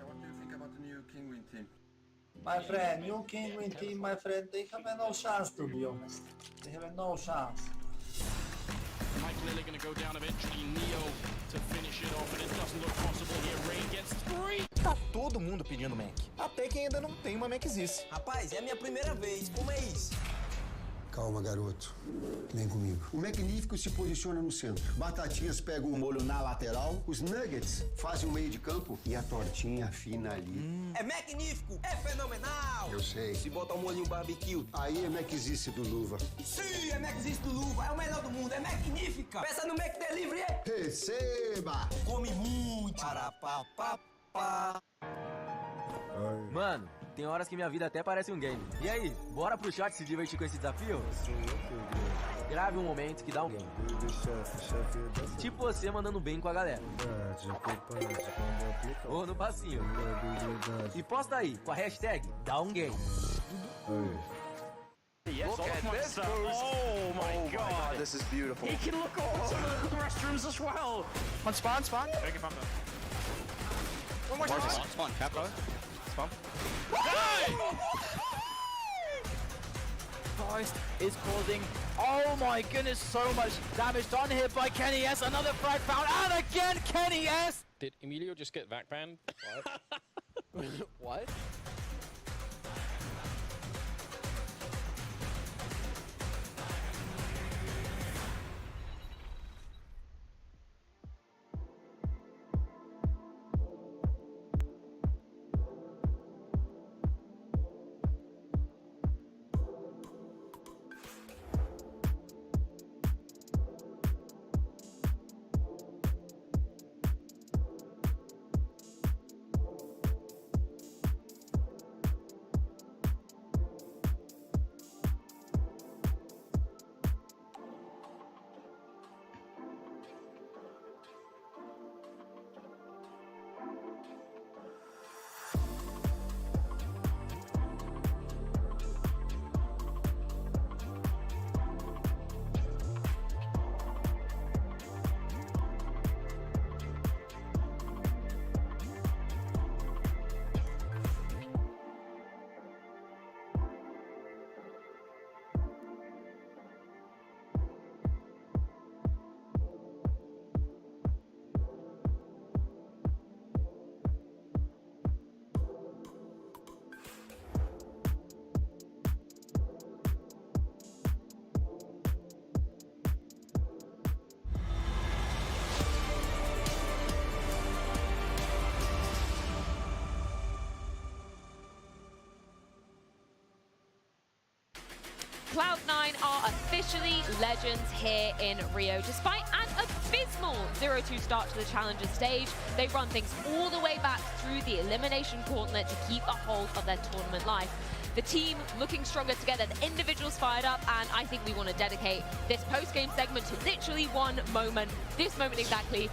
what do you think about the new King Win team? My friend, new King Win team, my friend, they have no chance to be honest. They have no chance. Mike Lilly going to go down eventually. Neo to finish it off, and it doesn't look possible here. Ray gets 3. Tá todo mundo pedindo Mac. Até quem ainda não tem uma Maczice. Rapaz, é a minha primeira vez. Como é isso? Calma, garoto. Vem comigo. O Magnífico se posiciona no centro. Batatinhas pegam o molho na lateral, os Nuggets fazem o meio de campo e a tortinha fina ali. É magnífico, é fenomenal. Eu sei. Se botar um molhinho barbecue. Aí é Maczice do Luva. Sim, é Maczice do Luva, é o melhor do mundo, é magnífica. Peça no Mac Delivery. Receba! Come muito. Para pá, pá, pá. Mano, tem horas que minha vida até parece um game. E aí, bora pro chat se divertir com esse desafio? Grave um momento que dá um game. Tipo você mandando bem com a galera. Ou no passinho. E posta aí, com a hashtag dá um game. Yes, look at this. Oh my god, this is beautiful. he can look all over the restrooms as well. On spawn. Take it from them. One more spawn. Capo. Spawn. Christ is causing, oh my goodness, so much damage done here by Kenny S. Another frag found, and again Kenny S. Did Emilio just get back banned? What? What? Cloud9 are officially legends here in Rio. Despite an abysmal 0-2 start to the Challenger stage, they run things all the way back through the Elimination Gauntlet to keep a hold of their tournament life. The team looking stronger together, the individuals fired up, and I think we want to dedicate this post-game segment to literally one moment, this moment exactly.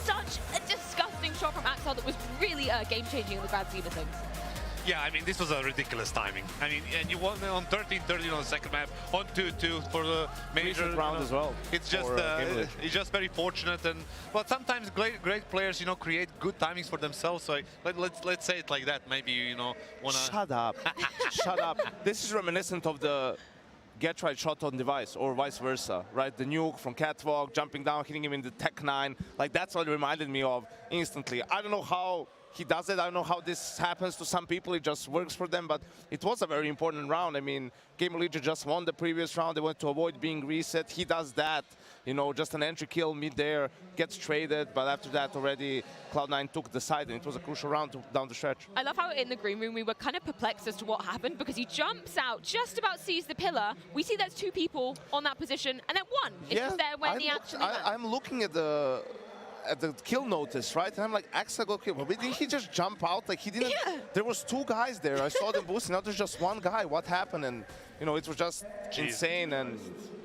Such a disgusting shot from Axel that was really game-changing in the grand scheme of things. Yeah, I mean, this was a ridiculous timing. I mean, and you won on 13-13 on the second map, on 2-2 for the major round as well. It's just, it's just very fortunate, and but sometimes great players, you know, create good timings for themselves. So let's say it like that. Maybe you know, wanna Shut up. Shut up. This is reminiscent of the get right shot on device, or vice versa, right? The nuke from Catwalk, jumping down, hitting him in the Tech 9. Like, that's what it reminded me of instantly. I don't know how he does it. I don't know how this happens to some people. It just works for them, but it was a very important round. I mean, Game Legion just won the previous round. They want to avoid being reset. He does that, you know, just an entry kill mid-air, gets traded, but after that already Cloud9 took the side, and it was a crucial round down the stretch. I love how in the green room we were kind of perplexed as to what happened, because he jumps out, just about sees the pillar. We see there's two people on that position, and then one is just there when he actually ran. I'm looking at the kill notice, right? And I'm like, Axa got killed. But didn't he just jump out? Like, he didn't. Yeah. There was two guys there. I saw them boosting. Now there's just one guy. What happened? And, you know, it was just insane. And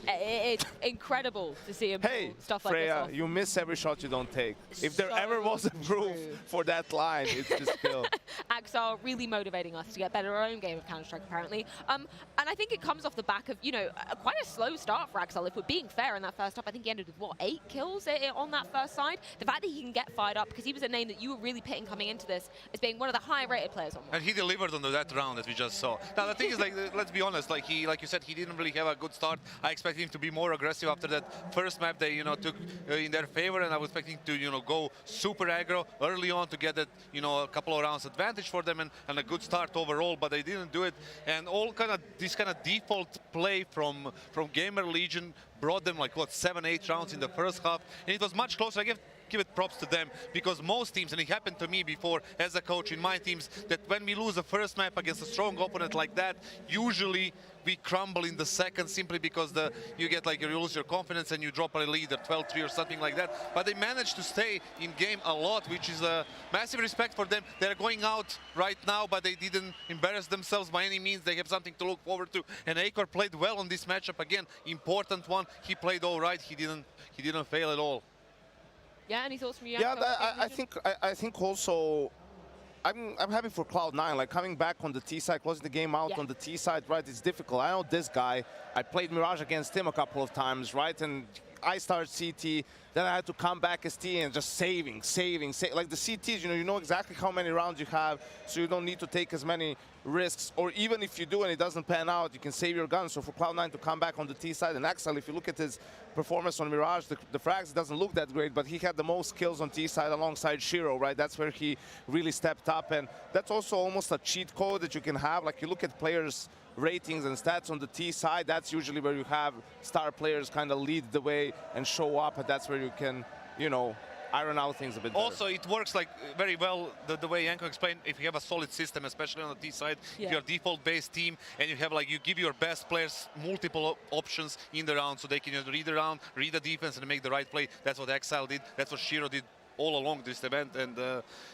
it's incredible to see him hey, pull stuff like Freya, this off. You miss every shot you don't take. If there So ever was a proof true. for that line, it's just kill. Axel really motivating us to get better at our own game of Counter-Strike, apparently. And I think it comes off the back of, you know, quite a slow start for Axel. If we're being fair in that first half, I think he ended with, what, 8 kills on that first side? The fact that he can get fired up, because he was a name that you were really pitting coming into this as being one of the high-rated players on. And he delivered on that round that we just saw. Now the thing is, like, let's be honest, like you said, he didn't really have a good start. I expected him to be more aggressive after that first map they, you know, took in their favor, and I was expecting to, you know, go super aggro early on to get that, you know, a couple of rounds advantage for them and a good start overall, but they didn't do it. And all this kind of default play from Gamer Legion brought them like, what, 7-8 rounds in the first half, and it was much closer. I give it props to them, because most teams, and it happened to me before as a coach in my teams, that when we lose the first map against a strong opponent like that, usually we crumble in the second, simply because you get like, you lose your confidence and you drop a lead at 12-3 or something like that. But they managed to stay in game a lot, which is a massive respect for them. They're going out right now, but they didn't embarrass themselves by any means. They have something to look forward to. And APOIAR played well on this matchup again. Important one. He played all right. He didn't fail at all. Yeah, any thoughts from you? Yeah, I think also I'm happy for Cloud9. Like, coming back on the T side, closing the game out on the T side, right? It's difficult. I know this guy. I played Mirage against him a couple of times, right? And I started CT, then I had to come back as T and just saving. Like the CTs, you know exactly how many rounds you have, so you don't need to take as many risks. Or even if you do and it doesn't pan out, you can save your gun. So for Cloud9 to come back on the T side, and Axel, if you look at his performance on Mirage, the frags doesn't look that great, but he had the most kills on T side alongside Shiro, right? That's where he really stepped up, and that's also almost a cheat code that you can have. Like, you look at players' ratings and stats on the T side, that's usually where you have star players kind of lead the way and show up, and that's where you can, you know, iron out things a bit better. Also, it works like very well the way Janko explained. If you have a solid system, especially on the T side, if you're a default-based team and you have, like, you give your best players multiple options in the round, so they can read the round, read the defense, and make the right play. That's what Exile did. That's what Shiro did all along this event, and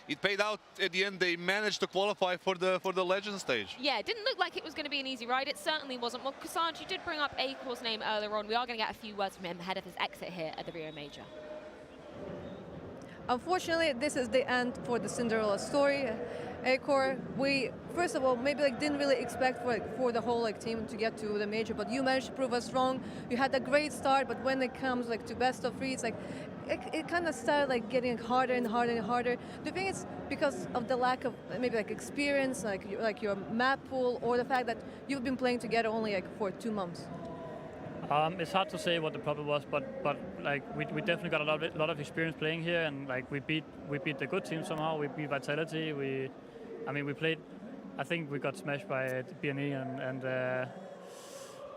it paid out at the end. They managed to qualify for the Legend stage. Yeah, it didn't look like it was going to be an easy ride. It certainly wasn't. Well, Cassandra, you did bring up Akor's name earlier on. We are going to get a few words from him ahead of his exit here at the Rio Major. Unfortunately, this is the end for the Cinderella story. Akor, we first of all maybe didn't really expect for the whole team to get to the major, but you managed to prove us wrong. You had a great start, but when it comes to best of 3, it's it kind of started getting harder and harder and harder. Do you think it's because of the lack of maybe experience, like your map pool, or the fact that you've been playing together only for 2 months? It's hard to say what the problem was, but we definitely got a lot of experience playing here, and we beat the good team somehow. We beat Vitality. We played. I think we got smashed by BNE and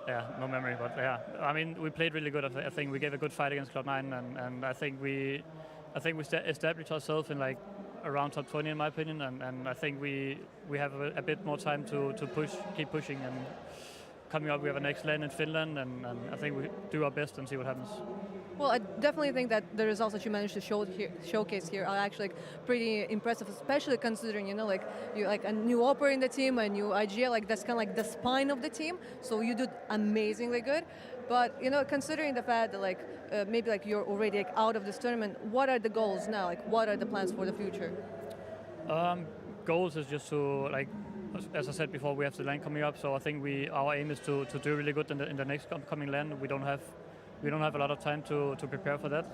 yeah, no memory, but yeah. I mean, we played really good. I think we gave a good fight against Cloud9, and I think we established ourselves in around top 20 in my opinion, and I think we have a bit more time to keep pushing, and coming up we have a next LAN in Finland, and I think we do our best and see what happens. Well, I definitely think that the results that you managed to showcase here are actually pretty impressive, especially considering, you a new operator in the team, a new IGL, that's kind of the spine of the team. So you did amazingly good. But, considering the fact that maybe you're already out of this tournament, what are the goals now? What are the plans for the future? Goals is just to, as I said before, we have the LAN coming up, so I think our aim is to do really good in the next upcoming LAN. We don't have a lot of time to prepare for that,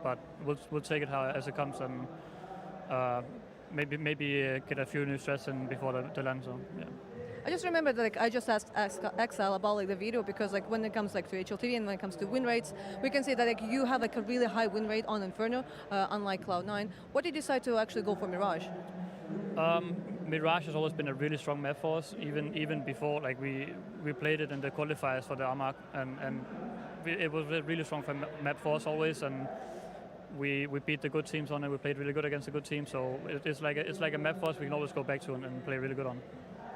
but we'll take it as it comes, and maybe get a few new strats in before the LAN. So yeah. I just remember that I just asked Exile about the video, because when it comes to HLTV and when it comes to win rates, we can see that you have a really high win rate on Inferno, unlike Cloud9. What did you decide to actually go for Mirage? Mirage has always been a really strong map for us, even before we played it in the qualifiers for the RMAC, and it was a really strong map for us always, and we beat the good teams on it. We played really good against the good team, so it's like a map for us we can always go back to and play really good on.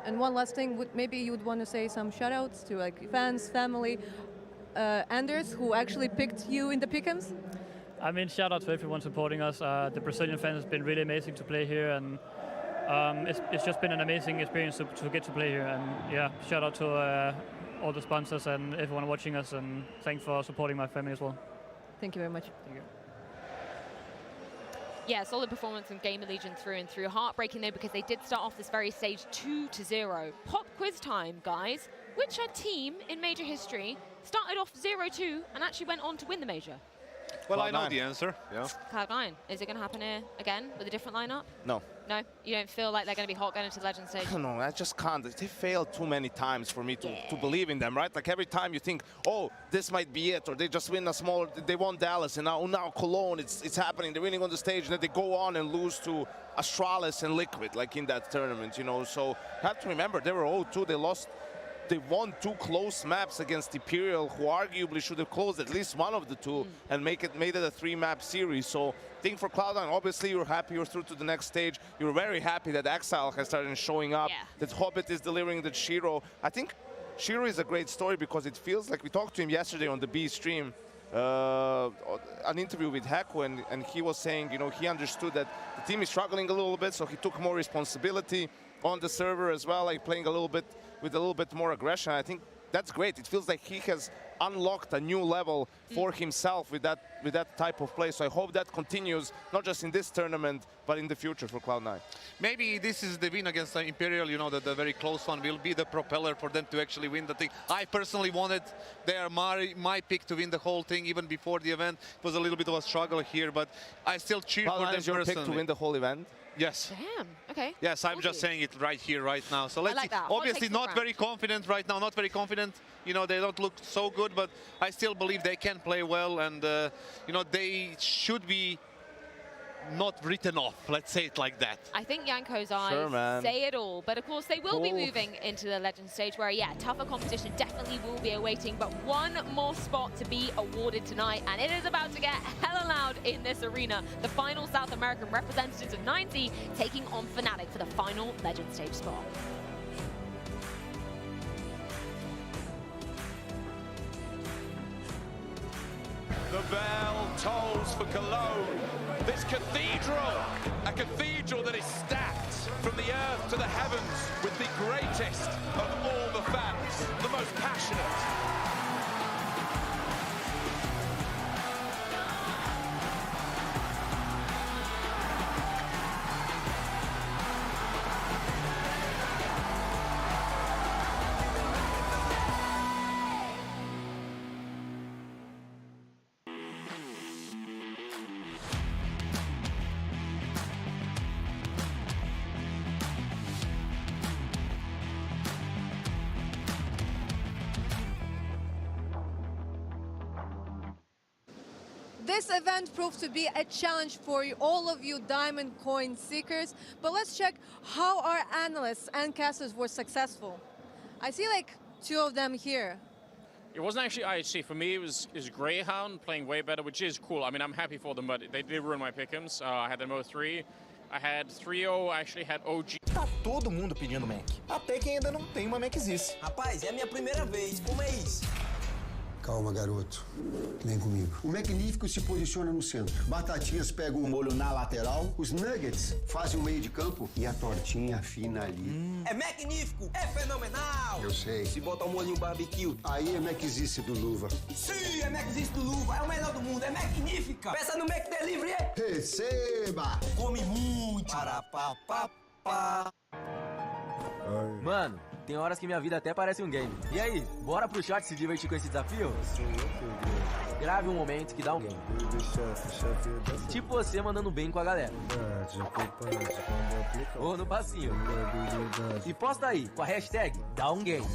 And one last thing, maybe you would want to say some shout-outs to fans, family, Anders, who actually picked you in the pick'ems? I mean, shout out to everyone supporting us. The Brazilian fans has been really amazing to play here, and it's just been an amazing experience to get to play here. And yeah, shout out to all the sponsors and everyone watching us, and thanks for supporting my family as well. Thank you very much. Thank you. Yeah, solid performance from Gamer Legion through and through. Heartbreaking though, because they did start off this very stage 2-0. Pop quiz time, guys. Which team in Major history started off 0-2 and actually went on to win the Major? Well, I know the answer. Yeah. Cloud9. Is it going to happen here again with a different lineup? No. No? You don't feel like they're going to be hot going into the Legend stage? No, I just can't. They failed too many times for me to believe in them, right? Like every time you think, oh, this might be it, or they just win a small, they won Dallas, and now Cologne, it's happening. They're winning on the stage, and then they go on and lose to Astralis and Liquid, like in that tournament, you know. So you have to remember, they were 0-2. They won 2 close maps against Imperial, who arguably should have closed at least one of the 2 and made it a 3-map series. So I think for Cloud9, obviously you're happy you're through to the next stage. You're very happy that Exile has started showing up, that Hobbit is delivering the Shiro. I think Shiro is a great story because it feels like we talked to him yesterday on the B stream, an interview with Haku, and he was saying, you know, he understood that the team is struggling a little bit, so he took more responsibility on the server as well, like playing a little bit with a little bit more aggression. I think that's great. It feels like he has unlocked a new level for himself with that type of play. So I hope that continues, not just in this tournament, but in the future for Cloud9. Maybe this is the win against Imperial, you know, the very close one will be the propeller for them to actually win the thing. I personally wanted, they are my pick to win the whole thing even before the event. It was a little bit of a struggle here, but I still cheer for them Cloud9 is your pick to win the whole event? Yes. Damn, okay. Yes, I'm just saying it right here, right now. So let's see. Obviously not very confident right now, not very confident. You know, they don't look so good, but I still believe they can play well, and, you know, they should be not written off, let's say it like that. I think Yanko's eyes say it all, but of course they will be moving into the Legend stage where, yeah, tougher competition definitely will be awaiting, but one more spot to be awarded tonight, and it is about to get hella loud in this arena. The final South American representatives of 90 taking on Fnatic for the final Legend stage spot. The bell tolls for Cologne. This cathedral, a cathedral that is stacked from the earth to the heavens with the greatest of all the fans, the most passionate. This event proved to be a challenge for you, all of you diamond coin seekers, but let's check how our analysts and casters were successful. I see like 2 of them here. It wasn't actually IHC. For me, it was Greyhound playing way better, which is cool. I mean, I'm happy for them, but they did ruin my pick'ems. I had them 0-3. I had 3-0, I actually had OG. Tá todo mundo pedindo Mac. Até quem ainda não tem uma Maczice. Rapaz, é a minha primeira vez. Como é isso? Calma, garoto. Vem comigo. O Magnífico se posiciona no centro. Batatinhas pegam o molho na lateral, os Nuggets fazem o meio de campo e a tortinha fina ali. É magnífico, é fenomenal. Eu sei. Se botar um molhinho barbecue. Aí é Maczice do Luva. Sim, é Maczice do Luva, é o melhor do mundo, é magnífica. Peça no Mac Delivery. Receba! Come muito. Para pá, pá, pá. Mano, tem horas que minha vida até parece um game. E aí, bora pro chat se divertir com esse desafio? Grave um momento que dá um game. Tipo você mandando bem com a galera. Ou no passinho. E posta aí com a hashtag dá um game.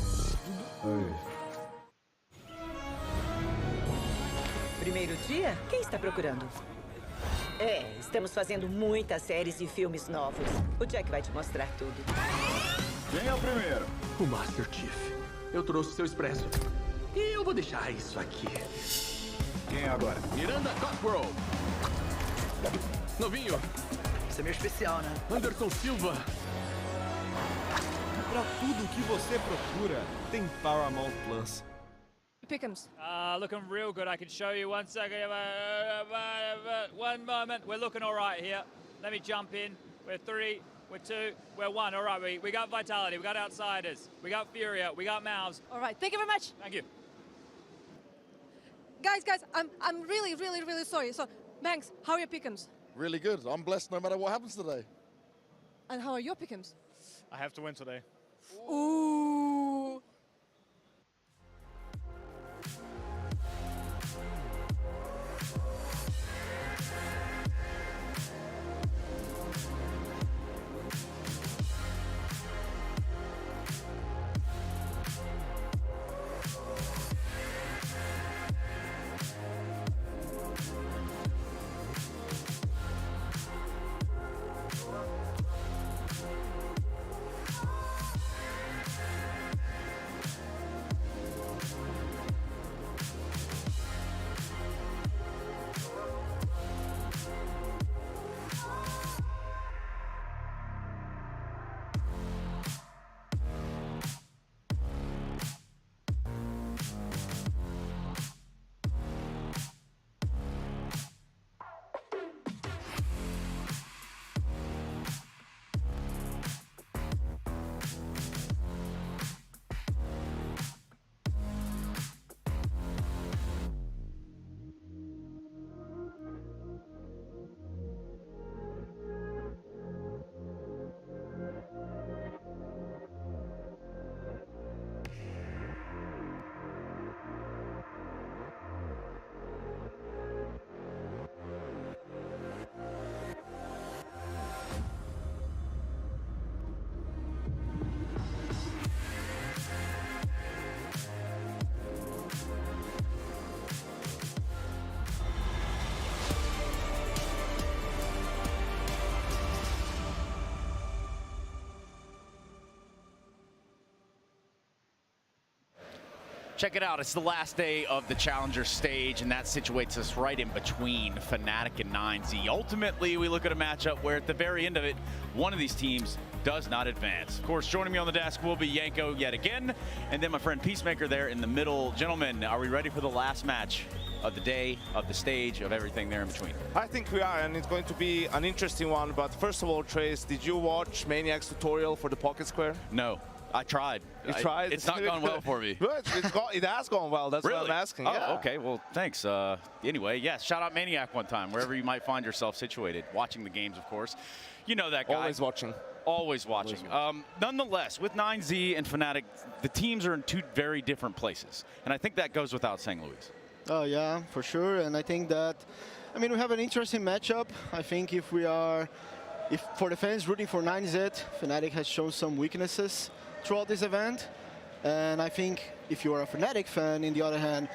Primeiro dia? Quem está procurando? Estamos fazendo muitas séries e filmes novos. O Jack vai te mostrar tudo. Quem é o primeiro? O Master Chief. Eu trouxe seu expresso. E eu vou deixar isso aqui. Quem é agora? Miranda Cockrell. Novinho. Isso é meio especial, né? Anderson Silva. Pra tudo que você procura, tem Paramount Plus. Pick'ems. Looking real good. I can show you 1 second. One moment. We're looking all right here. Let me jump in. We're 3. We're 2, we're 1. All right, we got Vitality, we got Outsiders, we got Furia, we got Mouths. All right, thank you very much. Thank you. Guys, I'm really sorry. So, Banks, how are your pick'ems? Really good. I'm blessed no matter what happens today. And how are your pick'ems? I have to win today. Ooh. Check it out, it's the last day of the Challenger stage, and that situates us right in between Fnatic and 9Z. Ultimately, we look at a matchup where at the very end of it, one of these teams does not advance. Of course, joining me on the desk will be Yanko yet again, and then my friend Peacemaker there in the middle. Gentlemen, are we ready for the last match of the day, of the stage, of everything there in between? I think we are, and it's going to be an interesting one. But first of all, Trace, did you watch Maniac's tutorial for the pocket square? No. I tried. You tried? It's not gone well for me. Good. It has gone well. That's really? what I'm asking. Oh, yeah. okay. Well, thanks. Anyway, yes, shout out Maniac one time, wherever you might find yourself situated. Watching the games, of course. You know that guy. Always watching. Always watching. Nonetheless, with 9Z and Fnatic, the teams are in two very different places. And I think that goes without saying, Luis. Oh, yeah, for sure. And I think that, I mean, we have an interesting matchup. I think if for the fans rooting for 9Z, Fnatic has shown some weaknesses throughout this event. And I think if you are a Fnatic fan, in the other hand,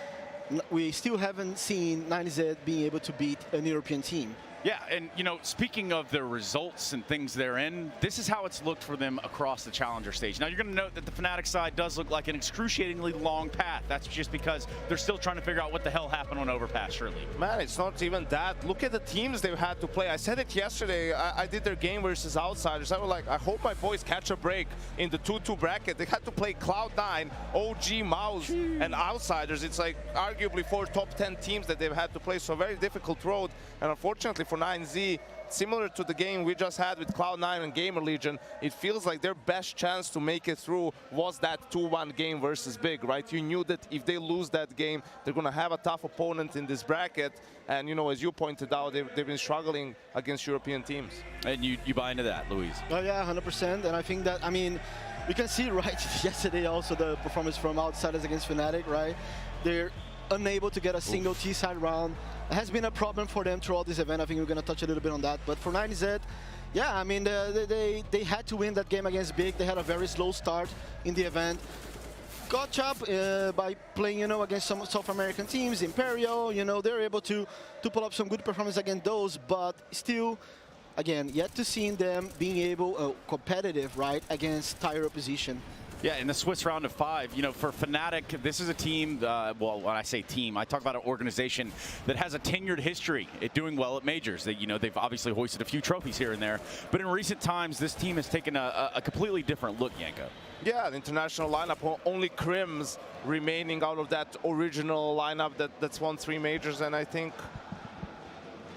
we still haven't seen 9Z being able to beat an European team. Yeah, and you know, speaking of the results and things they're in, this is how it's looked for them across the Challenger stage. Now, you're going to note that the Fnatic side does look like an excruciatingly long path. That's just because they're still trying to figure out what the hell happened on Overpass, surely. Man, it's not even that. Look at the teams they've had to play. I said it yesterday. I did their game versus Outsiders. I was like, I hope my boys catch a break in the 2-2 bracket. They had to play Cloud9, OG, Mouse, and Outsiders. It's like arguably 4 top 10 teams that they've had to play. So a very difficult road. And unfortunately for 9Z, similar to the game we just had with Cloud9 and Gamer Legion, it feels like their best chance to make it through was that 2-1 game versus Big, right? You knew that if they lose that game, they're going to have a tough opponent in this bracket. And, you know, as you pointed out, they've been struggling against European teams. And you buy into that, Luis? Oh, yeah, 100%. And I think that, I mean, we can see, right, yesterday also the performance from Outsiders against Fnatic, right? They're unable to get a single T-side round. It has been a problem for them throughout this event. I think we're going to touch a little bit on that. But for 9Z, yeah, I mean, they had to win that game against Big. They had a very slow start in the event. Got chopped by playing, you know, against some South American teams, Imperial. You know, they're able to pull up some good performance against those. But still, again, yet to see them being able, competitive, right, against tighter opposition. Yeah, in the Swiss round of 5, you know, for Fnatic, this is a team, well, when I say team, I talk about an organization that has a tenured history at doing well at majors. That, you know, they've obviously hoisted a few trophies here and there, but in recent times, this team has taken a completely different look, Yanko. Yeah, the international lineup, only Crims remaining out of that original lineup that's won 3 majors, and I think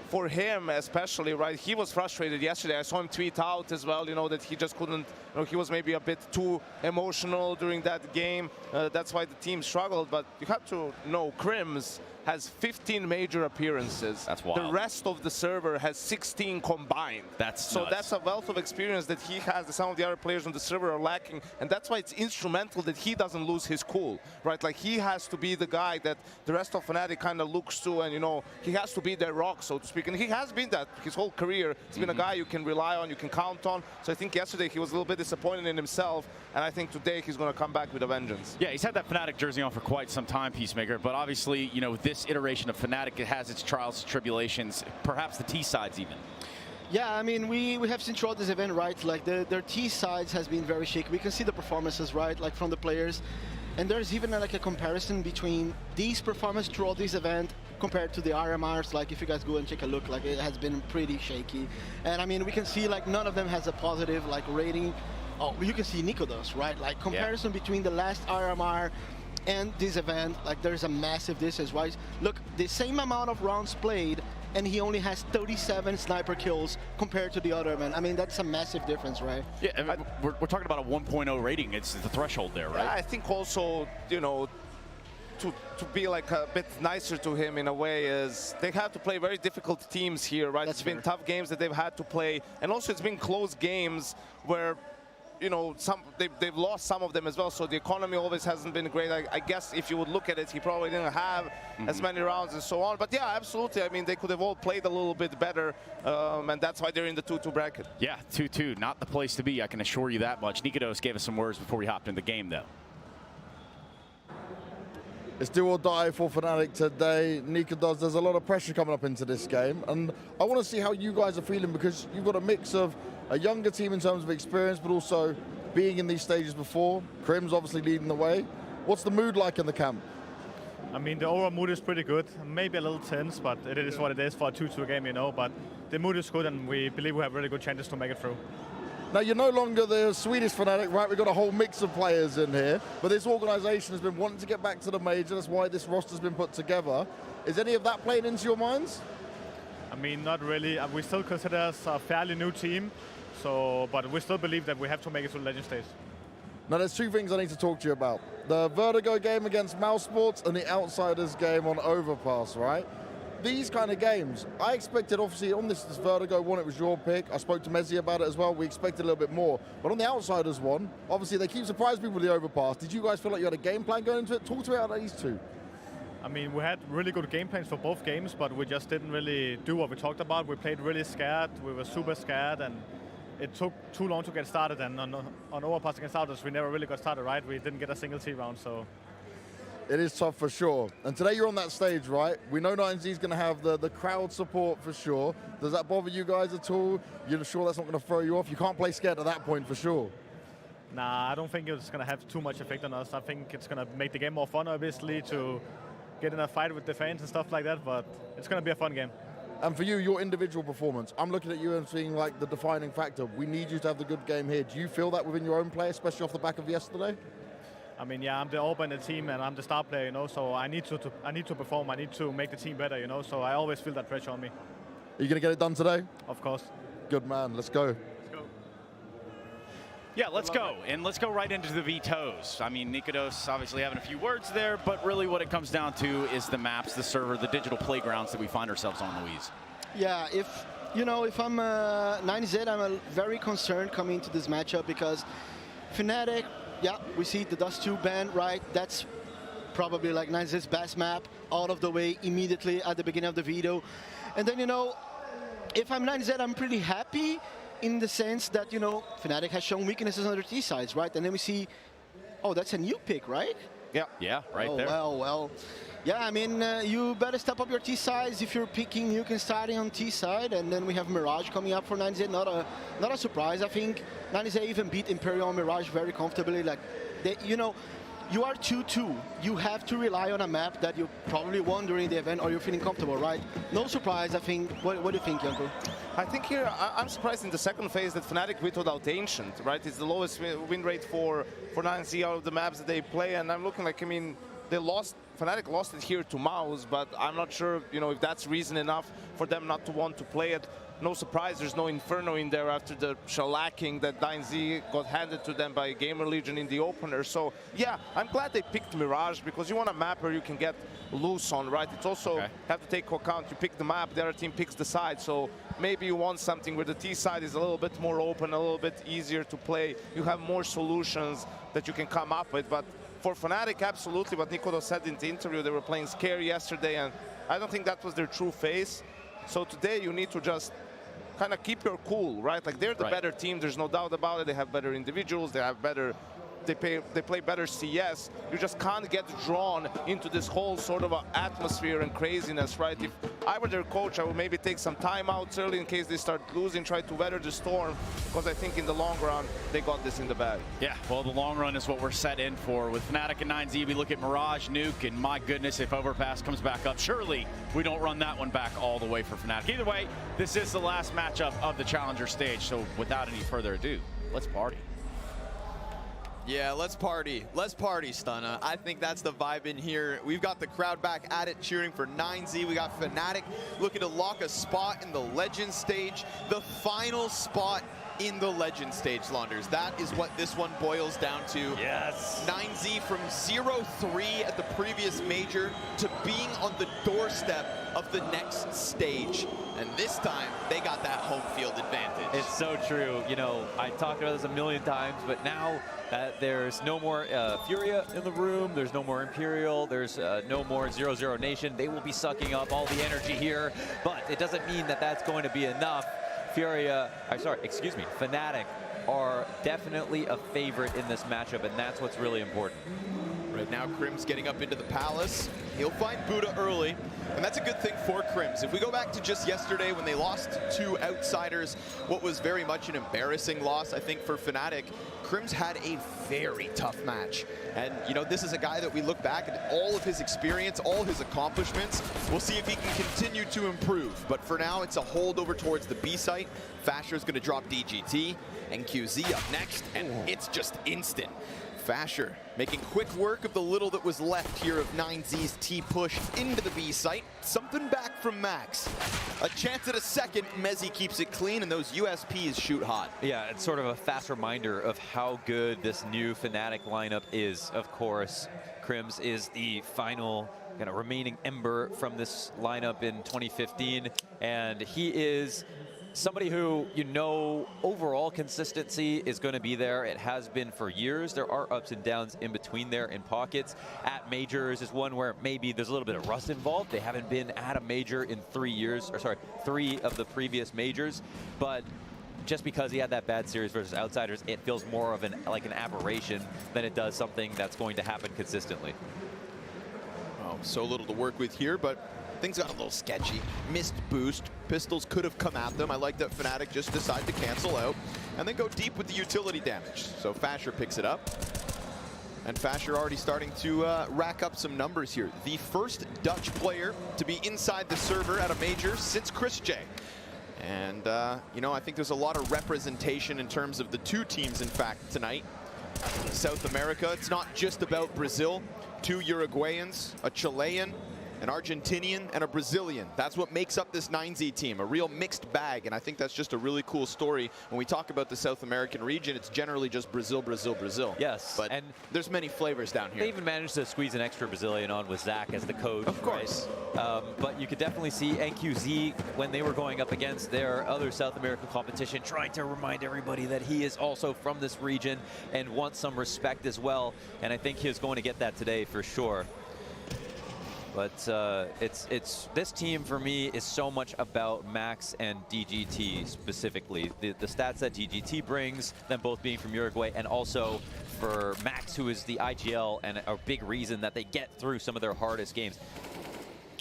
for him especially, right, he was frustrated yesterday. I saw him tweet out as well, you know, that he just couldn't, you know, he was maybe a bit too emotional during that game. That's why the team struggled. But you have to know Crims has 15 major appearances. That's wild. The rest of the server has 16 combined. That's so nuts. that's a wealth of experience that he has that some of the other players on the server are lacking, and that's why it's instrumental that he doesn't lose his cool, right? Like, he has to be the guy that the rest of Fnatic kind of looks to, and, you know, he has to be their rock, so to speak, and he has been that his whole career. He's been a guy you can rely on, you can count on. So I think yesterday he was a little bit disappointed in himself, and I think today he's going to come back with a vengeance. Yeah, he's had that Fnatic jersey on for quite some time, Peacemaker, but obviously, you know, this iteration of Fnatic, it has its trials and tribulations, perhaps the T-sides even. Yeah, I mean, we have seen throughout this event, right, like their T-sides has been very shaky. We can see the performances, right, like from the players. And there's even like a comparison between these performances throughout this event compared to the RMRs. Like, if you guys go and take a look, like, it has been pretty shaky. And I mean, we can see like none of them has a positive like rating. Oh, you can see Nico does, right? Like, comparison between the last RMR and this event, like, there's a massive distance, right? Look, the same amount of rounds played, and he only has 37 sniper kills compared to the other event. I mean, that's a massive difference, right? Yeah, we're talking about a 1.0 rating. It's the threshold there, right? Yeah, I think also, you know, to be like a bit nicer to him in a way is they have to play very difficult teams here, right? It's been tough games that they've had to play, and also it's been close games where, you know, they've lost some of them as well, so the economy always hasn't been great. I guess if you would look at it, he probably didn't have as many rounds and so on. But yeah, absolutely. I mean, they could have all played a little bit better, and that's why they're in the 2-2 bracket. Yeah, 2-2, not the place to be, I can assure you that much. Nikodos gave us some words before we hopped in the game, though. It's do or die for Fnatic today. Nikodos, there's a lot of pressure coming up into this game, and I want to see how you guys are feeling, because you've got a mix of a younger team in terms of experience, but also being in these stages before. Crim's obviously leading the way. What's the mood like in the camp? I mean, the overall mood is pretty good. Maybe a little tense, but it is what it is for a 2-2 game, you know. But the mood is good, and we believe we have really good chances to make it through. Now, you're no longer the Swedish Fnatic, right? We've got a whole mix of players in here, but this organization has been wanting to get back to the major. That's why this roster's been put together. Is any of that playing into your minds? I mean, not really. We still consider us a fairly new team, but we still believe that we have to make it to the Legend stage. Now, there's two things I need to talk to you about. The Vertigo game against Mouse Sports and the Outsiders game on Overpass, right? These kind of games, I expected, obviously, on this Vertigo one, it was your pick. I spoke to Mezzi about it as well. We expected a little bit more. But on the Outsiders one, obviously, they keep surprising people with the Overpass. Did you guys feel like you had a game plan going into it? Talk to me about these two. I mean, we had really good game plans for both games, but we just didn't really do what we talked about. We played really scared. We were super scared, and it took too long to get started. And on Overpass against Outsiders, we never really got started, right? We didn't get a single T round, so. It is tough for sure. And today you're on that stage, right? We know 9Z is going to have the crowd support for sure. Does that bother you guys at all? You're sure that's not going to throw you off? You can't play scared at that point for sure. Nah, I don't think it's going to have too much effect on us. I think it's going to make the game more fun, obviously, to get in a fight with the fans and stuff like that, but it's going to be a fun game. And for you, your individual performance, I'm looking at you and seeing like the defining factor. We need you to have the good game here. Do you feel that within your own play, especially off the back of yesterday? I mean, yeah, I'm the open in the team and I'm the star player, you know, so I need to perform. I need to make the team better, you know, so I always feel that pressure on me. Are you going to get it done today? Of course. Good man, let's go. Yeah, let's go. And let's go right into the vetoes. I mean, Nikodos obviously having a few words there, but really what it comes down to is the maps, the server, the digital playgrounds that we find ourselves on, Luis. Yeah, if I'm 9Z, I'm very concerned coming into this matchup because Fnatic, yeah, we see the Dust 2 ban, right? That's probably like 9Z's best map out of the way immediately at the beginning of the video. And then, you know, if I'm 9Z, I'm pretty happy in the sense that, you know, Fnatic has shown weaknesses on their T-sides, right? And then we see, oh, that's a new pick, right? Yeah, right there. Well. Yeah, I mean, you better step up your T-sides if you're picking Nuke and starting on T-side. And then we have Mirage coming up for 9Z. Not a surprise. I think 9Z even beat Imperial and Mirage very comfortably. Like, you know, you are 2-2. You have to rely on a map that you probably won during the event or you're feeling comfortable, right? No surprise, I think. What do you think, Janko? I think here, I'm surprised in the second phase that Fnatic vetoed out Ancient, right? It's the lowest win rate for 9Z out of the maps that they play, and I'm looking like, I mean, they lost Fnatic lost it here to Mouse, but I'm not sure, you know, if that's reason enough for them not to want to play it. No surprise, there's no Inferno in there after the shellacking that 9Z got handed to them by Gamer Legion in the opener. So yeah, I'm glad they picked Mirage, because you want a map where you can get loose on, right? It's also have to take into account, you pick the map, the other team picks the side. So maybe you want something where the T side is a little bit more open, a little bit easier to play. You have more solutions that you can come up with. But for Fnatic, absolutely what Nicodo said in the interview, they were playing scary yesterday, and I don't think that was their true face. So today you need to just kind of keep your cool, right? Like, they're the better team, there's no doubt about it. They have better individuals, they have better, they play better CS. You just can't get drawn into this whole sort of atmosphere and craziness, right? If I were their coach, I would maybe take some timeouts early in case they start losing, try to weather the storm, because I think in the long run, they got this in the bag. Yeah, well, the long run is what we're set in for. With Fnatic and 9Z, we look at Mirage, Nuke, and my goodness, if Overpass comes back up, surely we don't run that one back all the way for Fnatic. Either way, this is the last matchup of the Challenger stage, so without any further ado, let's party. Yeah, let's party. Let's party, Stunna. I think that's the vibe in here. We've got the crowd back at it, cheering for 9Z. We got Fnatic looking to lock a spot in the Legend stage. The final spot in the Legend stage, Launders. That is what this one boils down to. Yes. 9Z from 0-3 at the previous major to being on the doorstep of the next stage. And this time, they got that home field advantage. It's so true. You know, I talked about this a million times, but now that there's no more Furia in the room, there's no more Imperial, there's no more 0-0 Nation, they will be sucking up all the energy here, but it doesn't mean that that's going to be enough. Fnatic are definitely a favorite in this matchup, and that's what's really important. Right now, Krim's getting up into the Palace. He'll find Buddha early, and that's a good thing for Krims. If we go back to just yesterday when they lost to Outsiders, what was very much an embarrassing loss, I think, for Fnatic, Krims had a very tough match. And, you know, this is a guy that we look back at all of his experience, all his accomplishments. We'll see if he can continue to improve. But for now, it's a hold over towards the B site. Fasher's going to drop DGT, and QZ up next, and it's just instant. Fasher making quick work of the little that was left here of 9Z's T push into the B site. Something back from Max. A chance at a second. Mezzi keeps it clean, and those USPs shoot hot. Yeah, it's sort of a fast reminder of how good this new Fnatic lineup is. Of course, Krims is the final kind of remaining ember from this lineup in 2015, and he is somebody who, you know, overall consistency is going to be there. It has been for years. There are ups and downs in between there in pockets. At majors is one where maybe there's a little bit of rust involved. They haven't been at a major in 3 years, or sorry, 3 of the previous majors. But just because he had that bad series versus Outsiders, it feels more of an aberration than it does something that's going to happen consistently. Oh, so little to work with here, but things got a little sketchy. Missed boost. Pistols could have come at them. I like that Fnatic just decided to cancel out and then go deep with the utility damage. So Fasher picks it up. And Fasher already starting to rack up some numbers here. The first Dutch player to be inside the server at a major since Chris J. And, you know, I think there's a lot of representation in terms of the two teams, in fact, tonight. South America, it's not just about Brazil. 2 Uruguayans, a Chilean, an Argentinian, and a Brazilian. That's what makes up this 9Z team, a real mixed bag, and I think that's just a really cool story. When we talk about the South American region, it's generally just Brazil, Brazil, Brazil. Yes. But and there's many flavors down here. They even managed to squeeze an extra Brazilian on with Zach as the coach. Of course. Right? But you could definitely see NQZ, when they were going up against their other South American competition, trying to remind everybody that he is also from this region and wants some respect as well. And I think he is going to get that today for sure. But this team for me is so much about Max and DGT specifically. The stats that DGT brings, them both being from Uruguay, and also for Max, who is the IGL and a big reason that they get through some of their hardest games.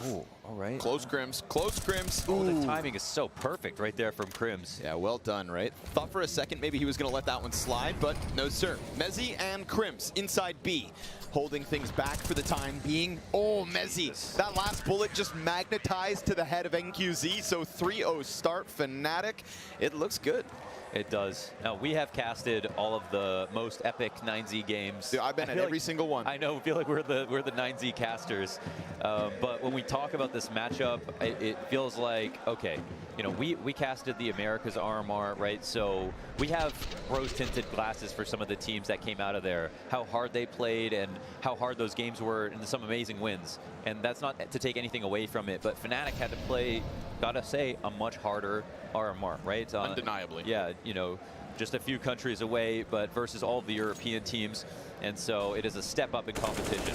Oh, all right. Close Krims, close Krims. Oh, the timing is so perfect right there from Krims. Yeah, well done, right? Thought for a second maybe he was going to let that one slide, but no, sir. Mezzi and Krims inside B, holding things back for the time being. Oh, Mezzi, that last bullet just magnetized to the head of NQZ, so 3-0 start, Fnatic. It looks good. It does. Now, we have casted all of the most epic 9Z games. Dude, I've been at every single one. I know, I feel like we're the 9Z casters. But when we talk about this matchup, it feels like, okay, you know, we casted the Americas RMR, right? So we have rose-tinted glasses for some of the teams that came out of there, how hard they played and how hard those games were, and some amazing wins. And that's not to take anything away from it, but Fnatic had to play, gotta say, a much harder RMR, right? Undeniably. Yeah, you know, just a few countries away, but versus all of the European teams. And so it is a step up in competition.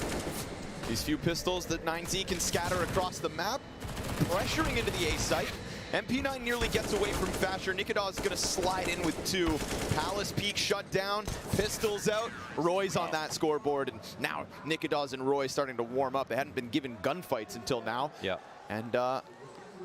These few pistols that 9Z can scatter across the map, pressuring into the A site. MP9 nearly gets away from Fasher. Nikadaz is going to slide in with 2. Palace Peak shut down, pistols out. Roy's on that scoreboard, and now Nikadaz and Roy starting to warm up. They hadn't been given gunfights until now. Yeah. And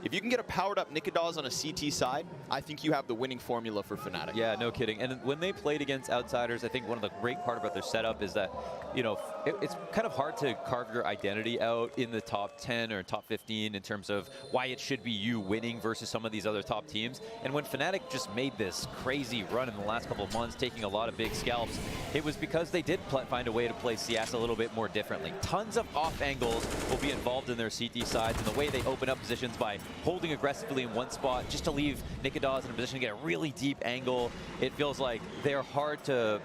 if you can get a powered up Nikadaz on a CT side, I think you have the winning formula for Fnatic. Yeah, no kidding. And when they played against outsiders, I think one of the great part about their setup is that, you know, it's kind of hard to carve your identity out in the top 10 or top 15 in terms of why it should be you winning versus some of these other top teams. And when Fnatic just made this crazy run in the last couple of months, taking a lot of big scalps, it was because they did find a way to play CS a little bit more differently. Tons of off angles will be involved in their CT sides, and the way they open up positions by holding aggressively in one spot just to leave Nikadaz in a position to get a really deep angle. It feels like they're hard to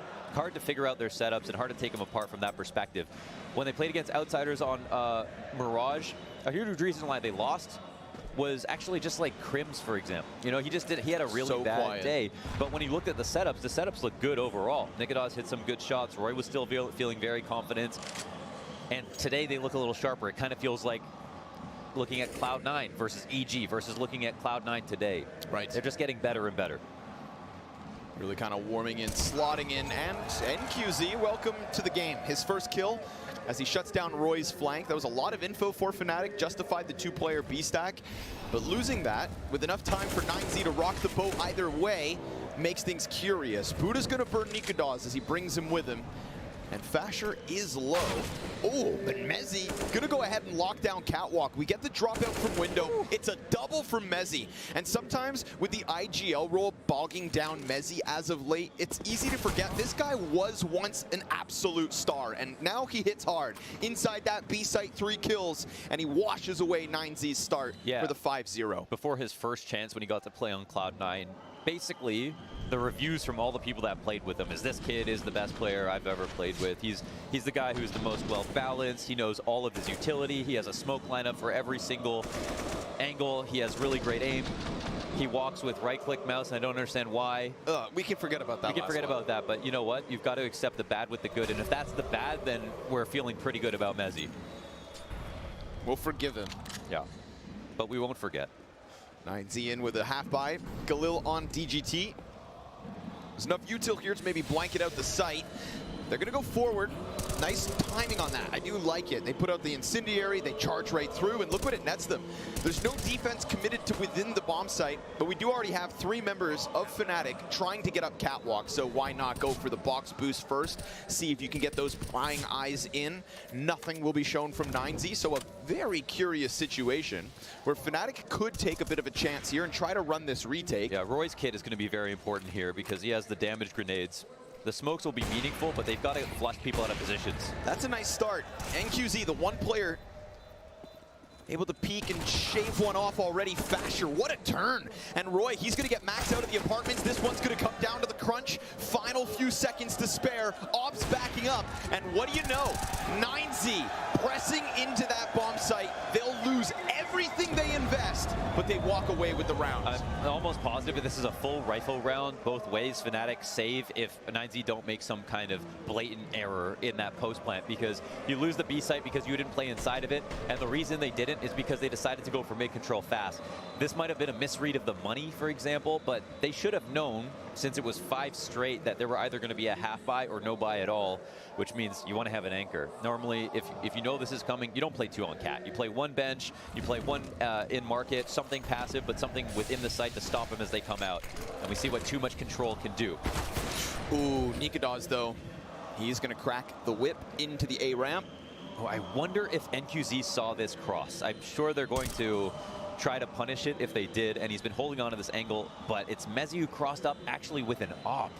figure out their setups and hard to take them apart from that perspective. When they played against outsiders on Mirage, a huge reason why they lost was actually just like Crims, for example. You know, he had a really bad day. But when he looked at the setups looked good overall. Nikadaz hit some good shots. Roy was still feeling very confident. And today they look a little sharper. It kind of feels like looking at Cloud9 versus EG versus looking at Cloud9 today. Right. They're just getting better and better. Really kind of warming in, slotting in, and NQZ, welcome to the game. His first kill as he shuts down Roy's flank. That was a lot of info for Fnatic, justified the 2-player B-stack. But losing that, with enough time for 9Z to rock the boat either way, makes things curious. Buddha's going to burn Nikadaz as he brings him with him. And Fasher is low. Oh, but Mezzi gonna go ahead and lock down Catwalk. We get the dropout from window. It's a double from Mezzi. And sometimes with the IGL role bogging down Mezzi as of late, it's easy to forget this guy was once an absolute star. And now he hits hard. Inside that B site, 3 kills, and he washes away 9Z's start for the 5-0. Before his first chance when he got to play on Cloud9, basically, the reviews from all the people that played with him is this kid is the best player I've ever played with. He's the guy who's the most well-balanced. He knows all of his utility. He has a smoke lineup for every single angle. He has really great aim. He walks with right-click mouse, and I don't understand why. We can forget about that. We can forget about that, but you know what? You've got to accept the bad with the good, and if that's the bad, then we're feeling pretty good about Mezzi. We'll forgive him. Yeah, but we won't forget. 9Z in with a half-buy. Galil on DGT. There's enough util here to maybe blanket out the site. They're going to go forward. Nice timing on that. I do like it. They put out the incendiary, they charge right through, and look what it nets them. There's no defense committed to within the bomb site, but we do already have 3 members of Fnatic trying to get up Catwalk, so why not go for the box boost first, see if you can get those prying eyes in. Nothing will be shown from 9Z, so a very curious situation where Fnatic could take a bit of a chance here and try to run this retake. Yeah, Roy's kit is going to be very important here because he has the damage grenades. The smokes will be meaningful, but they've got to flush people out of positions. That's a nice start. NQZ, the one player able to peek and shave one off already. Fasher, what a turn. And Roy, he's going to get maxed out of the apartments. This one's going to come down to the crunch. Final few seconds to spare. Ops backing up. And what do you know? 9Z pressing into that bomb site. They'll lose everything they invest, but they walk away with the round. I'm almost positive that this is a full rifle round both ways. Fnatic save if 9Z don't make some kind of blatant error in that post plant, because you lose the B site because you didn't play inside of it, and the reason they didn't is because they decided to go for mid control fast. This might have been a misread of the money, for example, but they should have known, since it was 5 straight, that there were either going to be a half buy or no buy at all, which means you want to have an anchor. Normally, if you know this is coming, you don't play 2 on cat. You play 1 bench, you play 1 in market, something passive, but something within the site to stop them as they come out. And we see what too much control can do. Ooh, Nikadaz, though, he's going to crack the whip into the A ramp. Oh, I wonder if NQZ saw this cross. I'm sure they're going to try to punish it if they did, and he's been holding on to this angle, but it's Mezzi who crossed up actually with an op.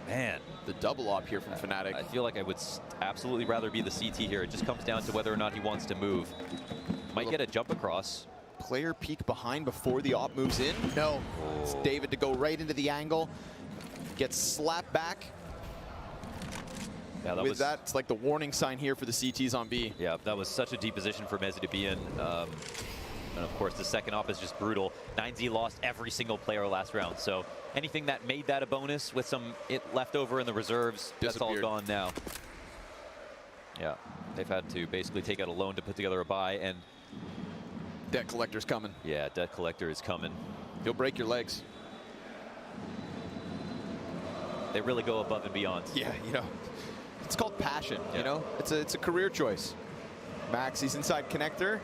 Man. The double op here from Fnatic. I feel like I would absolutely rather be the CT here. It just comes down to whether or not he wants to move. Might get a jump across. Player peek behind before the op moves in. No, it's David to go right into the angle. Gets slapped back. Yeah, With that, it's like the warning sign here for the CTs on B. Yeah, that was such a deep position for Mezzi to be in. And of course, the second op is just brutal. 9Z lost every single player last round. So anything that made that a bonus with some left over in the reserves, that's all gone now. Yeah, they've had to basically take out a loan to put together a buy, and Debt Collector's coming. Yeah, Debt Collector is coming. He'll break your legs. They really go above and beyond. Yeah, you know, it's called passion, you know? It's a career choice. Max, he's inside connector.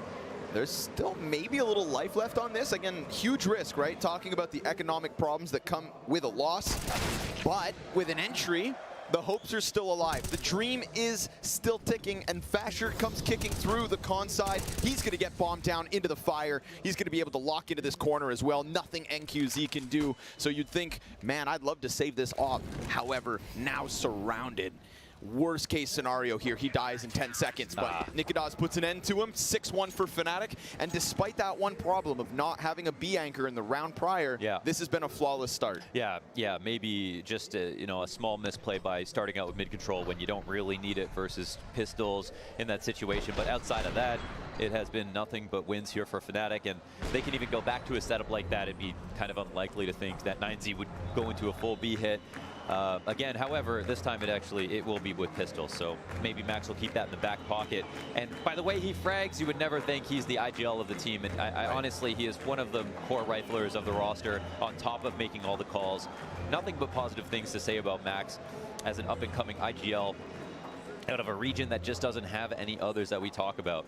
There's still maybe a little life left on this. Again, huge risk, right? Talking about the economic problems that come with a loss. But with an entry, the hopes are still alive. The dream is still ticking, and Fasher comes kicking through the con side. He's going to get bombed down into the fire. He's going to be able to lock into this corner as well. Nothing NQZ can do. So you'd think, man, I'd love to save this off. However, now surrounded. Worst case scenario here, he dies in 10 seconds, but Nikodaz puts an end to him. 6-1 for Fnatic, and despite that one problem of not having a B anchor in the round prior, this has been a flawless start. Yeah, maybe just a small misplay by starting out with mid control when you don't really need it versus pistols in that situation. But outside of that, it has been nothing but wins here for Fnatic, and they can even go back to a setup like that. It'd be kind of unlikely to think that 9Z would go into a full B hit. Again, however, this time it will be with pistols, so maybe Max will keep that in the back pocket. And by the way he frags, you would never think he's the IGL of the team, and honestly, he is one of the core riflers of the roster on top of making all the calls. Nothing but positive things to say about Max as an up-and-coming IGL out of a region that just doesn't have any others that we talk about.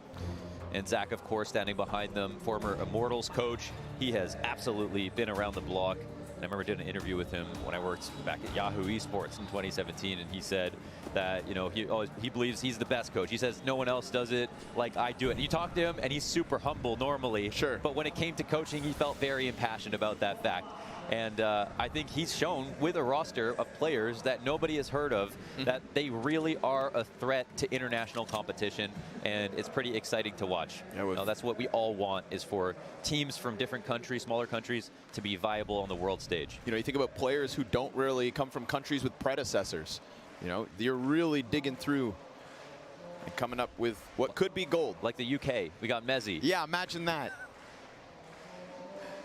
And Zach, of course, standing behind them, former Immortals coach. He has absolutely been around the block. I remember doing an interview with him when I worked back at Yahoo Esports in 2017, and he said that he believes he's the best coach. He says no one else does it like I do it. And you talk to him, and he's super humble normally. Sure. But when it came to coaching, he felt very impassioned about that fact. And I think he's shown with a roster of players that nobody has heard of that they really are a threat to international competition, and it's pretty exciting to watch. Yeah, that's what we all want, is for teams from different countries, smaller countries, to be viable on the world stage. You think about players who don't really come from countries with predecessors. You're really digging through and coming up with what could be gold. Like the UK, we got Mezzi. Yeah, imagine that.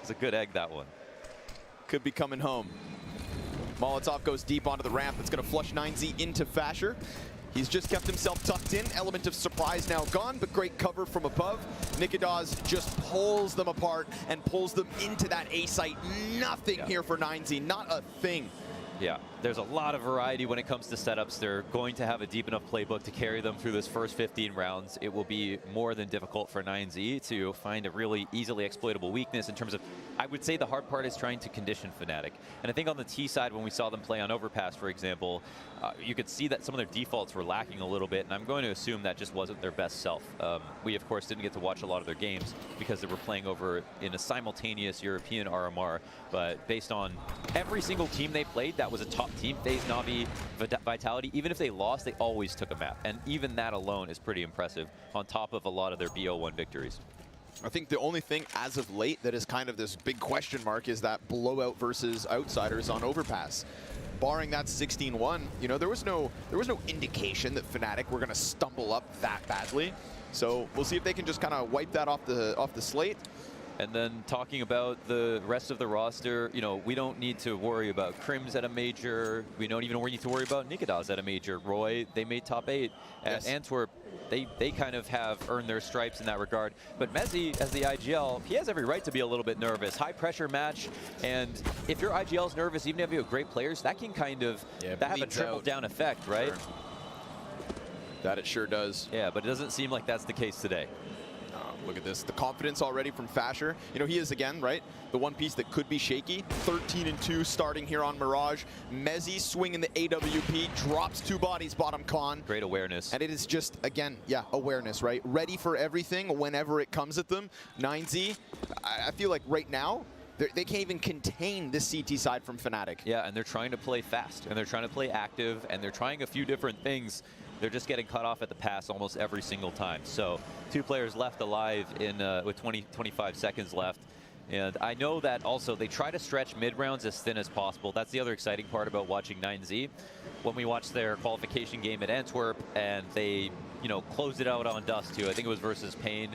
It's a good egg, that one. Could be coming home. Molotov goes deep onto the ramp. It's going to flush 9Z into Fasher. He's just kept himself tucked in. Element of surprise now gone, but great cover from above. Nikodaz just pulls them apart and pulls them into that A site. Nothing here for 9Z, not a thing. Yeah, there's a lot of variety when it comes to setups. They're going to have a deep enough playbook to carry them through this first 15 rounds. It will be more than difficult for 9Z to find a really easily exploitable weakness in terms of, I would say the hard part is trying to condition Fnatic. And I think on the T side, when we saw them play on Overpass, for example, you could see that some of their defaults were lacking a little bit, and I'm going to assume that just wasn't their best self. We, of course, didn't get to watch a lot of their games because they were playing over in a simultaneous European RMR, but based on every single team they played, that was a top team. FaZe, Na'Vi, Vitality, even if they lost, they always took a map. And even that alone is pretty impressive on top of a lot of their BO1 victories. I think the only thing as of late that is kind of this big question mark is that blowout versus Outsiders on Overpass. Barring that 16-1, there was no indication that Fnatic were going to stumble up that badly. So we'll see if they can just kind of wipe that off the slate. And then talking about the rest of the roster, we don't need to worry about Crims at a major. We don't even need to worry about Nikodaz at a major. Roy, they made top 8. At Antwerp, they kind of have earned their stripes in that regard. But Mezzi, as the IGL, he has every right to be a little bit nervous. High pressure match, and if your IGL's nervous, even if you have great players, that can kind of have a trickle down effect, right? Sure. That it sure does. Yeah, but it doesn't seem like that's the case today. look at this. The confidence already from Fasher. You know, he is, again, right, the one piece that could be shaky. 13-2 starting here on Mirage. Mezzi swinging the AWP, drops 2 bodies, bottom con. Great awareness. And it is just, again, yeah, awareness, right? Ready for everything whenever it comes at them. 9Z, I feel like right now, they can't even contain this CT side from Fnatic. Yeah, and they're trying to play fast, and they're trying to play active, and they're trying a few different things. They're just getting cut off at the pass almost every single time. So 2 players left alive in with 25 seconds left. And I know that also they try to stretch mid-rounds as thin as possible. That's the other exciting part about watching 9Z. When we watched their qualification game at Antwerp, and they, you know, closed it out on Dust too. I think it was versus Pain.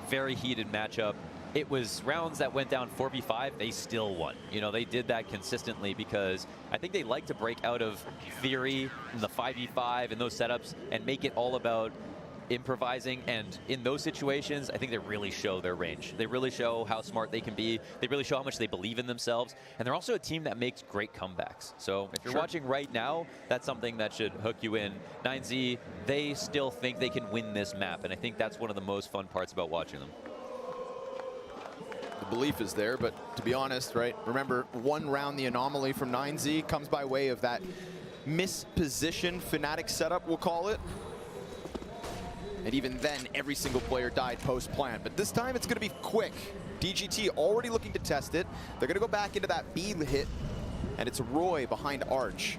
Very heated matchup. It was rounds that went down 4v5, they still won. You know, they did that consistently because I think they like to break out of theory and the 5v5 and those setups and make it all about improvising. And in those situations, I think they really show their range. They really show how smart they can be. They really show how much they believe in themselves. And they're also a team that makes great comebacks. So if you're watching right now, that's something that should hook you in. 9Z, they still think they can win this map. And I think that's one of the most fun parts about watching them. The belief is there, but to be honest, right, remember, one round the anomaly from 9Z comes by way of that mispositioned Fnatic setup, we'll call it. And even then, every single player died post-plant. But this time, it's going to be quick. DGT already looking to test it. They're going to go back into that B hit, and it's Roy behind Arch.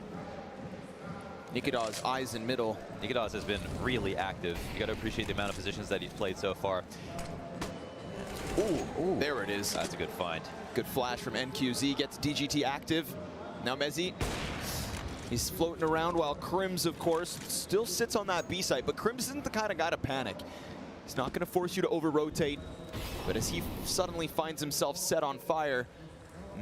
Nikidaz eyes in middle. Nikidaz has been really active. You got to appreciate the amount of positions that he's played so far. Ooh, there it is. That's a good find. Good flash from NQZ, gets DGT active. Now Mezzi, he's floating around while Crims, of course, still sits on that B site. But Crims isn't the kind of guy to panic. He's not going to force you to over-rotate. But as he suddenly finds himself set on fire,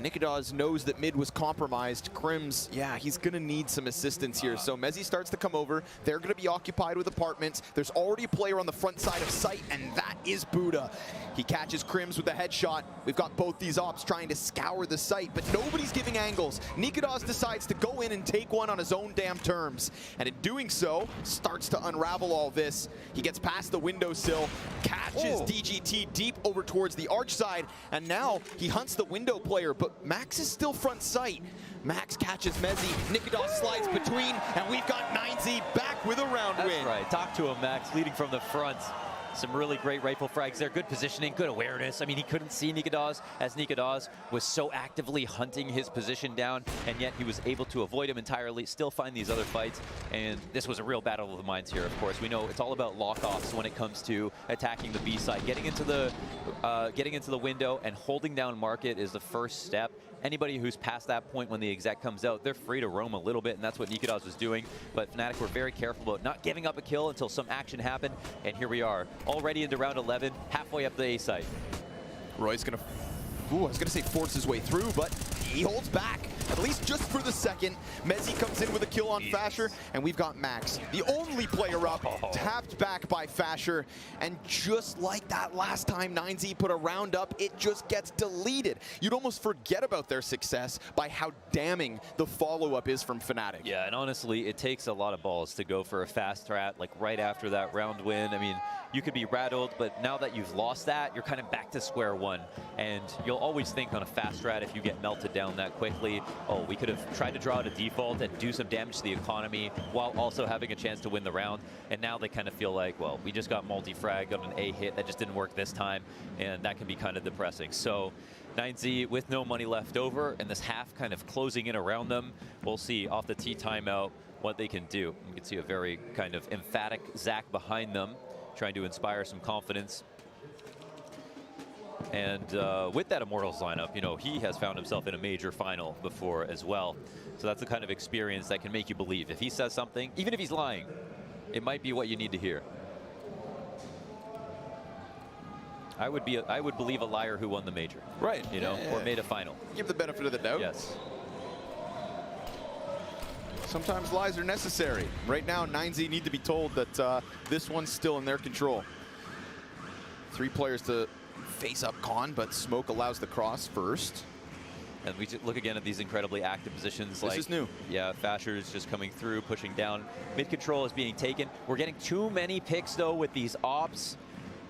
Nikidaz knows that mid was compromised. Crims, yeah, he's going to need some assistance here. So Mezzi starts to come over. They're going to be occupied with apartments. There's already a player on the front side of site, and that is Buddha. He catches Crims with a headshot. We've got both these ops trying to scour the site, but nobody's giving angles. Nikidaz decides to go in and take one on his own damn terms. And in doing so, starts to unravel all this. He gets past the windowsill, catches DGT deep over towards the arch side, and now he hunts the window player, but Max is still front sight. Max catches Mezzi, Nikidaz slides between, and we've got 9Z back with a round win. That's right, talk to him, Max, leading from the front. Some really great rifle frags there, good positioning, good awareness. I mean, he couldn't see Nikidaz as Nikidaz was so actively hunting his position down, and yet he was able to avoid him entirely, still find these other fights, and this was a real battle of the minds here, of course. We know it's all about lock-offs when it comes to attacking the B side. Getting into the window and holding down market is the first step. Anybody who's past that point when the exec comes out, they're free to roam a little bit, and that's what Nikidaz was doing. But Fnatic were very careful about not giving up a kill until some action happened, and here we are, already into round 11, halfway up the A site. Roy's gonna, I was gonna say force his way through, but he holds back, at least just for the second. Mezzi comes in with a kill on Fasher, and we've got Max, the only player up, tapped back by Fasher. And just like that last time 9Z put a round up, it just gets deleted. You'd almost forget about their success by how damning the follow-up is from Fnatic. Yeah, and honestly, it takes a lot of balls to go for a fast strat, like right after that round win. I mean, you could be rattled, but now that you've lost that, you're kind of back to square one. And you'll always think on a fast strat, if you get melted down that quickly, oh, we could have tried to draw out a default and do some damage to the economy while also having a chance to win the round. And now they kind of feel like, well, we just got multi-frag on an A hit that just didn't work this time, and that can be kind of depressing. So 9Z with no money left over, and this half kind of closing in around them. We'll see off the T timeout what they can do. We can see a very kind of emphatic Zach behind them, trying to inspire some confidence. And with that Immortals lineup, you know, he has found himself in a major final before as well. So that's the kind of experience that can make you believe. If he says something, even if he's lying, it might be what you need to hear. I would believe a liar who won the major. Right. You know, or made a final. Give the benefit of the doubt. Yes. Sometimes lies are necessary. Right now, 9Z need to be told that this one's still in their control. 3 players to face up Con, but Smoke allows the cross first. And we look again at these incredibly active positions. This is new. Yeah, Fasher is just coming through, pushing down. Mid control is being taken. We're getting too many picks, though, with these ops.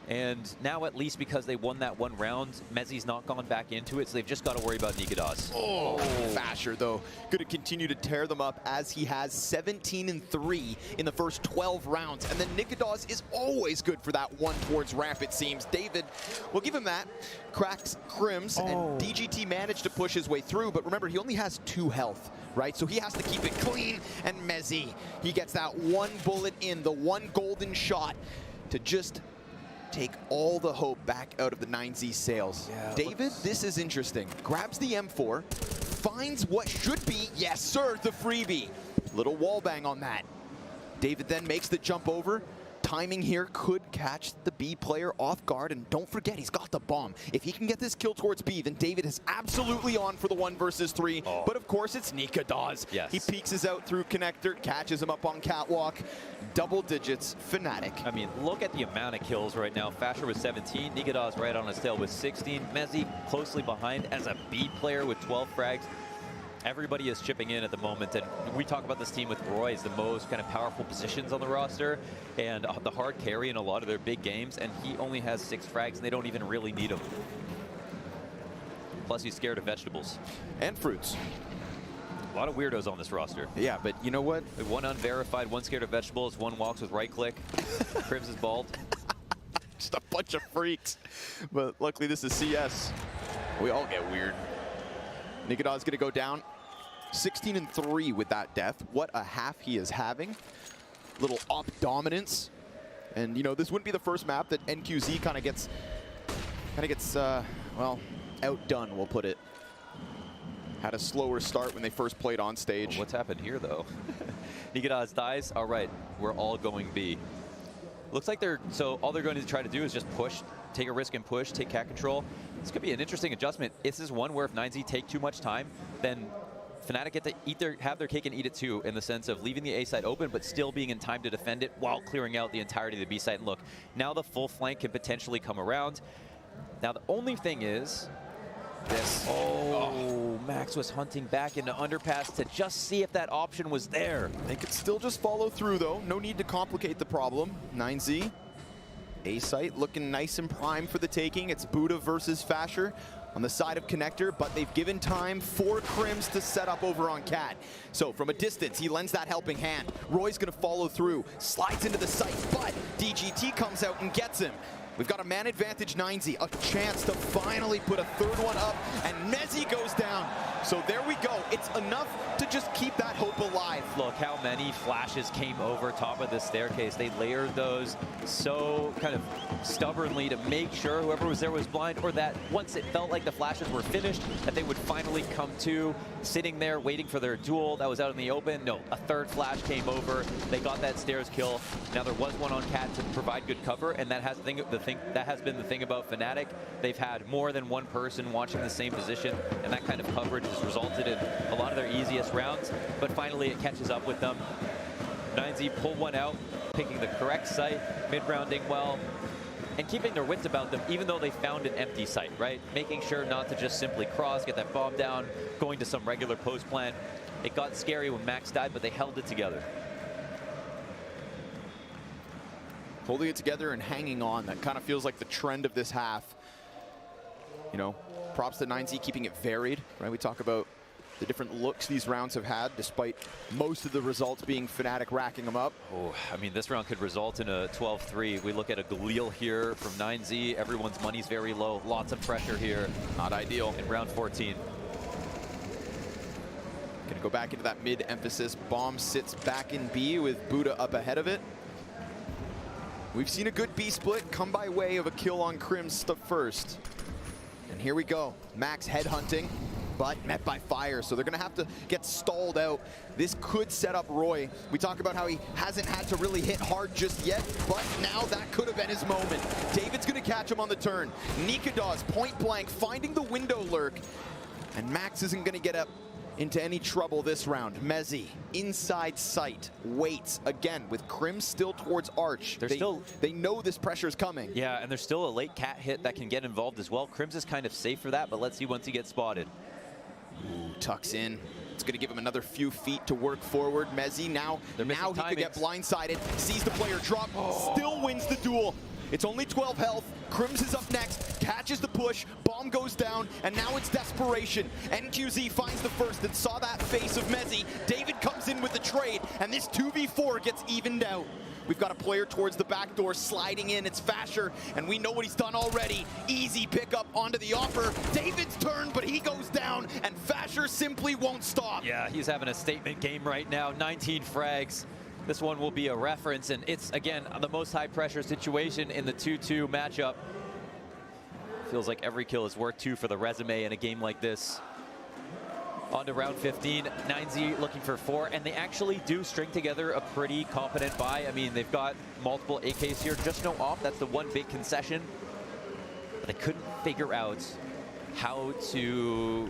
And now, at least because they won that one round, Mezzi's not gone back into it, so they've just got to worry about Nikados. Oh, Fasher, though, going to continue to tear them up as he has 17-3 in the first 12 rounds. And then Nikados is always good for that one towards ramp, it seems. David, we'll give him that. Cracks Crims, and DGT managed to push his way through, but remember, he only has 2 health, right? So he has to keep it clean, and Mezzi, he gets that one bullet in, the one golden shot to just take all the hope back out of the 9Z sails. Yeah, David, this is interesting. Grabs the M4, finds what should be, yes sir, the freebie. Little wall bang on that. David then makes the jump over. Timing here could catch the B player off guard, and don't forget, he's got the bomb. If he can get this kill towards B, then David is absolutely on for the 1 versus 3. But of course, it's Nikados. Yes. He peeks us out through connector, catches him up on catwalk. Double digits, Fnatic. I mean, look at the amount of kills right now. Fasher with 17, Nikados right on his tail with 16. Mezzi closely behind as a B player with 12 frags. Everybody is chipping in at the moment, and we talk about this team with Roy as the most kind of powerful positions on the roster and the hard carry in a lot of their big games, and he only has 6 frags, and they don't even really need him. Plus, he's scared of vegetables. And fruits. A lot of weirdos on this roster. Yeah, but you know what? One unverified, one scared of vegetables, one walks with right click. Crims is bald. Just a bunch of freaks. But luckily, this is CS. We all get weird. Nikados gonna go down. 16-3 with that death. What a half he is having. Little op dominance. And, you know, this wouldn't be the first map that NQZ kind of gets, well, outdone, we'll put it. Had a slower start when they first played on stage. Well, what's happened here, though? Nikados dies. All right, we're all going B. Looks like so all they're going to try to do is just push, take a risk and push, take cat control. This could be an interesting adjustment. This is one where if 9Z take too much time, then Fnatic get to have their cake and eat it too, in the sense of leaving the A side open, but still being in time to defend it while clearing out the entirety of the B side. And look, now the full flank can potentially come around. Now the only thing is this. Oh, Max was hunting back into underpass to just see if that option was there. They could still just follow through though. No need to complicate the problem. 9Z, A site looking nice and prime for the taking. It's Buddha versus Fasher on the side of connector, but they've given time for Crims to set up over on Cat. So from a distance, he lends that helping hand. Roy's gonna follow through, slides into the site, but DGT comes out and gets him. We've got a man advantage 9Z, a chance to finally put a third one up, and Mezzi goes down. So there we go. It's enough to just keep that hope alive. Look how many flashes came over top of this staircase. They layered those so kind of stubbornly to make sure whoever was there was blind, or that once it felt like the flashes were finished, that they would finally come to, sitting there waiting for their duel that was out in the open. No, a third flash came over. They got that stairs kill. Now there was one on Cat to provide good cover, and that has been the thing about Fnatic. They've had more than one person watching the same position, and that kind of coverage has resulted in a lot of their easiest rounds, but finally it catches up with them. 9Z pull one out, picking the correct site, mid-rounding well, and keeping their wits about them, even though they found an empty site, right? Making sure not to just simply cross, get that bomb down, going to some regular post plan. It got scary when Max died, but they held it together. Holding it together and hanging on. That kind of feels like the trend of this half. You know, props to 9Z keeping it varied, right? We talk about the different looks these rounds have had, despite most of the results being Fnatic racking them up. Oh, I mean, this round could result in a 12-3. We look at a Galil here from 9Z. Everyone's money's very low. Lots of pressure here. Not ideal. In round 14. Gonna go back into that mid-emphasis. Bomb sits back in B with Buddha up ahead of it. We've seen a good B split come by way of a kill on Crims the first. And here we go. Max headhunting, but met by fire. So they're gonna have to get stalled out. This could set up Roy. We talk about how he hasn't had to really hit hard just yet, but now that could have been his moment. David's gonna catch him on the turn. Nikados point blank, finding the window lurk. And Max isn't gonna get up into any trouble this round. Mezzi, inside sight, waits again with Crims still towards Arch. They know this pressure's coming. Yeah, and there's still a late cat hit that can get involved as well. Crims is kind of safe for that, but let's see once he gets spotted. Ooh, tucks in. It's gonna give him another few feet to work forward. Mezzi now he could get blindsided, sees the player drop, still wins the duel. It's only 12 health. Crims is up next, catches the push, bomb goes down, and now it's desperation. NQZ finds the first and saw that face of Mezzi. David comes in with the trade, and this 2v4 gets evened out. We've got a player towards the back door sliding in. It's Fasher, and we know what he's done already. Easy pickup onto the offer. David's turn, but he goes down, and Fasher simply won't stop. Yeah, he's having a statement game right now. 19 frags. This one will be a reference, and it's, again, the most high-pressure situation in the 2-2 matchup. Feels like every kill is worth 2 for the resume in a game like this. On to round 15, 9Z looking for 4, and they actually do string together a pretty competent buy. I mean, they've got multiple AKs here, just no off. That's the one big concession. But they couldn't figure out how to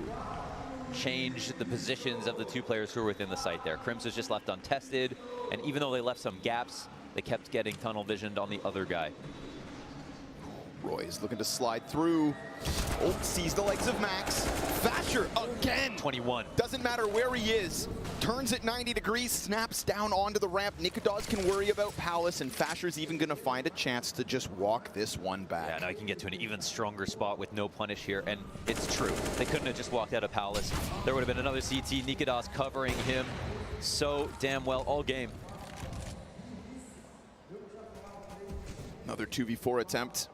change the positions of the 2 players who were within the site there. Crims was just left untested, and even though they left some gaps, they kept getting tunnel visioned on the other guy. Roy's looking to slide through. Oh, sees the legs of Max. Fasher again. 21. Doesn't matter where he is. Turns at 90 degrees, snaps down onto the ramp. Nikodas can worry about Palace, and Fasher's even going to find a chance to just walk this one back. Yeah, now he can get to an even stronger spot with no punish here, and it's true. They couldn't have just walked out of Palace. There would have been another CT. Nikodas covering him so damn well all game. Another 2v4 attempt.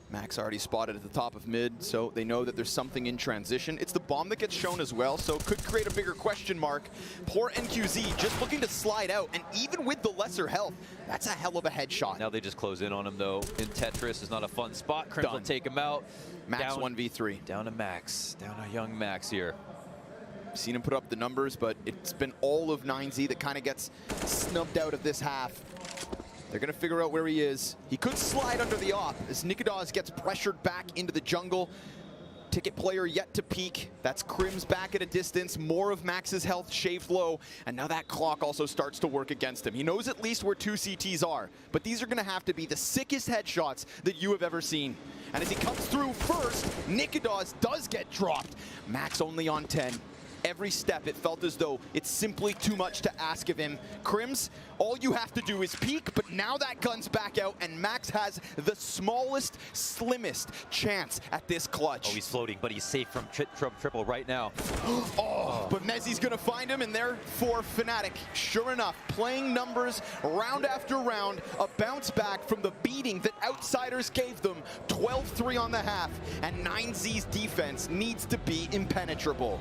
Max already spotted at the top of mid, so they know that there's something in transition. It's the bomb that gets shown as well, so could create a bigger question mark. Poor NQZ just looking to slide out, and even with the lesser health, that's a hell of a headshot. Now they just close in on him, though. In Tetris is not a fun spot. Crims will take him out. Max down, 1v3. Down to Max. Down to young Max here. Seen him put up the numbers, but it's been all of 9Z that kind of gets snubbed out of this half. They're going to figure out where he is. He could slide under the op as Nikodas gets pressured back into the jungle. Ticket player yet to peek. That's Crims back at a distance. More of Max's health shaved low. And now that clock also starts to work against him. He knows at least where 2 CTs are. But these are going to have to be the sickest headshots that you have ever seen. And as he comes through first, Nikodas does get dropped. Max only on 10. Every step, it felt as though it's simply too much to ask of him. Crims, all you have to do is peek, but now that gun's back out, and Max has the smallest, slimmest chance at this clutch. Oh, he's floating, but he's safe from triple right now. But Mezzi's gonna find him, and there for Fnatic. Sure enough, playing numbers round after round, a bounce back from the beating that Outsiders gave them. 12-3 on the half, and 9Z's defense needs to be impenetrable.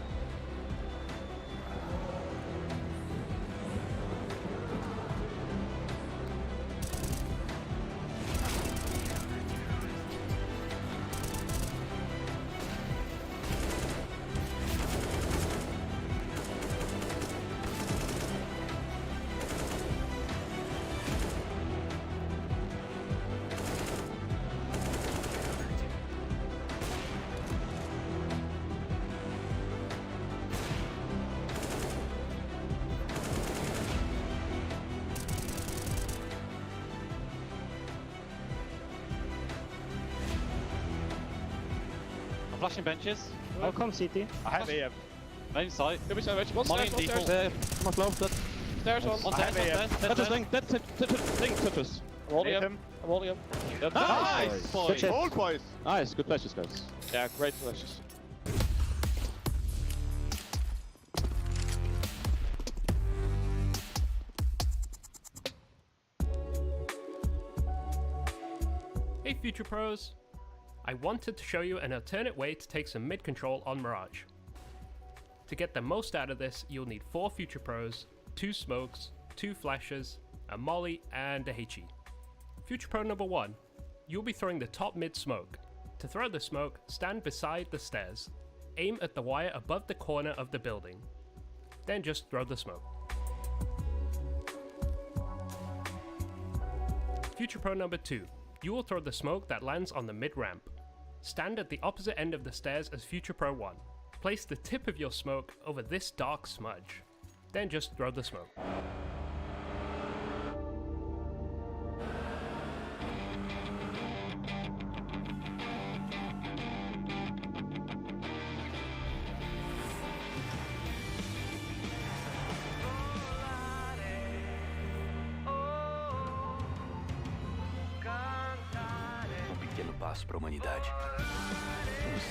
I'm flashing benches. I'll come CT. I have AF. Main site. One stairs, There. I'm low. Stairs on. On stairs, Tetris thing. Tetris. I'm holding him. I'm holding him. Nice! Good shit. Hold boys. Nice, good flashes, guys. Yeah, great flashes. Hey Future Pros! I wanted to show you an alternate way to take some mid control on Mirage. To get the most out of this, you'll need 4 Future Pros, 2 smokes, 2 flashes, a molly, and a HE. Future Pro number 1, you'll be throwing the top mid smoke. To throw the smoke, stand beside the stairs. Aim at the wire above the corner of the building. Then just throw the smoke. Future Pro number 2, you will throw the smoke that lands on the mid ramp. Stand at the opposite end of the stairs as Future Pro 1. Place the tip of your smoke over this dark smudge. Then just throw the smoke. passo para a humanidade.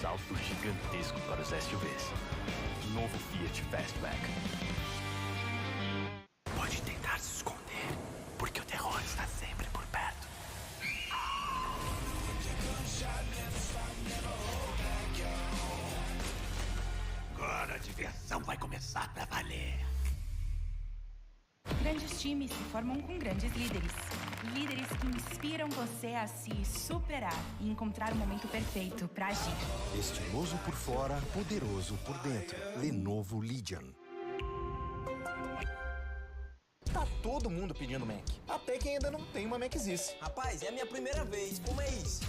Salto gigantesco para os SUVs. Novo Fiat Fastback. Pode tentar se esconder, porque o terror está sempre por perto. Agora a diversão vai começar para valer. Grandes times se formam com grandes líderes. Líderes que inspiram você a se superar e encontrar o momento perfeito para agir. Estiloso por fora, poderoso por dentro. Lenovo Legion. Tá todo mundo pedindo Mac. Até quem ainda não tem uma Maczice. Rapaz, é a minha primeira vez. Como é isso?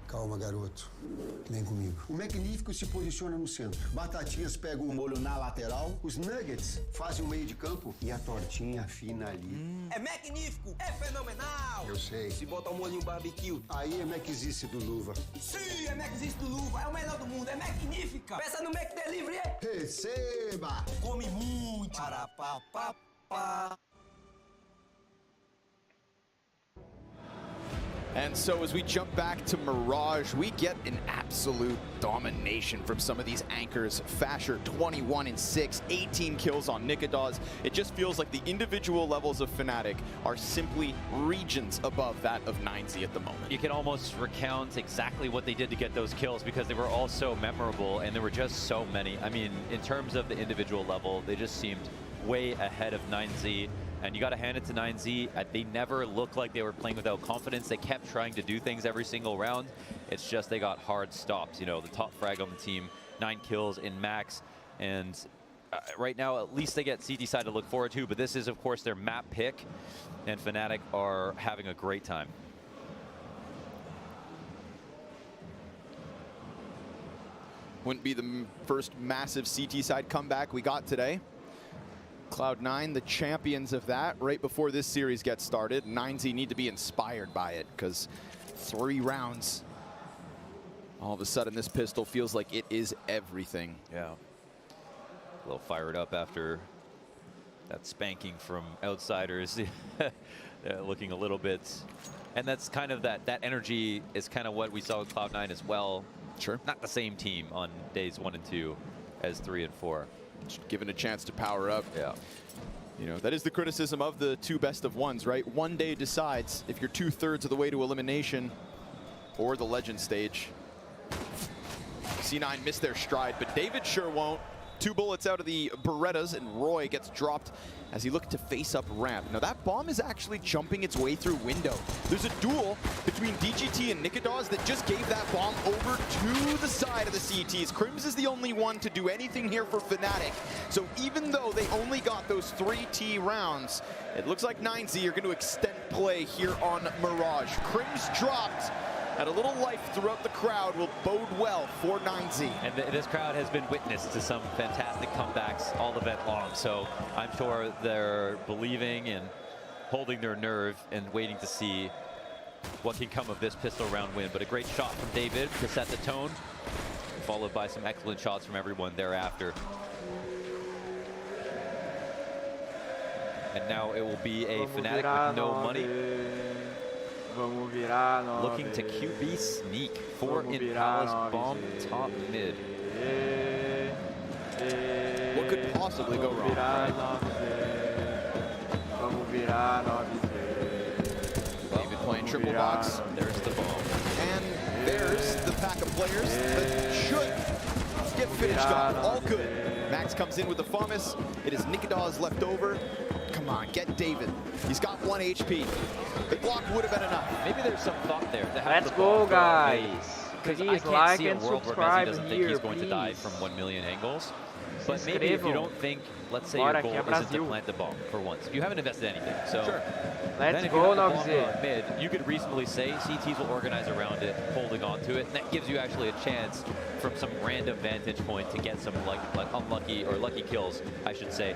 Calma, garoto. Vem comigo. O magnífico se posiciona no centro. Batatinhas pegam o molho na lateral, os nuggets fazem o meio de campo e a tortinha fina ali. É magnífico, é fenomenal. Eu sei. Se botar um molhinho barbecue. Aí é Maczice do Luva. Sim, é Maczice do Luva, é o melhor do mundo, é magnífica. Peça no Mac Delivery. Receba! Come muito. Para pá, pá, pá. And so as we jump back to Mirage, we get an absolute domination from some of these anchors. Fasher, 21-6, 18 kills on Nikodas. It just feels like the individual levels of Fnatic are simply regions above that of 9Z at the moment. You can almost recount exactly what they did to get those kills because they were all so memorable and there were just so many. I mean, in terms of the individual level, they just seemed way ahead of 9Z. And you got to hand it to 9Z. They never looked like they were playing without confidence. They kept trying to do things every single round. It's just they got hard stops. You know, the top frag on the team, 9 kills in max. And right now, at least they get CT side to look forward to. But this is, of course, their map pick. And Fnatic are having a great time. Wouldn't be the first massive CT side comeback we got today. Cloud9, the champions of that, right before this series gets started. 9Z need to be inspired by it, because 3 rounds, all of a sudden this pistol feels like it is everything. Yeah. A little fired up after that spanking from outsiders. Looking a little bit. And that's kind of that energy is kind of what we saw with Cloud9 as well. Sure. Not the same team on days 1 and 2 as 3 and 4. Given a chance to power up. Yeah. You know, that is the criticism of the 2 best of 1s, right? One day decides if you're 2/3 of the way to elimination or the legend stage. C9 missed their stride, but David sure won't. 2 bullets out of the Berettas, and Roy gets dropped as he looked to face up ramp. Now that bomb is actually jumping its way through window. There's a duel between DGT and Nikodas that just gave that bomb over to the side of the CTs. Crims is the only one to do anything here for Fnatic. So even though they only got those 3 T rounds, it looks like 9Z are going to extend play here on Mirage. Crims dropped. And a little life throughout the crowd will bode well for 9Z. And this crowd has been witness to some fantastic comebacks all event long. So I'm sure they're believing and holding their nerve and waiting to see what can come of this pistol round win. But a great shot from David to set the tone, followed by some excellent shots from everyone thereafter. And now it will be a Fnatic with no money. Vamos virar 9. Looking to QB sneak. 4 in Palace, bomb top mid. What could possibly go wrong? Vamos virar 9. David playing triple box. There's the bomb. And there's the pack of players that should get finished off. All good. Max comes in with the FAMAS. It is Nikodas left over. Come on, get David. He's got 1 HP. The block would have been enough. Maybe there's some thought there. Let's go, guys. Because I Please can't like see a and world where Messi subscribe doesn't think here, he's going to die please. from 1 million angles. But maybe if you don't think, let's say Bora, your goal aqui é isn't to Brasil. plant the bomb for once. You haven't invested anything. So Sure. then Let's if go, you have the bomb 9Z. on mid, you could reasonably say CTs will organize around it, holding on to it, and that gives you actually a chance from some random vantage point to get some like unlucky or lucky kills, I should say.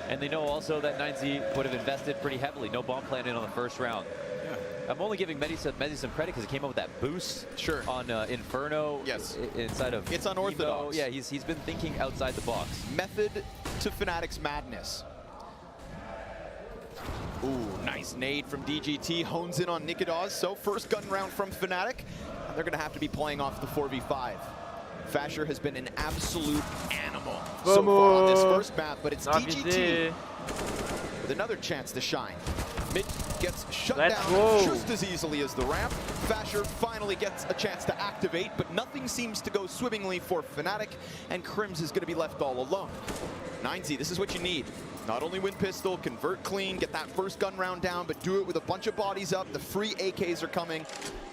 And they know also that 9Z would have invested pretty heavily. No bomb planted on the first round. I'm only giving Medi some credit because he came up with that boost on Inferno. Yes. Inside of It's unorthodox. Evo. Yeah, he's been thinking outside the box. Method to Fnatic's madness. Ooh, nice nade from DGT. Hones in on Nikodas. So first gun round from Fnatic. they're going to have to be playing off the 4v5. Fasher has been an absolute animal so far on this first map, but it's DGT with another chance to shine. Mid gets shut down just as easily as the ramp. Fasher finally gets a chance to activate, but nothing seems to go swimmingly for Fnatic, and Crims is going to be left all alone. 9Z, this is what you need. Not only win pistol, convert clean, get that first gun round down, but do it with a bunch of bodies up. The free AKs are coming.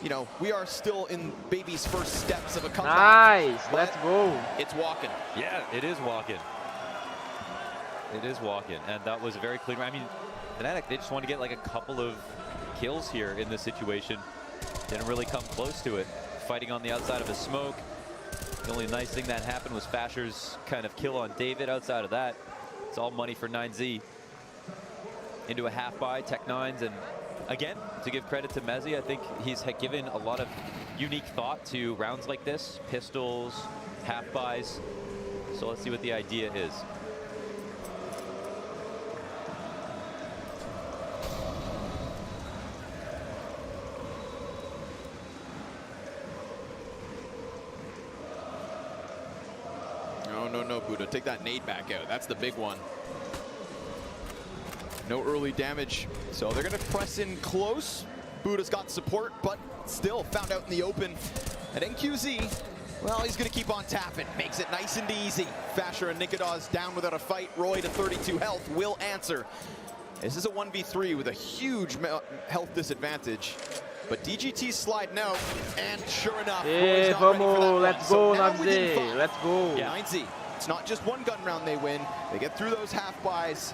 You know, we are still in baby's first steps of a comeback. Nice, let's go. It's walking. Yeah, it is walking. It is walking, and that was a very clean. I mean, Fnatic, they just want to get like a couple of kills here in this situation. Didn't really come close to it. Fighting on the outside of a smoke. The only nice thing that happened was Fasher's kind of kill on David. Outside of that, it's all money for 9Z. Into a half buy, Tech9s, and again, to give credit to Mezzi, I think he's given a lot of unique thought to rounds like this, pistols, half buys. So let's see what the idea is. No, Buddha. Take that nade back out. That's the big one. No early damage, so they're going to press in close. Buddha's got support, but still found out in the open. And NQZ, well, he's going to keep on tapping. Makes it nice and easy. Fasher and Nikadaz down without a fight. Roy to 32 health will answer. This is a 1v3 with a huge health disadvantage. But DGT's sliding out, and sure enough, Roy's not ready for that let's one. go, So now 9Z, within 5. let's go. Yeah. 9Z, it's not just one gun round they win. They get through those half buys,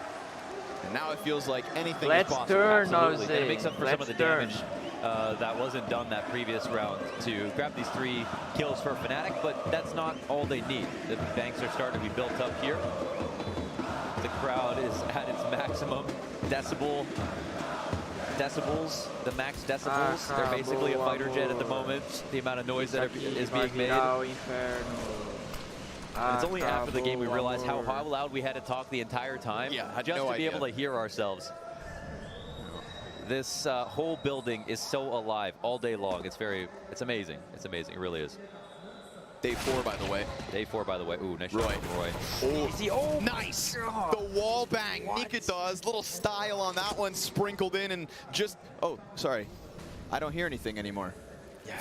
and now it feels like anything is possible. Turn, absolutely. And it makes up for some of the damage that wasn't done that previous round to grab these 3 kills for Fnatic, but that's not all they need. The banks are starting to be built up here. The crowd is at its maximum decibels, the max decibels. They're basically a fighter jet at the moment. The amount of noise that is being made. And it's only after the game we realized how loud we had to talk the entire time, just to be able to hear ourselves. This whole building is so alive all day long. It's amazing. It's amazing. It really is. Day 4, by the way. Day 4, by the way. Ooh, nice Roy. shot from Roy. Oh, nice. God. The wall bang. Nikadaz, little style on that one sprinkled in and just, oh, sorry. I don't hear anything anymore.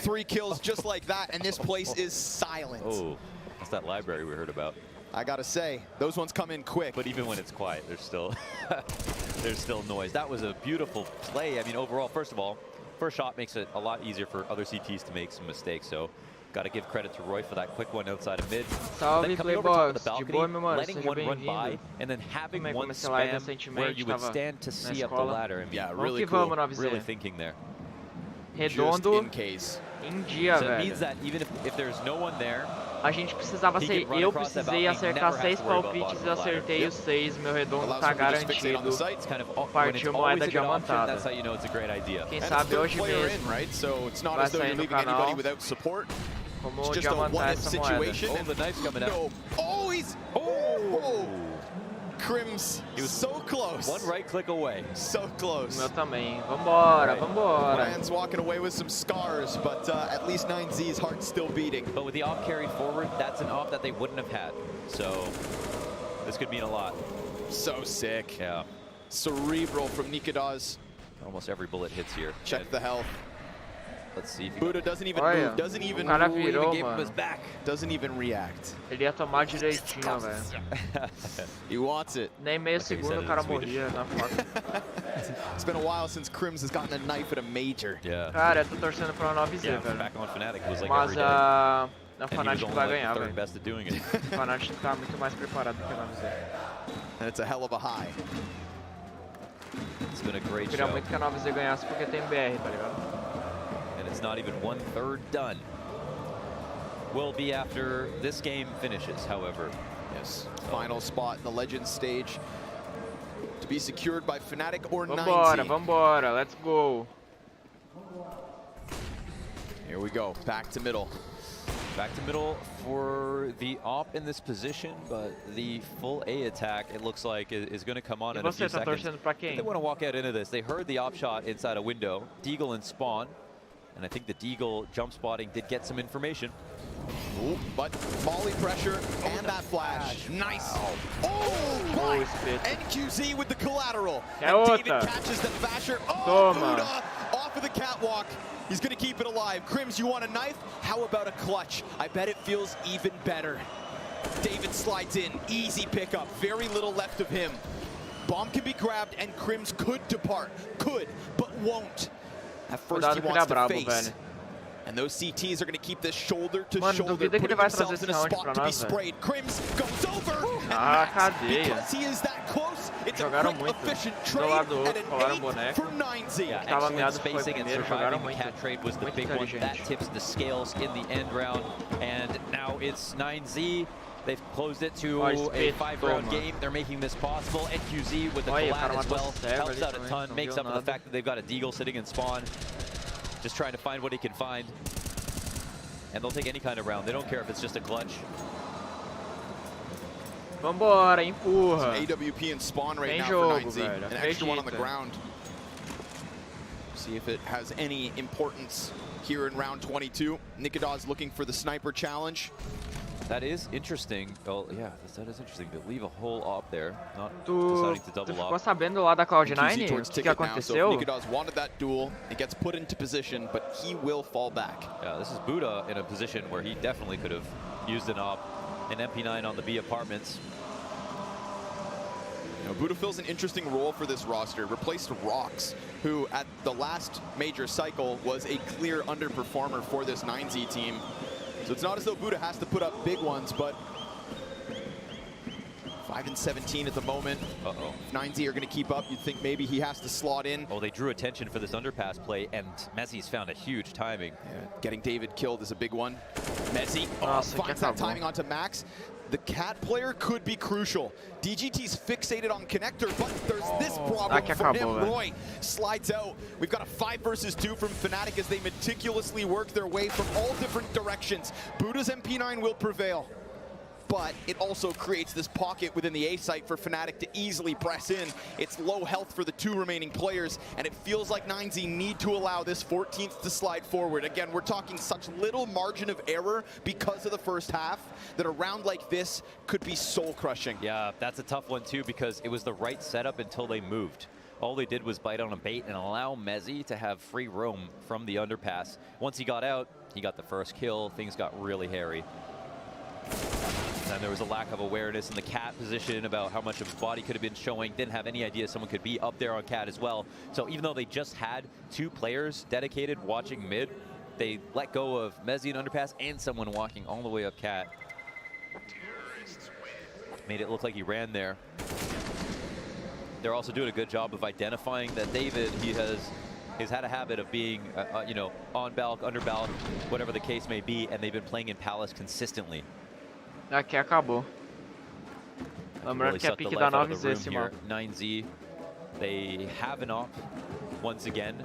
3 kills just like that, and this place is silent. Oh, that's that library we heard about. I gotta say, those ones come in quick. But even when it's quiet, there's still noise. That was a beautiful play. I mean, overall, first of all, first shot makes it a lot easier for other CTs to make some mistakes. So got to give credit to Roy for that quick one outside of mid. Salve, then coming over top of the Playbox. balcony, De boa, meu mano. letting Seja one run bem-vindo. by, and then having one comecei lá spam recentemente, where you would tava stand to na see up the escola. ladder. I mean, Yeah, Vamos really que cool. vamos, 9Z. really thinking there. Redondo in case. em dia, So it velho. means that even if there's no one there, A gente precisava ser. Eu precisei acertar 6 palpites e acertei os 6. Meu redondo tá garantido. Partiu moeda diamantada. that's how you know it's a great idea. Quem sabe hoje mesmo vai sair no canal como diamantar essa moeda. Oh, the knife's coming out. Oh, he's... Oh! Crims, he was so close. One right click away. So close. Meu também. Vambora, vambora. Ryan's walking away with some scars, but at least 9Z's heart's still beating. But with the op carried forward, that's an op that they wouldn't have had. So this could mean a lot. So sick. Yeah. Cerebral from Nikadaz. Almost every bullet hits here. Check the health. Let's see if Buddha doesn't even move, doesn't even cara move, virou, gave him mano. his back. Doesn't even react. Ele ia tomar direitinho, velho. He wants it. Nem meio segundo o cara morria na faca. It's been a while since Crims has gotten a knife at a major. Yeah. Cara, eu tô torcendo pra 9Z, Yeah, velho. back on Fnatic was like Mas every day. a And he was Fnatic only vai like ganhar, the third velho. best at doing it. A Fnatic tá muito mais preparado que a 9Z. And it's a hell of a high. It's been a great Eu queria show. muito que a 9Z ganhasse porque tem BR, tá ligado? And it's not even 1/3 done. Will be after this game finishes, however. Yes. Final spot in the Legends stage to be secured by Fnatic or 9Z. Vambora, vambora, let's go. Here we go, back to middle. Back to middle for the op in this position, but the full A attack, it looks like, is going to come on E in a você few tá seconds. torcendo pra quem? They want to walk out into this. They heard the op shot inside a window. Deagle and Spawn. And I think the Deagle jump spotting did get some information. Ooh, but Molly pressure and that flash. Nice. Oh, right. NQZ with the collateral. And David catches the basher. Oh, Buddha off of the catwalk. He's going to keep it alive. Crims, you want a knife? How about a clutch? I bet it feels even better. David slides in. Easy pickup. Very little left of him. Bomb can be grabbed, and Crims could depart. Could, but won't. At first, he wants to face. And those CTs are going to keep this shoulder to shoulder, putting themselves in a spot to be sprayed. Crims goes over, and because he is that close, it's a quick, efficient trade, and an 8 for 9Z. Yeah, excellent spacing and surviving the cat trade was the big one. That tips the scales in the end round, and now it's 9Z. They've closed it to a 5-round game. They're making this possible. NQZ with the collab as well helps out a ton, makes up for the fact that they've got a Deagle sitting in spawn. Just trying to find what he can find. And they'll take any kind of round. They don't care if it's just a clutch. Vambora, empurra. Some AWP in spawn right now for 9Z. An extra one on the ground. See if it has any importance here in round 22. Nikadaz looking for the sniper challenge. That is interesting. Oh, yeah, that is interesting. To leave a hole up there, not deciding to double ficou up. sabendo lá da Cloud9 o que aconteceu? Nikadaz wanted that duel. It gets put into position, but he will fall back. Yeah, this is Buddha in a position where he definitely could have used an op. An MP9 on the B apartments. You know, Buddha fills an interesting role for this roster. Replaced Rox, who at the last major cycle was a clear underperformer for this 9Z team. So it's not as though Buddha has to put up big ones, but 5 and 17 at the moment. Uh-oh. If 9Z are going to keep up, you'd think maybe he has to slot in. Oh, they drew attention for this underpass play, and Mezzi's found a huge timing. Yeah, getting David killed is a big one. Mezzi finds that timing onto Max. The cat player could be crucial. DGT's fixated on connector, but there's this problem for him. Roy slides out. We've got a 5 versus 2 from Fnatic as they meticulously work their way from all different directions. Buddha's MP9 will prevail, but it also creates this pocket within the A site for Fnatic to easily press in. It's low health for the 2 remaining players, and it feels like 9Z need to allow this 14th to slide forward. Again, we're talking such little margin of error because of the first half that a round like this could be soul-crushing. Yeah, that's a tough one too, because it was the right setup until they moved. All they did was bite on a bait and allow Mezzi to have free roam from the underpass. Once he got out, he got the first kill. Things got really hairy. And there was a lack of awareness in the cat position about how much of his body could have been showing. Didn't have any idea someone could be up there on cat as well. So even though they just had 2 players dedicated watching mid, they let go of Mezzi and underpass and someone walking all the way up cat. Made it look like he ran there. They're also doing a good job of identifying that David, he's had a habit of being, you know, on balk, under balk, whatever the case may be, and they've been playing in Palace consistently. Aqui acabou. Lembrando que a pique da 9Z esse mapa. 9Z, they have an op once again.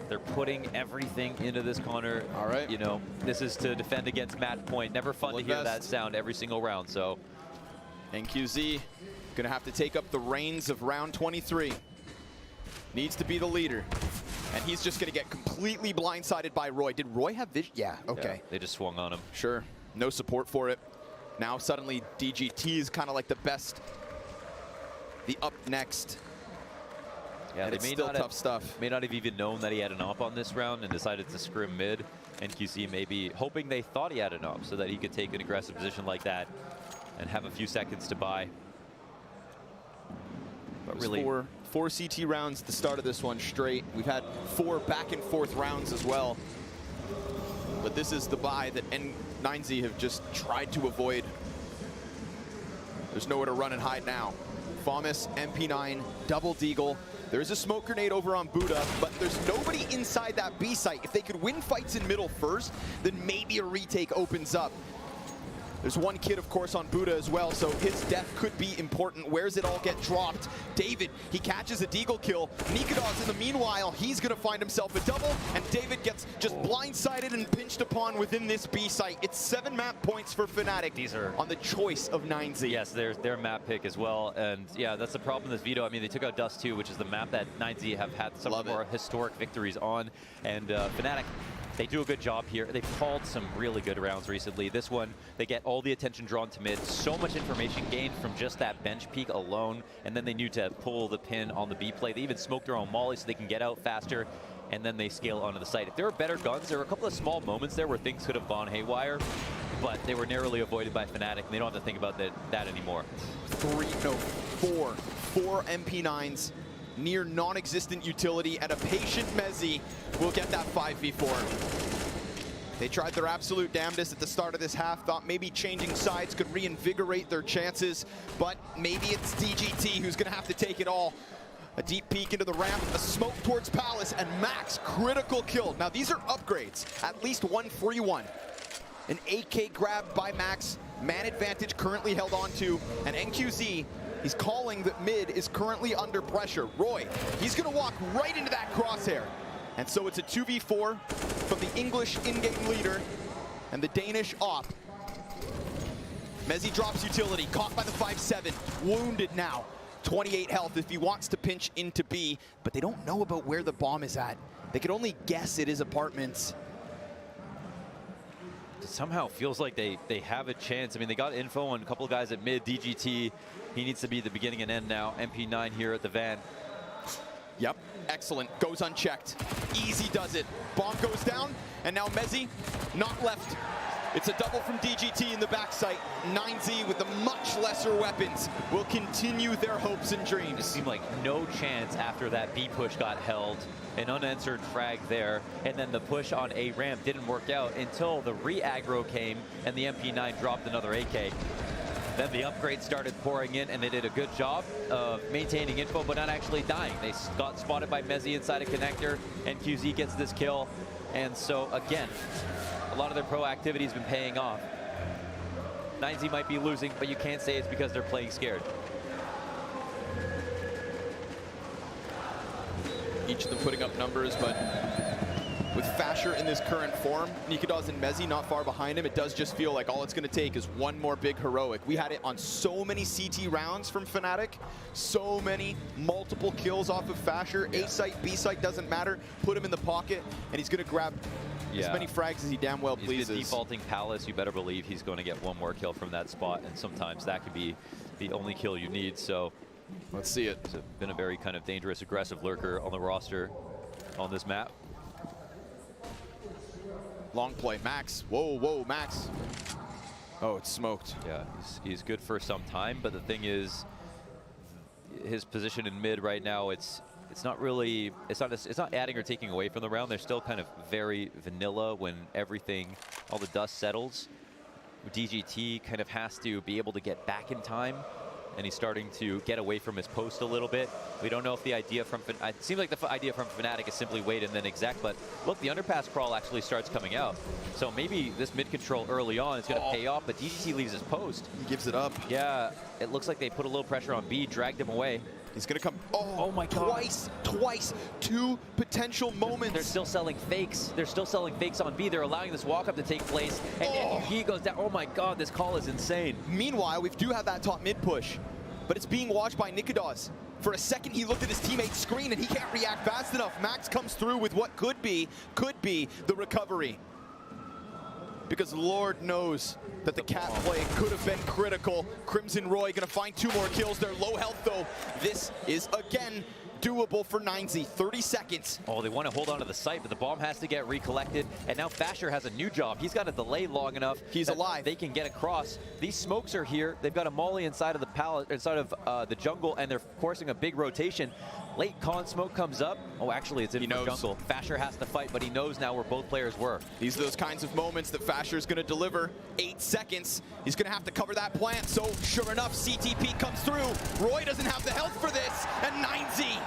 They're putting everything into this corner. All right. You know, this is to defend against match point. Never fun to hear that sound every single round, so. NQZ gonna have to take up the reins of round 23. Needs to be the leader. And he's just gonna get completely blindsided by Roy. Did Roy have vision? Yeah, okay. Yeah, they just swung on him. Sure, no support for it. Now suddenly DGT is kind of like the best, the up next. Yeah, and they it's may still not tough stuff. May not have even known that he had an op on this round and decided to scrim mid. NQC may be hoping they thought he had an op so that he could take an aggressive position like that and have a few seconds to buy. But really, four CT rounds at the start of this one straight. We've had 4 back and forth rounds as well. But this is the buy that N9Z have just tried to avoid. There's nowhere to run and hide now. Famas, MP9, double Deagle. There's a smoke grenade over on Buddha, but there's nobody inside that B site. If they could win fights in middle first, then maybe a retake opens up. There's 1 kid, of course, on Buddha as well, so his death could be important. Where's it all get dropped? David, he catches a Deagle kill. Nikadaz, in the meanwhile, he's going to find himself a double, and David gets just blindsided and pinched upon within this B site. It's 7 map points for Fnatic. These are on the choice of 9Z. Yes, their map pick as well, and yeah, that's the problem with Vito. I mean, they took out Dust 2, which is the map that 9Z have had some of our historic victories on, and Fnatic, They do a good job here. They've called some really good rounds recently. This one, they get all the attention drawn to mid. So much information gained from just that bench peek alone, and then they knew to pull the pin on the B play. They even smoked their own molly so they can get out faster, and then they scale onto the site. If there were better guns, there were a couple of small moments there where things could have gone haywire, but they were narrowly avoided by Fnatic, and they don't have to think about that anymore. Four MP9s, near non-existent utility, and a patient Mezzi will get that 5v4. They tried their absolute damnedest at the start of this half, thought maybe changing sides could reinvigorate their chances, but maybe it's DGT who's gonna have to take it all. A deep peek into the ramp, a smoke towards Palace, and Max, critical kill. Now these are upgrades, at least one free one. An AK grab by Max, man advantage currently held on to, and NQZ, he's calling that mid is currently under pressure. Roy, he's gonna walk right into that crosshair. And so it's a 2v4 from the English in-game leader and the Danish op. Mezzi drops utility, caught by the 5-7, wounded now. 28 health if he wants to pinch into B, but they don't know about where the bomb is at. They could only guess it is apartments. It somehow feels like they have a chance. I mean, they got info on a couple of guys at mid. DGT, he needs to be the beginning and end now. MP9 here at the van. Yep, excellent, goes unchecked. Easy does it. Bomb goes down, and now Mezzi, not left. It's a double from DGT in the backside. 9Z with the much lesser weapons will continue their hopes and dreams. It seemed like no chance after that B push got held. An unanswered frag there, and then the push on A ramp didn't work out until the re-aggro came and the MP9 dropped another AK. Then the upgrade started pouring in, and they did a good job of maintaining info but not actually dying. They got spotted by Mezzi inside a connector, and QZ gets this kill. And so again, a lot of their proactivity has been paying off. 9Z might be losing, but you can't say it's because they're playing scared. Each of them putting up numbers, but with Fasher in this current form, Nikadaz and Mezzi not far behind him, it does just feel like all it's going to take is one more big heroic. We had it on so many CT rounds from Fnatic, so many multiple kills off of Fasher. A site, B site, doesn't matter. Put him in the pocket, and he's going to grab as many frags as he damn well pleases. He's defaulting Palace. You better believe he's going to get one more kill from that spot, and sometimes that could be the only kill you need. So let's see it. It's been a very kind of dangerous, aggressive lurker on the roster on this map. Long play, Max. Whoa, whoa, Max. Oh, it's smoked. Yeah, he's good for some time, but the thing is, his position in mid right now, it's not really, it's not adding or taking away from the round. They're still kind of very vanilla when all the dust settles. DGT kind of has to be able to get back in time, and he's starting to get away from his post a little bit. We don't know if the idea from, it seems like the idea from Fnatic is simply wait and then exec, but look, the underpass crawl actually starts coming out. So maybe this mid control early on is going to pay off, but DGT leaves his post. He gives it up. Yeah, it looks like they put a little pressure on B, dragged him away. He's going to come, oh my God. Twice, two potential moments. They're still selling fakes. They're still selling fakes on B. They're allowing this walk-up to take place, and he goes down. Oh my God, this call is insane. Meanwhile, we do have that top mid push, but it's being watched by Nikadaz. For a second, he looked at his teammate's screen, and he can't react fast enough. Max comes through with what could be the recovery. Because Lord knows that the cat play could have been critical. Crimson Roy gonna find 2 more kills. They're low health though. This is again doable for 9Z. 30 seconds. Oh, they want to hold on to the site, but the bomb has to get recollected. And now Fasher has a new job. He's got to delay long enough. He's alive. They can get across. These smokes are here. They've got a molly inside of the palace, inside of the jungle, and they're forcing a big rotation. Late con smoke comes up. Oh, actually, it's in the jungle. Fasher has to fight, but he knows now where both players were. These are those kinds of moments that Fasher's going to deliver. 8 seconds. He's going to have to cover that plant. So, sure enough, CTP comes through. Roy doesn't have the health for this. And 9Z.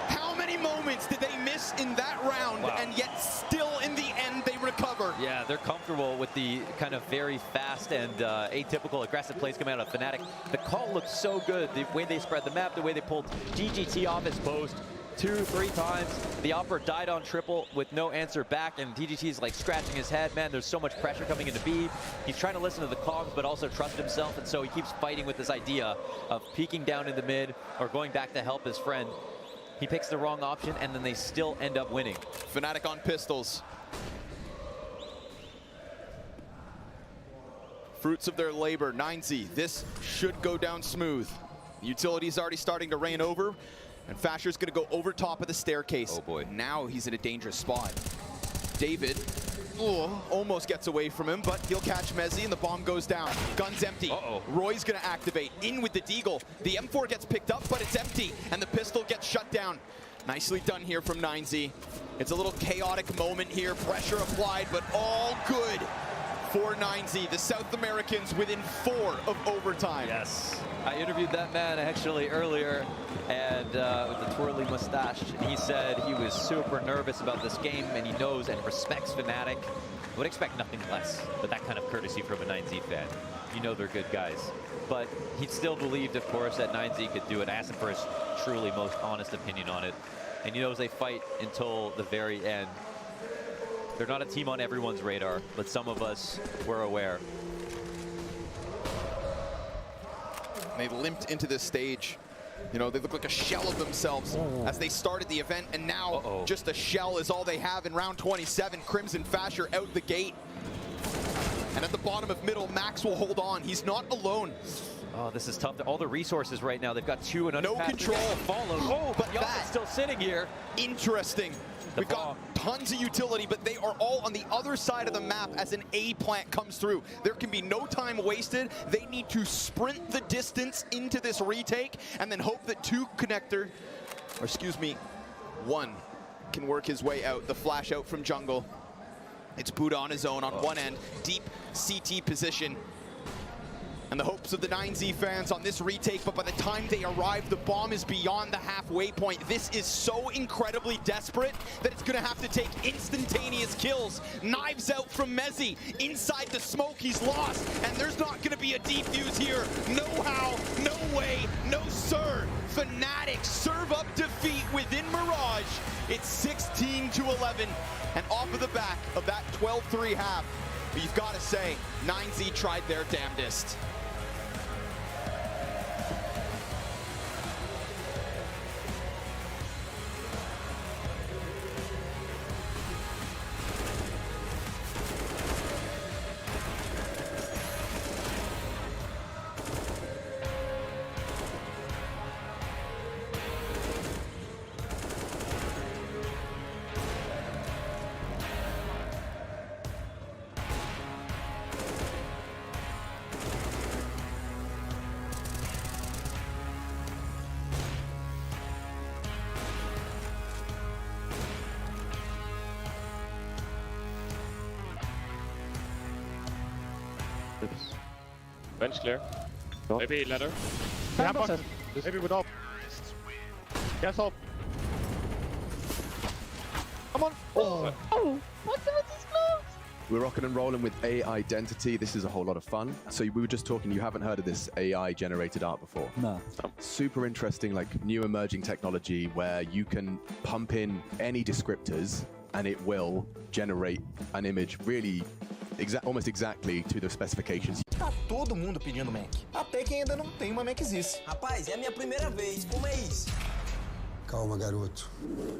How many moments did they miss in that round? Wow. And yet, still in the end, they recover. Yeah, they're comfortable with the kind of very fast and atypical aggressive plays coming out of Fnatic. The call looked so good. The way they spread the map, the way they pulled DGT off his post 2-3 times. The Opera died on triple with no answer back, and DGT's like scratching his head. Man, there's so much pressure coming into B. He's trying to listen to the comms, but also trust himself, and so he keeps fighting with this idea of peeking down in the mid or going back to help his friend. He picks the wrong option, and then they still end up winning. Fnatic on pistols. fruits of their labor. 9Z, this should go down smooth. The utility's already starting to rain over, and Fasher's gonna go over top of the staircase. Oh boy. Now he's in a dangerous spot. David almost gets away from him, but he'll catch Mezzi and the bomb goes down. Gun's empty. Roy's gonna activate. In with the Deagle. The M4 gets picked up, but it's empty, and the pistol gets shut down. Nicely done here from 9Z. It's a little chaotic moment here. Pressure applied, but all good for 9Z. The South Americans within 4 of overtime. Yes. I interviewed that man actually earlier, and with the twirly mustache, and he said he was super nervous about this game, and he knows and respects Fnatic. I would expect nothing less but that kind of courtesy from a 9Z fan. You know they're good guys. But he still believed, of course, that 9Z could do it. I asked him for his truly most honest opinion on it. And he knows they fight until the very end. They're not a team on everyone's radar, but some of us were aware. They limped into this stage. You know, they look like a shell of themselves as they started the event, and now just a shell is all they have in round 27. Crimson Fasher out the gate. And at the bottom of middle, Max will hold on. He's not alone. Oh, this is tough. All the resources right now. They've got 2 and no control. Followed. Oh, but that's still sitting here. Interesting. We've got tons of utility, but they are all on the other side of the map as an A plant comes through. There can be no time wasted. They need to sprint the distance into this retake and then hope that one can work his way out. The flash out from jungle. It's Buddha on his own on one end, deep CT position. And the hopes of the 9Z fans on this retake, but by the time they arrive, the bomb is beyond the halfway point. This is so incredibly desperate that it's gonna have to take instantaneous kills. Knives out from Mezzi. Inside the smoke, he's lost, and there's not gonna be a defuse here. No how, no way, no sir. Fnatic serve up defeat within Mirage. It's 16-11, and off of the back of that 12-3 half, but you've got to say, 9Z tried their damnedest. Bench clear. Maybe ladder. Yeah, box. Maybe with up. Yes, up. Come on. Oh, what's this close? We're rocking and rolling with AI Identity. This is a whole lot of fun. So we were just talking, you haven't heard of this AI generated art before? No. Super interesting, like new emerging technology where you can pump in any descriptors and it will generate an image really almost exactly to the specifications. Tá todo mundo pedindo Mac. Até quem ainda não tem uma Maczice. Rapaz, é a minha primeira vez. Como é isso? Calma, garoto.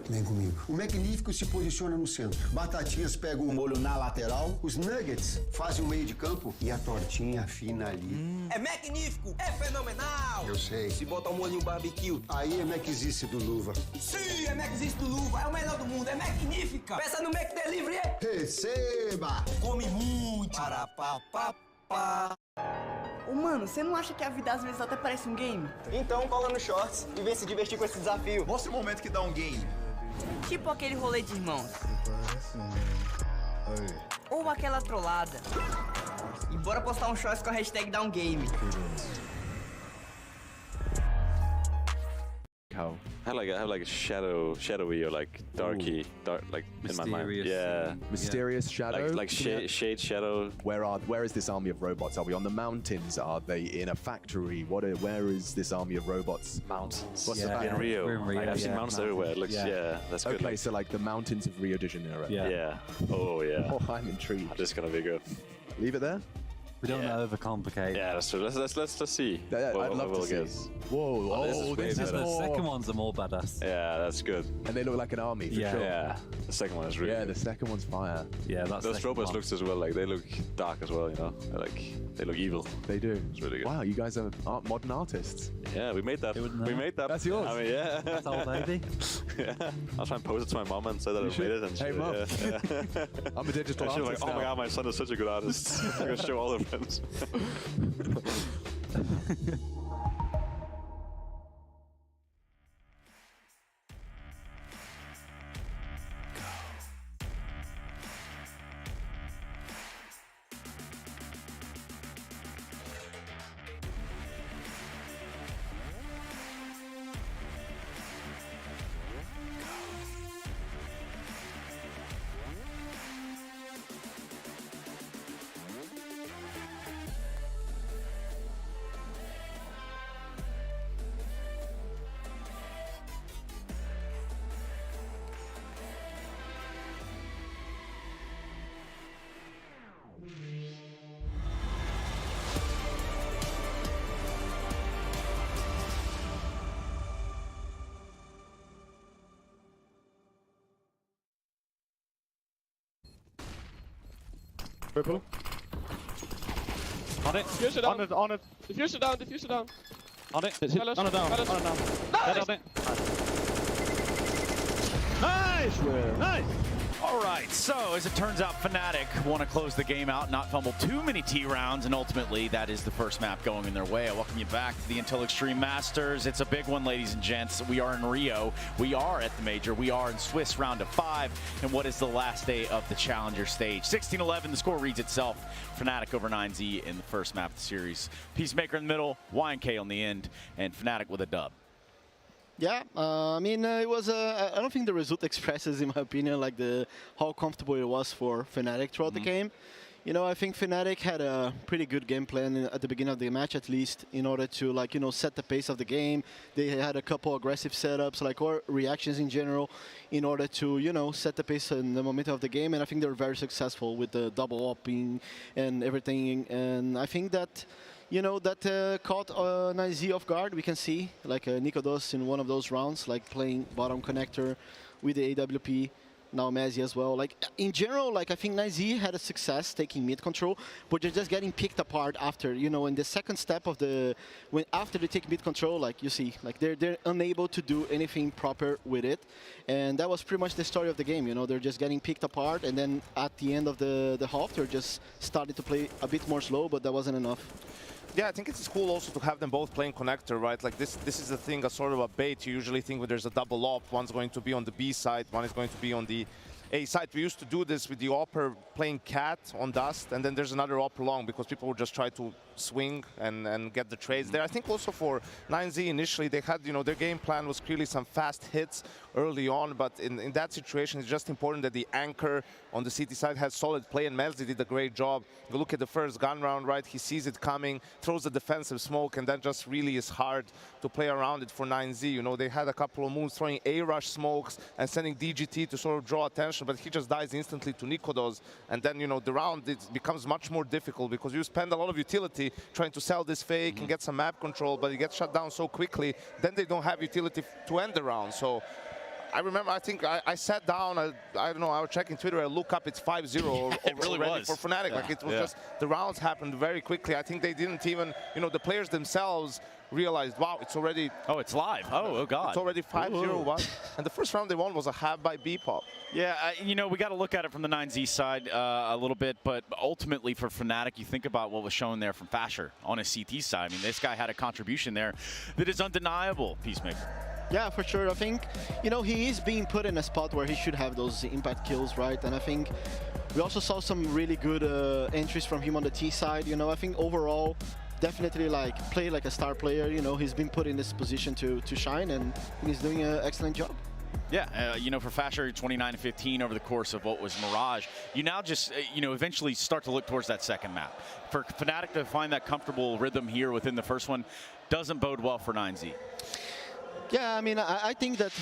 Vem comigo. O Magnífico se posiciona no centro. Batatinhas pegam o molho na lateral, os Nuggets fazem o meio de campo e a tortinha fina ali. É magnífico, é fenomenal. Eu sei. Se botar um molhinho barbecue. Aí é Maczice do Luva. Sim, é Maczice do Luva, é o melhor do mundo, é magnífica. Peça no Mac Delivery. Receba! Come muito. Para pá, pá, pá. Ô, mano, você não acha que a vida às vezes até parece um game? Então cola no Shorts e vem se divertir com esse desafio. Mostra o momento que dá um game. Tipo aquele rolê de irmãos. Ou aquela trollada. E bora postar um Shorts com a hashtag dá um game. How? I have like a shadowy or like dark like in my mind. Yeah. Mysterious shadow? Like shade shadow. Where is this army of robots? Are we on the mountains? Are they in a factory? Where is this army of robots? Mountains. What's in Rio. We're in Rio. I've seen mountains everywhere. It looks, that's good. Okay, so like the mountains of Rio de Janeiro. Yeah. Oh, yeah. Oh, I'm intrigued. This is gonna be good. Leave it there? We don't want to overcomplicate. Yeah, that's true. Let's see. I'd love to see. Whoa! Oh, this is the more. second one's are more badass. Yeah, that's good. And they look like an army for Yeah. sure. Yeah, the second one is really. Yeah, good. the second one's fire. Yeah, that's Those robots looks as well. Like they look dark as well. You know, they look evil. They do. It's really good. Wow, you guys are modern artists. Yeah, we made that. We made that. That's yours. I mean, yeah. That's old baby. Yeah. I'll try and post it to my mom and say that I made it. And Hey, Mom. Yeah. I'm a digital She's like, artist oh my now. god, my son is such a good artist. I'm gonna show all her friends. Purple. On it. Diffuser down. On it. Diffuser down. Diffuser down. On it. Fellas, On it down. fellas. On it down. Nice. Dead on it. Nice, Will. Nice. All right, so as it turns out, Fnatic want to close the game out, not fumble too many T rounds, and ultimately that is the first map going in their way. I welcome you back to the Intel Extreme Masters. It's a big one, ladies and gents. We are in Rio. We are at the Major. We are in Swiss round of 5, and what is the last day of the Challenger stage. 16-11, the score reads itself. Fnatic over 9Z in the first map of the series. Peacemaker in the middle, YNK on the end, and Fnatic with a dub. Yeah, I mean, it was. I don't think the result expresses, in my opinion, like how comfortable it was for Fnatic throughout the game. You know, I think Fnatic had a pretty good game plan at the beginning of the match, at least, in order to, like, you know, set the pace of the game. They had a couple aggressive setups, like, or reactions in general, in order to, you know, set the pace and the momentum of the game. And I think they were very successful with the double upping and everything. And I think that, you know, that caught 9Z off guard. We can see, like, Nikodos in one of those rounds, like, playing bottom connector with the AWP. Now Messi as well. Like, in general, like, I think 9Z had a success taking mid control, but they're just getting picked apart after, you know, in the second step of the, after they take mid control, like, you see, like, they're unable to do anything proper with it. And that was pretty much the story of the game, you know, they're just getting picked apart, and then at the end of the half, they're just started to play a bit more slow, but that wasn't enough. Yeah, I think it's cool also to have them both playing connector, right? Like this is the thing, a sort of a bait. You usually think when there's a double op, one's going to be on the B side, one is going to be on the A side. We used to do this with the Opper playing cat on Dust, and then there's another Opper long because people would just try to swing and get the trades there. I think also for 9Z initially, they had, you know, their game plan was clearly some fast hits early on, but in that situation, it's just important that the anchor on the CT side has solid play, and Melzi did a great job. You look at the first gun round, right? He sees it coming, throws the defensive smoke, and that just really is hard to play around it for 9Z. You know, they had a couple of moves throwing A-rush smokes and sending DGT to sort of draw attention, but he just dies instantly to Nikodos, and then, you know, the round, it becomes much more difficult because you spend a lot of utility trying to sell this fake and get some map control, but it gets shut down so quickly, then they don't have utility to end the round. So I remember, I think I sat down, I don't know, I was checking Twitter, I look up, it's 5-0 It really already was. for Fnatic. Yeah. Like, it was just, the rounds happened very quickly. I think they didn't even, you know, the players themselves realized, wow, it's already... Oh, it's live. Oh, God. It's already 5-0-1. And the first round they won was a half by B-pop. Yeah, you know, we got to look at it from the 9Z side a little bit, but ultimately for Fnatic, you think about what was shown there from Fasher on his CT side. I mean, this guy had a contribution there that is undeniable, Peacemaker. Yeah, for sure. I think, you know, he is being put in a spot where he should have those impact kills, right? And I think we also saw some really good entries from him on the T side. You know, I think overall, definitely like play like a star player. You know, he's been put in this position to shine, and he's doing an excellent job. Yeah, you know, for Fasher, 29-15 over the course of what was Mirage. You now just, you know, eventually start to look towards that second map. For Fnatic to find that comfortable rhythm here within the first one doesn't bode well for 9Z. Yeah, I mean, I think that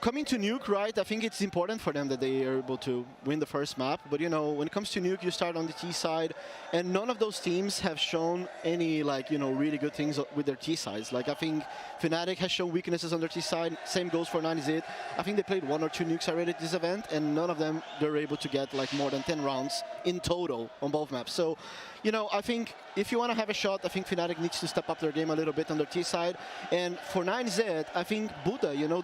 coming to Nuke, right, I think it's important for them that they are able to win the first map. But, you know, when it comes to Nuke, you start on the T side, and none of those teams have shown any, like, you know, really good things with their T sides. Like, I think Fnatic has shown weaknesses on their T side. Same goes for 9Z. I think they played 1 or 2 nukes already at this event, and none of them, they're able to get, like, more than 10 rounds in total on both maps. So, you know, I think if you want to have a shot, I think Fnatic needs to step up their game a little bit on their T side. And for 9Z, I think Buddha, you know,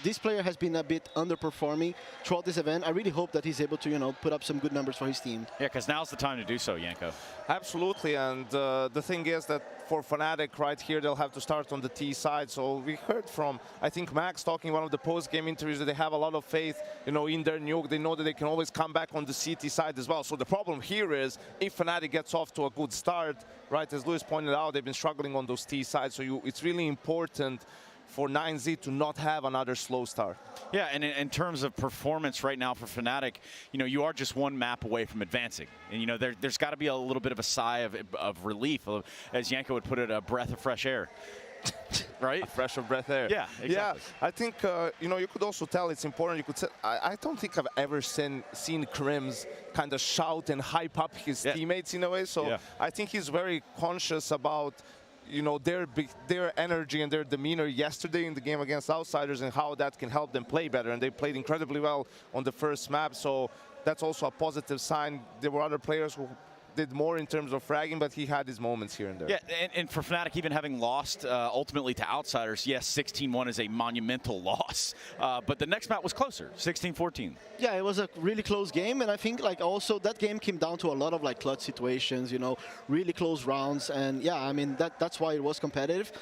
this player has been a bit underperforming throughout this event. I really hope that he's able to, you know, put up some good numbers for his team. Yeah, because now's the time to do so, Yanko. Absolutely, and the thing is that for Fnatic right here, they'll have to start on the T side. So we heard from, I think, Max talking in one of the post-game interviews that they have a lot of faith, you know, in their nuke. They know that they can always come back on the CT side as well. So the problem here is if Fnatic gets off to a good start, right, as Luis pointed out, they've been struggling on those T sides. So it's really important for 9Z to not have another slow start. Yeah, and in terms of performance right now for Fnatic, you know, you are just 1 map away from advancing. And, you know, there's got to be a little bit of a sigh of relief, as Yanko would put it, a breath of fresh air. Right? A fresh of breath air. Yeah, exactly. Yeah, I think, you know, you could also tell it's important. You could say, I don't think I've ever seen Crims kind of shout and hype up his teammates in a way. So I think he's very conscious about, you know, their energy and their demeanor yesterday in the game against Outsiders and how that can help them play better. And they played incredibly well on the first map, so that's also a positive sign. There were other players who did more in terms of fragging, but he had his moments here and there. Yeah, and for Fnatic, even having lost ultimately to Outsiders, yes, 16-1 is a monumental loss. But the next map was closer, 16-14. Yeah, it was a really close game, and I think like also that game came down to a lot of like clutch situations, you know, really close rounds, and yeah, I mean that's why it was competitive.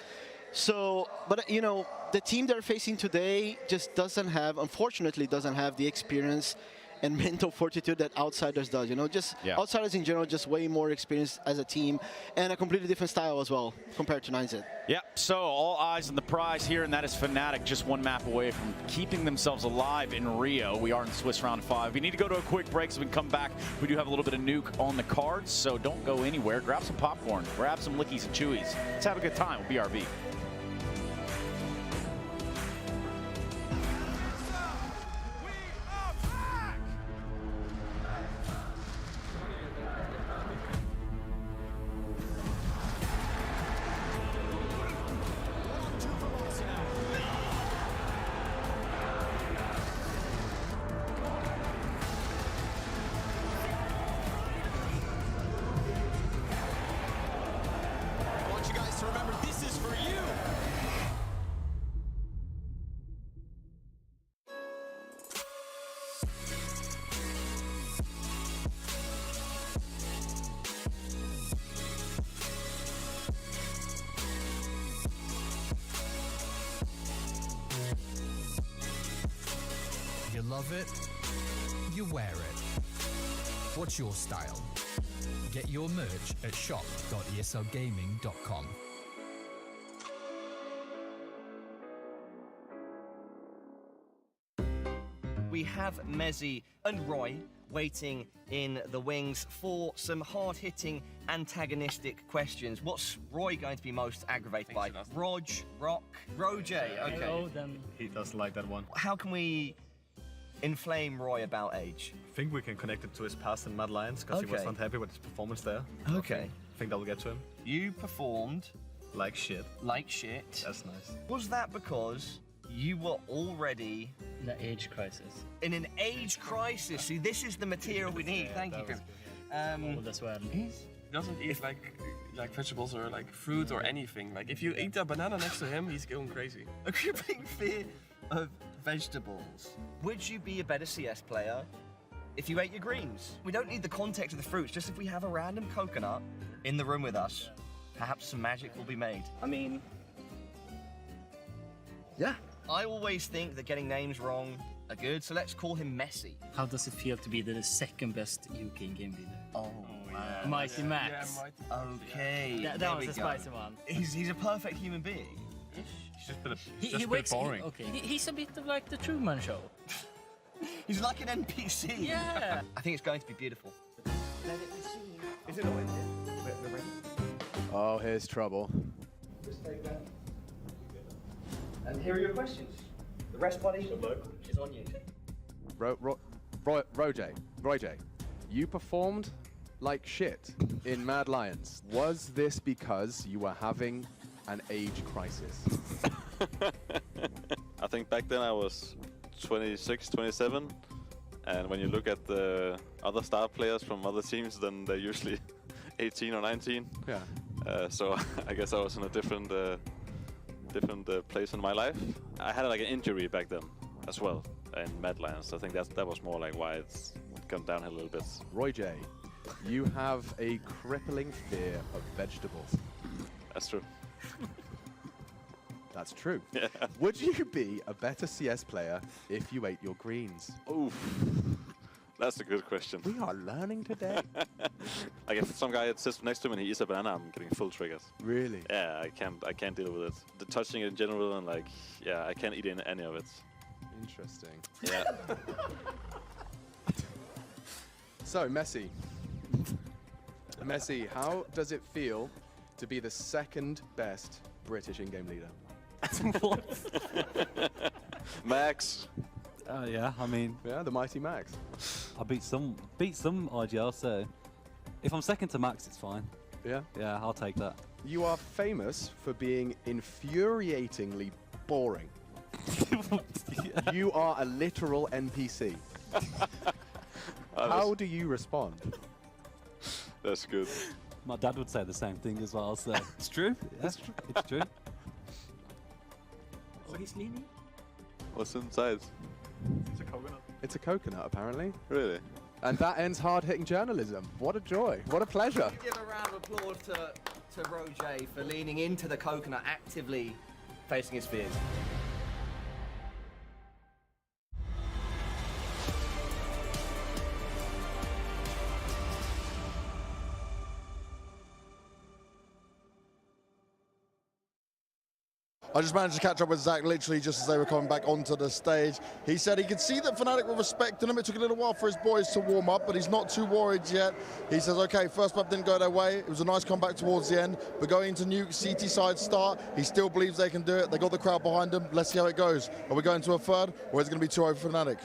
So, but you know, the team they're facing today just unfortunately doesn't have the experience and mental fortitude that Outsiders does, you know, just Outsiders in general, just way more experienced as a team and a completely different style as well compared to 9Z. Yeah, so all eyes on the prize here, and that is Fnatic just 1 map away from keeping themselves alive in Rio. We are in Swiss round 5. We need to go to a quick break so we can come back. We do have a little bit of nuke on the cards, so don't go anywhere. Grab some popcorn, grab some lickies and chewies. Let's have a good time with BRB. You love it, you wear it. What's your style? Get your merch at shop.eslgaming.com. We have Mezzy and Roy waiting in the wings for some hard-hitting, antagonistic questions. What's Roy going to be most aggravated by? Rog, Rock, Roger. Okay. Oh, then he doesn't like that one. How can we inflame Roy about age? I think we can connect it to his past in Mad Lions because he was not happy with his performance there. Okay. I think that will get to him. You performed like shit. Like shit. That's nice. Was that because you were already in an age crisis? In an age crisis. See, this is the material we need. Thank you, Grim. He doesn't eat like vegetables or like fruit or anything. Like if you eat a banana next to him, he's going crazy. A crippling fear of vegetables. Would you be a better CS player if you ate your greens? We don't need the context of the fruits, just if we have a random coconut in the room with us, perhaps some magic will be made. I mean, yeah. I always think that getting names wrong are good, so let's call him Messi. How does it feel to be the second best UK game leader? Oh, yeah. Mighty Max. Yeah, okay. That was a spicy one. He's a perfect human being. He's just a bit boring. He's a bit of like the Truman Show. He's like an NPC. Yeah. I think it's going to be beautiful. Is it already? Oh, here's trouble. Just take that. And here are your questions. The The rest, buddy, is on you. Roy J, you performed like shit in Mad Lions. Was this because you were having an age crisis? I think back then I was 26, 27, and when you look at the other star players from other teams, then they're usually 18 or 19. Yeah. So I guess I was in a different place in my life. I had like an injury back then as well in Mad Lions. I think that was more like why it's gone downhill a little bit. Roy J, you have a crippling fear of vegetables. That's true. That's true. Yeah. Would you be a better CS player if you ate your greens? Oof. That's a good question. We are learning today. Like if some guy sits next to me and he eats a banana, I'm getting full triggers. Really? Yeah, I can't deal with it. The touching it in general and like, yeah, I can't eat any of it. Interesting. Yeah. So, Messi, how does it feel to be the second best British in-game leader? Max. Yeah, I mean, yeah, the mighty Max. I beat some IGL, so if I'm second to Max, it's fine. Yeah? Yeah, I'll take that. You are famous for being infuriatingly boring. Yeah. You are a literal NPC. How do you respond? That's good. My dad would say the same thing as well, so it's true. That's true. It's true. Oh, he's leaning. What's inside? It's a coconut. It's a coconut, apparently. Really? And that ends hard-hitting journalism. What a joy. What a pleasure. Give a round of applause to Roger for leaning into the coconut, actively facing his fears. I just managed to catch up with Zach literally just as they were coming back onto the stage. He said he could see that Fnatic were respecting him. It took a little while for his boys to warm up, but he's not too worried yet. He says, okay, first map didn't go their way. It was a nice comeback towards the end, but going into Nuke, CT side start, he still believes they can do it. They got the crowd behind them. Let's see how it goes. Are we going to a third, or is it going to be 2-0 for Fnatic?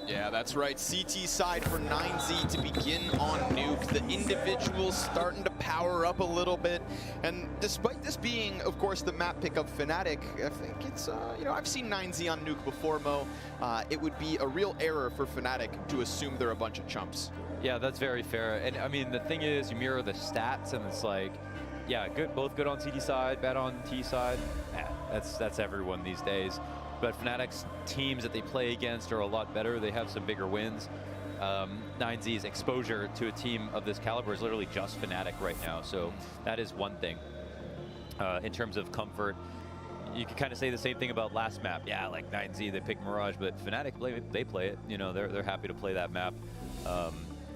Yeah, that's right. CT side for 9Z to begin on Nuke. The individuals starting to power up a little bit. And despite this being, of course, the map pick of Fnatic, I think it's, you know, I've seen 9Z on Nuke before, Mo. It would be a real error for Fnatic to assume they're a bunch of chumps. Yeah, that's very fair. And I mean, the thing is, you mirror the stats, and it's like, yeah, good, both good on CD side, bad on T side. Yeah, that's everyone these days. But Fnatic's teams that they play against are a lot better. They have some bigger wins. 9Z's exposure to a team of this caliber is literally just Fnatic right now. So that is one thing. In terms of comfort, you can kind of say the same thing about last map. Yeah, like 9Z, they pick Mirage, but Fnatic, they play it. You know, they're happy to play that map.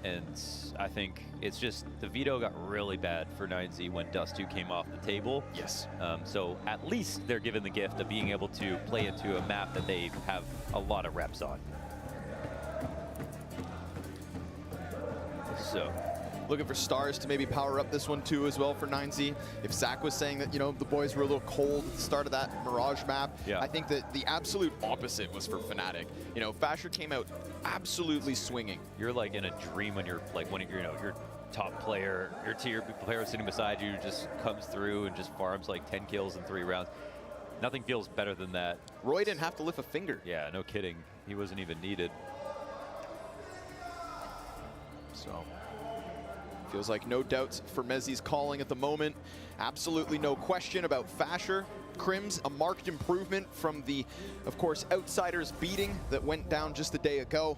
And I think it's just the veto got really bad for 9Z when Dust 2 came off the table. Yes. So at least they're given the gift of being able to play into a map that they have a lot of reps on. So, looking for stars to maybe power up this one too as well for 9Z. If Zach was saying that, you know, the boys were a little cold at the start of that Mirage map, yeah. I think that the absolute opposite was for Fnatic. You know, Fasher came out absolutely swinging. You're like in a dream when you're like, when you're, you know, your top player, your tier player sitting beside you just comes through and just farms like 10 kills in 3 rounds. Nothing feels better than that. Roy didn't have to lift a finger. Yeah, no kidding. He wasn't even needed. So, feels like no doubts for Mezzi's calling at the moment. Absolutely no question about Fasher. Crims, a marked improvement from the, of course, Outsiders beating that went down just a day ago.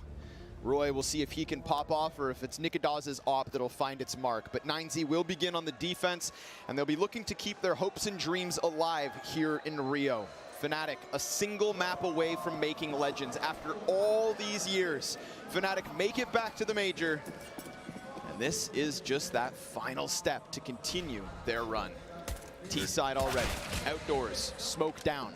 Roy will see if he can pop off or if it's Nikadaz's op that'll find its mark. But 9Z will begin on the defense, and they'll be looking to keep their hopes and dreams alive here in Rio. Fnatic, a single map away from making legends. After all these years, Fnatic make it back to the major. And this is just that final step to continue their run. T-side already, outdoors, smoke down.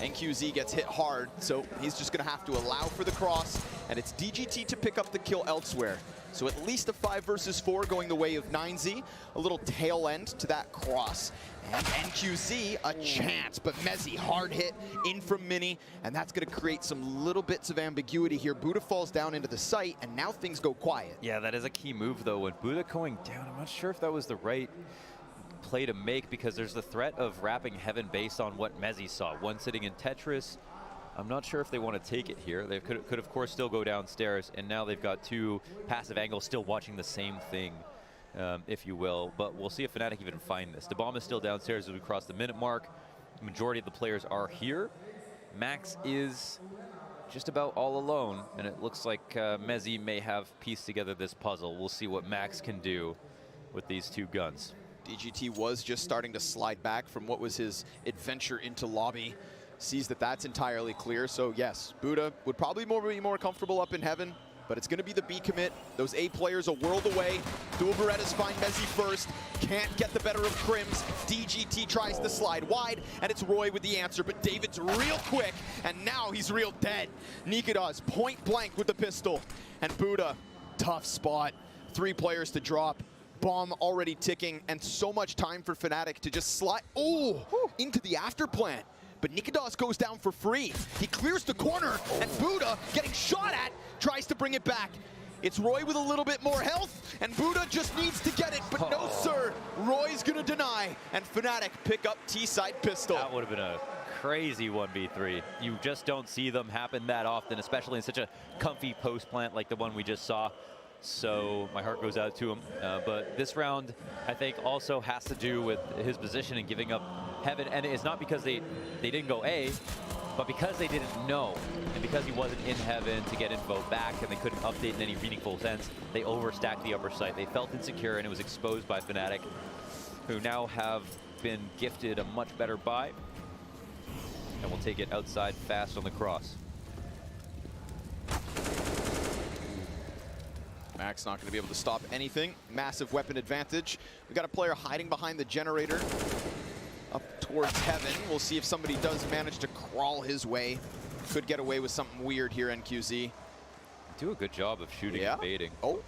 NQZ gets hit hard, so he's just gonna have to allow for the cross, and it's DGT to pick up the kill elsewhere. So at least a 5 versus 4 going the way of 9Z. A little tail end to that cross. And NQZ, a chance, but Mezzy hard hit in from Mini, and that's going to create some little bits of ambiguity here. Buddha falls down into the site, and now things go quiet. Yeah, that is a key move, though. When Buddha going down, I'm not sure if that was the right play to make, because there's the threat of wrapping Heaven based on what Mezzy saw. One sitting in Tetris. I'm not sure if they want to take it here. They could of course, still go downstairs, and now they've got two passive angles still watching the same thing. If you will, but we'll see if Fnatic even find this. The bomb is still downstairs as we cross the minute mark. The majority of the players are here. Max is just about all alone, and it looks like Mezzy may have pieced together this puzzle. We'll see what Max can do with these two guns. DGT was just starting to slide back from what was his adventure into lobby. Sees that that's entirely clear, so yes, Buddha would probably be more comfortable up in Heaven. But it's going to be the B commit. Those A players a world away. Dual Berettas find Mezzy first. Can't get the better of Crims. DGT tries to slide wide, and it's Roy with the answer. But David's real quick, and now he's real dead. Nikadoz point blank with the pistol. And Buddha, tough spot. 3 players to drop. Bomb already ticking, and so much time for Fnatic to just slide into the after plant. But Nikadoz goes down for free. He clears the corner, and Buddha, getting shot at, tries to bring it back. It's Roy with a little bit more health, and Buddha just needs to get it, but no sir, Roy's gonna deny, and Fnatic pick up T-side pistol. That would have been a crazy 1v3. You just don't see them happen that often, especially in such a comfy post plant like the one we just saw. So my heart goes out to him. But this round, I think, also has to do with his position and giving up Heaven. And it's not because they didn't go A, but because they didn't know. And because he wasn't in Heaven to get info back and they couldn't update in any meaningful sense, they overstacked the upper site. They felt insecure, and it was exposed by Fnatic, who now have been gifted a much better buy. And will take it outside fast on the cross. Max not going to be able to stop anything. Massive weapon advantage. We got a player hiding behind the generator up towards Heaven. We'll see if somebody does manage to crawl his way. Could get away with something weird here, NQZ. Do a good job of shooting and baiting. Oh,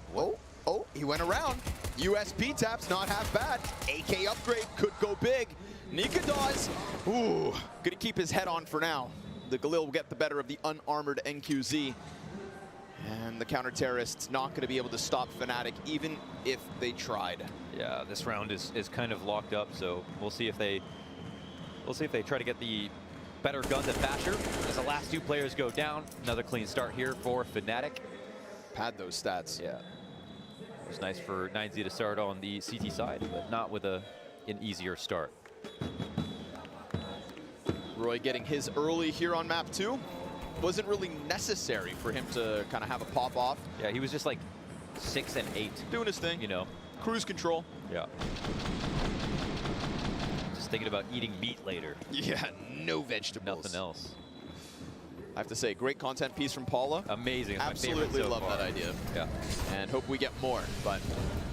he went around. USP taps, not half bad. AK upgrade could go big. Nikadoz, gonna keep his head on for now. The Galil will get the better of the unarmored NQZ. And the counter-terrorists not going to be able to stop Fnatic, even if they tried. Yeah, this round is kind of locked up, so we'll see if they try to get the better guns at Thatcher. As the last 2 players go down, another clean start here for Fnatic. Pad those stats. Yeah, it was nice for 9Z to start on the CT side, but not with an easier start. Roy getting his early here on map 2. Wasn't really necessary for him to kind of have a pop off. Yeah, he was just like 6 and 8. Doing his thing. You know. Cruise control. Yeah. Just thinking about eating meat later. Yeah, no vegetables. Nothing else. I have to say, great content piece from Paula. Amazing. Absolutely love that idea. Yeah. And hope we get more. But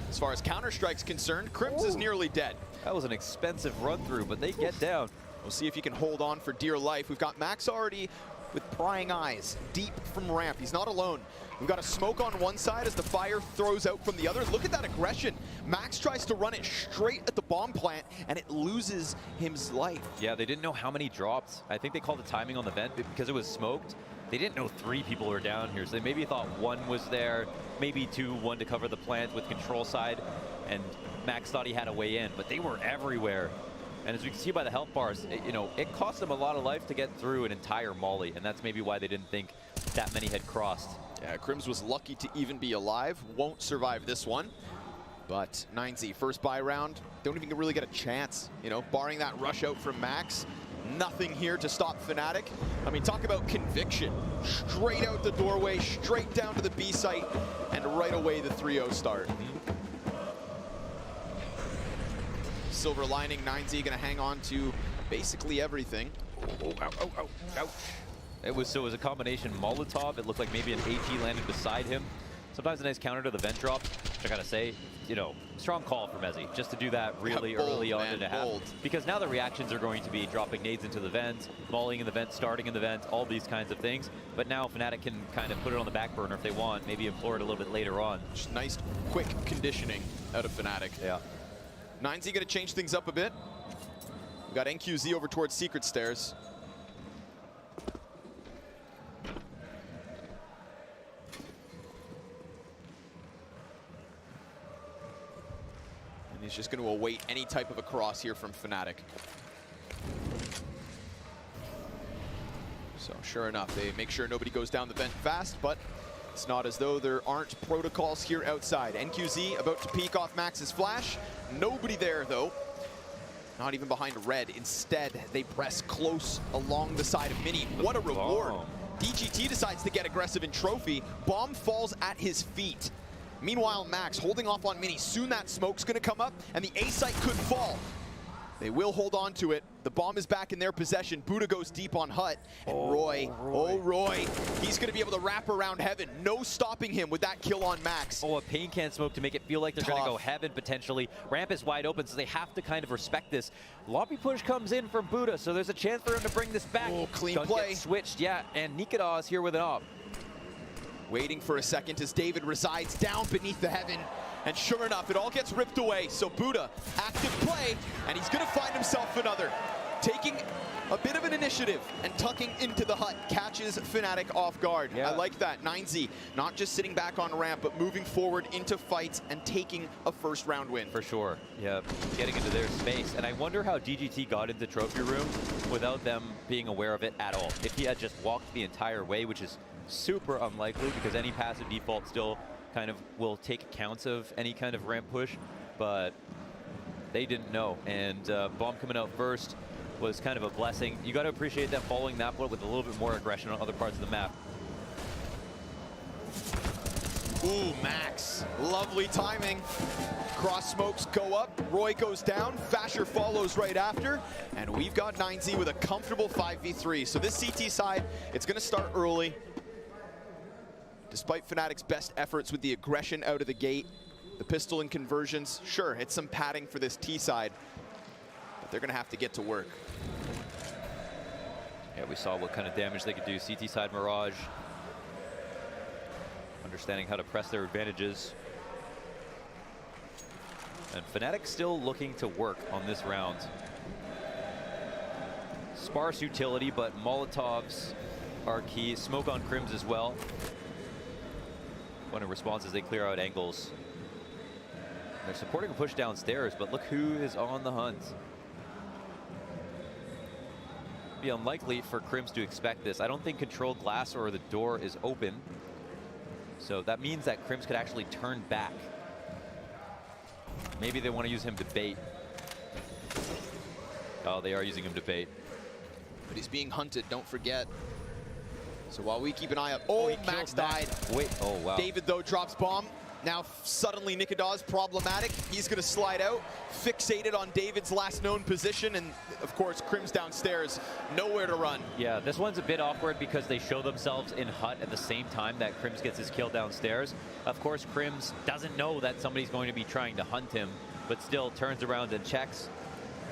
as far as Counter-Strike's concerned, Crims is nearly dead. That was an expensive run through, but they get down. We'll see if he can hold on for dear life. We've got Max already with prying eyes, deep from ramp. He's not alone. We've got a smoke on one side as the fire throws out from the other. Look at that aggression. Max tries to run it straight at the bomb plant, and it loses his life. Yeah, they didn't know how many dropped. I think they called the timing on the vent because it was smoked. They didn't know 3 people were down here, so they maybe thought 1 was there, maybe 2, 1 to cover the plant with control side, and Max thought he had a way in, but they were everywhere. And as we can see by the health bars, it cost them a lot of life to get through an entire molly, and that's maybe why they didn't think that many had crossed. Yeah, Crims was lucky to even be alive. Won't survive this one. But 9Z, first buy round, don't even really get a chance. Barring that rush out from Max, nothing here to stop Fnatic. I mean, talk about conviction. Straight out the doorway, straight down to the B site, and right away the 3-0 start. Silver lining, 9Z gonna hang on to basically everything. Ouch. It was a combination Molotov. It looked like maybe an AT landed beside him. Sometimes a nice counter to the vent drop. I gotta say, you know, strong call from Mezzy just to do that really early on in the half. Because now the reactions are going to be dropping nades into the vent, mollying in the vent, starting in the vent, all these kinds of things. But now Fnatic can kind of put it on the back burner if they want, maybe implore it a little bit later on. Just nice, quick conditioning out of Fnatic. Yeah. 9Z gonna change things up a bit. We got NQZ over towards Secret Stairs. He's just going to await any type of a cross here from Fnatic. So sure enough, they make sure nobody goes down the vent fast, but it's not as though there aren't protocols here outside. NQZ about to peek off Max's flash. Nobody there though. Not even behind Red. Instead, they press close along the side of Mini. What a reward. DGT decides to get aggressive in Trophy. Bomb falls at his feet. Meanwhile, Max holding off on Mini. Soon that smoke's going to come up, and the A site could fall. They will hold on to it. The bomb is back in their possession. Buddha goes deep on Hut. And Roy, he's going to be able to wrap around Heaven. No stopping him with that kill on Max. Oh, a pain can smoke to make it feel like they're going to go Heaven potentially. Ramp is wide open, so they have to kind of respect this. Lobby push comes in from Buddha, so there's a chance for him to bring this back. Oh, clean Doesn't play. get switched, yeah, and Nikita is here with an op. Waiting for a second as David resides down beneath the Heaven. And sure enough, it all gets ripped away. So Buddha, active play, and he's going to find himself another. Taking a bit of an initiative and tucking into the Hut, catches Fnatic off guard. Yeah. I like that. 9Z, not just sitting back on ramp, but moving forward into fights and taking a first round win. For sure, yeah, getting into their space. And I wonder how DGT got into Trophy Room without them being aware of it at all. If he had just walked the entire way, which is super unlikely because any passive default still kind of will take accounts of any kind of ramp push, but they didn't know. And bomb coming out first was kind of a blessing. You got to appreciate them following that one with a little bit more aggression on other parts of the map. Ooh, Max, lovely timing. Cross smokes go up, Roy goes down, Fasher follows right after, and we've got 9Z with a comfortable 5v3. So this CT side, it's gonna start early. Despite Fnatic's best efforts with the aggression out of the gate, the pistol and conversions, sure, it's some padding for this T side, but they're gonna have to get to work. Yeah, we saw what kind of damage they could do. CT side Mirage, understanding how to press their advantages. And Fnatic still looking to work on this round. Sparse utility, but Molotovs are key. Smoke on Crims as well. When in response as they clear out angles. They're supporting a push downstairs, but look who is on the hunt. It'd be unlikely for Crims to expect this. I don't think control glass or the door is open. So that means that Crims could actually turn back. Maybe they want to use him to bait. Oh, they are using him to bait. But he's being hunted, don't forget. So while we keep an eye out, oh, Max died. Wait, oh wow. David though drops bomb. Now suddenly Nikita's problematic. He's gonna slide out, fixated on David's last known position, and of course Crims downstairs, nowhere to run. Yeah, this one's a bit awkward because they show themselves in Hut at the same time that Crims gets his kill downstairs. Of course, Crims doesn't know that somebody's going to be trying to hunt him, but still turns around and checks.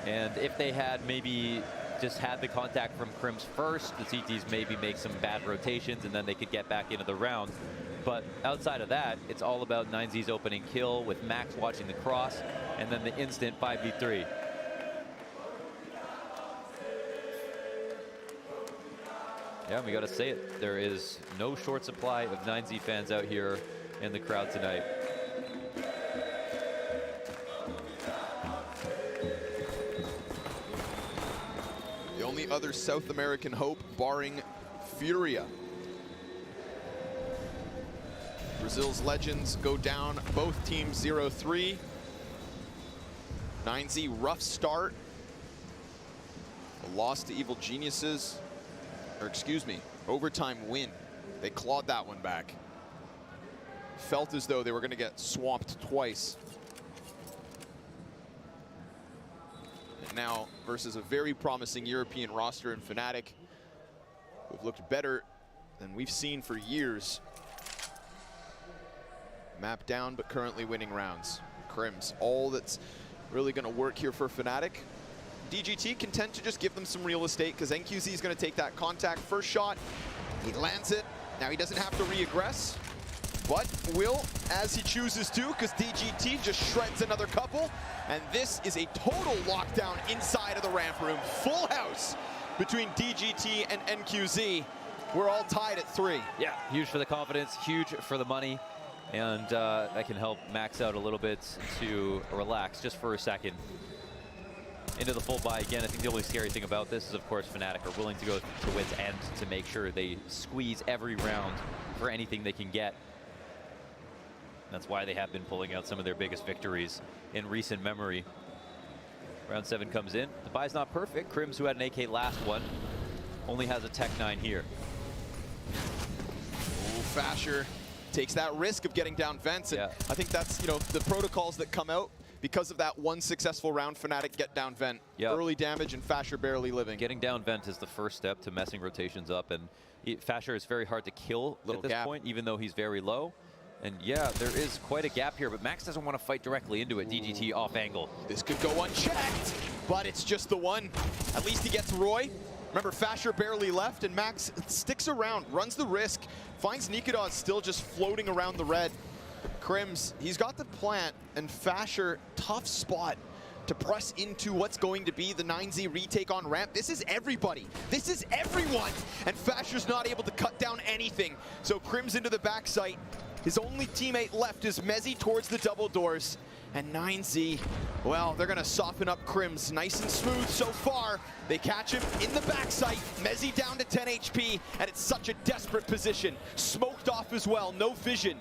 And if they had maybe just had the contact from Crims first, the CTs maybe make some bad rotations and then they could get back into the round. But outside of that, it's all about 9Z's opening kill with Max watching the cross and then the instant 5v3. Yeah, we gotta say it. There is no short supply of 9Z fans out here in the crowd tonight. The only other South American hope, barring Furia. Brazil's legends go down, both teams 0-3. 9Z, rough start. A loss to Evil Geniuses, or excuse me, overtime win. They clawed that one back. Felt as though they were gonna get swamped twice. And now versus a very promising European roster in Fnatic, who've looked better than we've seen for years. Map down, but currently winning rounds. Crims, all that's really going to work here for Fnatic. DGT can tend to just give them some real estate because NQZ is going to take that contact. First shot, he lands it. Now he doesn't have to re-aggress, but will as he chooses to because DGT just shreds another couple. And this is a total lockdown inside of the ramp room. Full house between DGT and NQZ. We're all tied at 3. Yeah, huge for the confidence, huge for the money. And that can help Max out a little bit to relax just for a second. Into the full buy again. I think the only scary thing about this is, of course, Fnatic are willing to go to wit's end to make sure they squeeze every round for anything they can get. That's why they have been pulling out some of their biggest victories in recent memory. Round 7 comes in. The buy's not perfect. Crims, who had an AK last one, only has a Tech 9 here. Ooh, Fasher takes that risk of getting down vents, and I think that's, you know, the protocols that come out because of that one successful round. Fnatic get down vent, early damage, and Fasher barely living. Getting down vent is the first step to messing rotations up, and Fasher is very hard to kill at this point, even though he's very low. And yeah, there is quite a gap here, but Max doesn't want to fight directly into it. DGT off angle. This could go unchecked, but it's just the one. At least he gets Roy. Remember, Fasher barely left, and Max sticks around, runs the risk, finds Nikita still just floating around the red. Crims, he's got the plant, and Fasher, tough spot to press into what's going to be the 9Z retake on ramp. This is everybody. This is everyone. And Fasher's not able to cut down anything. So Crims into the backside. His only teammate left is Mezzy towards the double doors. And 9Z, well, they're gonna soften up Crims. Nice and smooth so far. They catch him in the backside. Mezzy down to 10 HP, and it's such a desperate position. Smoked off as well, no vision.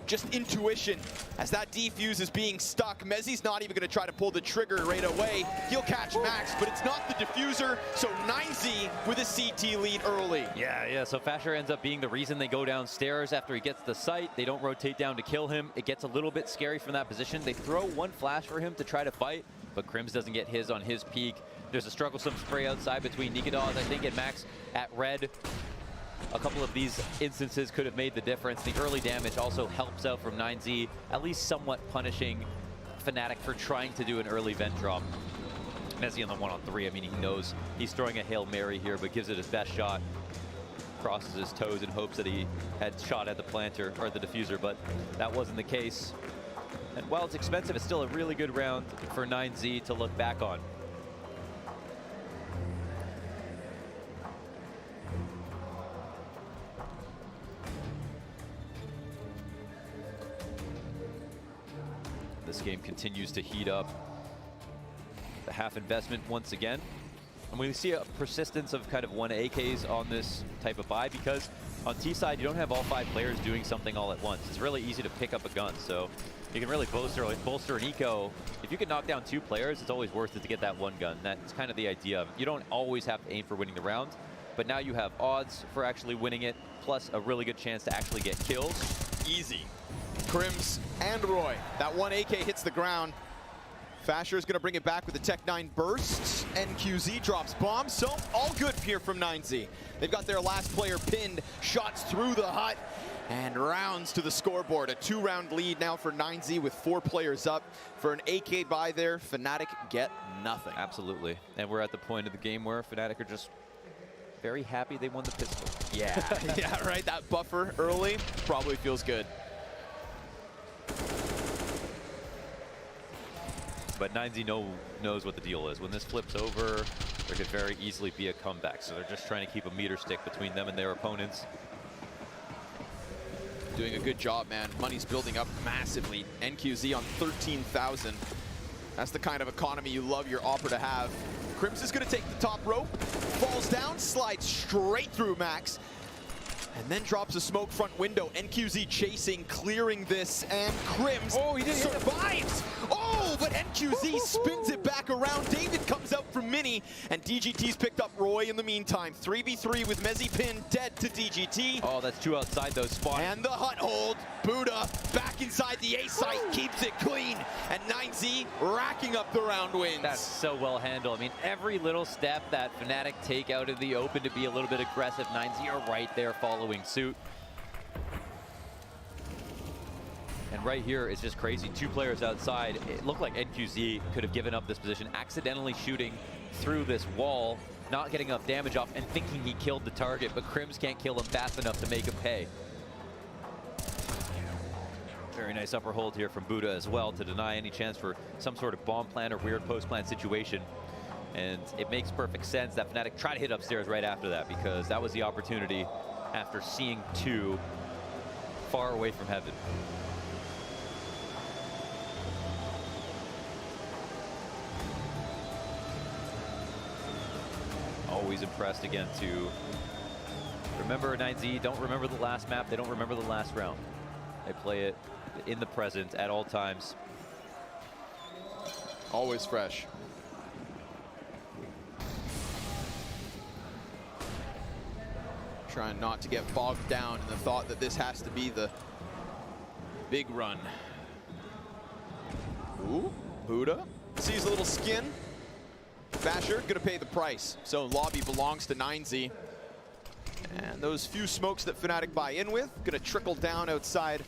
Just intuition as that defuse is being stuck. Mezzy's not even going to try to pull the trigger right away. He'll catch Max, but it's not the diffuser. So 9Z with a CT lead early. Yeah, so Fasher ends up being the reason they go downstairs after he gets the site. They don't rotate down to kill him. It gets a little bit scary from that position. They throw one flash for him to try to fight, but Crims doesn't get his on his peak. There's a strugglesome spray outside between Nikadaz, I think, and Max at red. A couple of these instances could have made the difference. The early damage also helps out from 9Z, at least somewhat punishing Fnatic for trying to do an early vent drop. Mezzy on the 1-on-3, I mean, he knows he's throwing a Hail Mary here, but gives it his best shot. Crosses his toes in hopes that he had shot at the planter, or the diffuser, but that wasn't the case. And while it's expensive, it's still a really good round for 9Z to look back on. This game continues to heat up. The half investment once again. And we see a persistence of kind of 1 AKs on this type of buy because on T side, you don't have all 5 players doing something all at once. It's really easy to pick up a gun. So you can really bolster an eco. If you can knock down 2 players, it's always worth it to get that 1 gun. That's kind of the idea. You don't always have to aim for winning the round, but now you have odds for actually winning it, plus a really good chance to actually get kills. Easy. Crims and Roy. That 1 AK hits the ground. Fasher is going to bring it back with the Tech 9 bursts. NQZ drops bombs. So all good here from 9Z. They've got their last player pinned. Shots through the hut. And rounds to the scoreboard. A 2-round lead now for 9Z with 4 players up. For an AK buy there, Fnatic get nothing. Absolutely. And we're at the point of the game where Fnatic are just very happy they won the pistol. Yeah, yeah, right. That buffer early probably feels good. But 9Z knows what the deal is. When this flips over, there could very easily be a comeback. So they're just trying to keep a meter stick between them and their opponents. Doing a good job, man. Money's building up massively. NQZ on 13,000. That's the kind of economy you love your Opera to have. Crims is going to take the top rope, falls down, slides straight through Max, and then drops a smoke front window. NQZ chasing, clearing this, and Crims survives! Oh, but NQZ spins it back around. David comes out from Mini, and DGT's picked up Roy in the meantime. 3v3 with Mezzy Pin dead to DGT. Oh, that's 2 outside those spots. And the hut hold. Buddha back inside the A site, keeps it clean. And 9Z racking up the round wins. That's so well handled. I mean, every little step that Fnatic take out of the open to be a little bit aggressive, 9Z are right there following suit. And right here is just crazy. 2 players outside. It looked like NQZ could have given up this position, accidentally shooting through this wall, not getting enough damage off, and thinking he killed the target, but Crims can't kill him fast enough to make him pay. Very nice upper hold here from Buddha as well to deny any chance for some sort of bomb plant or weird post plant situation. And it makes perfect sense that Fnatic try to hit upstairs right after that, because that was the opportunity after seeing 2 far away from heaven. Always impressed again to remember 9Z, don't remember the last map, they don't remember the last round. They play it in the present at all times. Always fresh. Trying not to get bogged down in the thought that this has to be the big run. Ooh, Buddha sees a little skin. Basher gonna pay the price. So lobby belongs to 9Z. And those few smokes that Fnatic buy in with gonna trickle down outside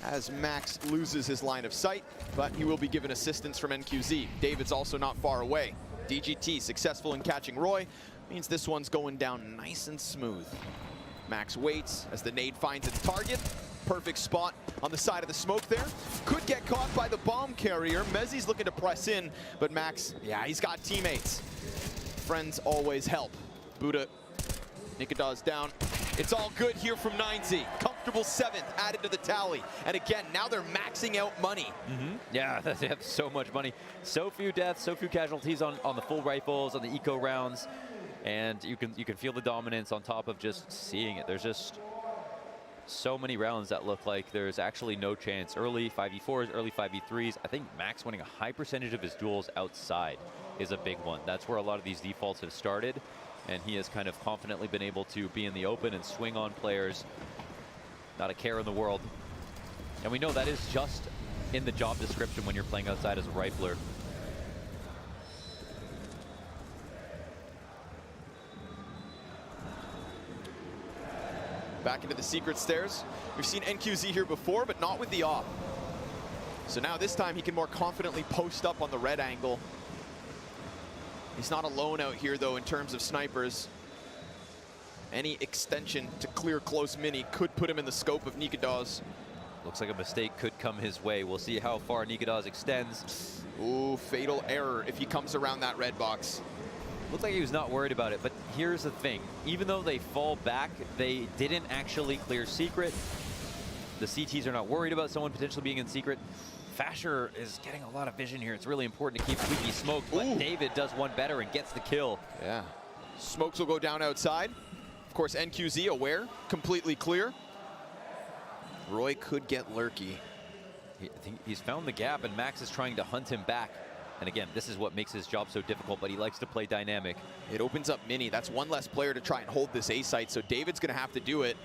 as Max loses his line of sight, but he will be given assistance from NQZ. David's also not far away. DGT successful in catching Roy, means this one's going down nice and smooth. Max waits as the nade finds its target. Perfect spot on the side of the smoke there. Could get caught by the bomb carrier. Mezzi's looking to press in, but Max, yeah, he's got teammates. Friends always help. Buddha, Nikadaz down. It's all good here from 9Z. Comfortable 7th added to the tally. And again, now they're maxing out money. Yeah, they have so much money. So few deaths, so few casualties on the full rifles, on the eco rounds. And you can feel the dominance on top of just seeing it. There's just so many rounds that look like there's actually no chance. Early 5v4s, early 5v3s. I think Max winning a high percentage of his duels outside is a big one. That's where a lot of these defaults have started. And he has kind of confidently been able to be in the open and swing on players. Not a care in the world. And we know that is just in the job description when you're playing outside as a rifler. Back into the secret stairs. We've seen NQZ here before, but not with the op. So now this time he can more confidently post up on the red angle. He's not alone out here, though, in terms of snipers. Any extension to clear close mini could put him in the scope of Nikadaz. Looks like a mistake could come his way. We'll see how far Nikadaz extends. Ooh, fatal error if he comes around that red box. Looked like he was not worried about it, but here's the thing. Even though they fall back, they didn't actually clear secret. The CTs are not worried about someone potentially being in secret. Fasher is getting a lot of vision here. It's really important to keep Squeaky smoked, but David does one better and gets the kill. Yeah. Smokes will go down outside. Of course, NQZ aware, completely clear. Roy could get lurky. I think he's found the gap, and Max is trying to hunt him back. And again, this is what makes his job so difficult, but he likes to play dynamic. It opens up mini. That's one less player to try and hold this A site, so David's going to have to do it.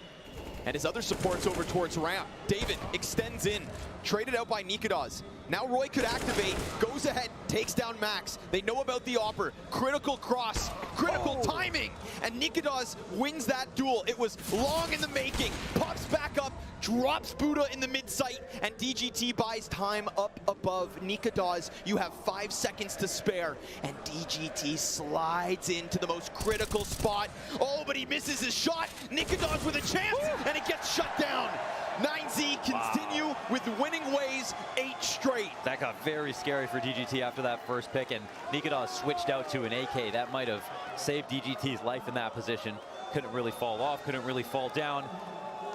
And his other support's over towards ramp. David extends in, traded out by Nikadaz. Now Roy could activate, goes ahead, takes down Max. They know about the Opper. Critical cross, critical timing. And Nikadaz wins that duel. It was long in the making. Pops back up, drops Buddha in the mid-sight, and DGT buys time up above. Nikadaz, you have 5 seconds to spare, and DGT slides into the most critical spot. Oh, but he misses his shot. Nikadaz with a chance, and it gets shut down. 9Z continue with winning ways, 8 straight. That got very scary for DGT after that first pick, and Nikadaz switched out to an AK. That might have saved DGT's life in that position. Couldn't really fall off, couldn't really fall down.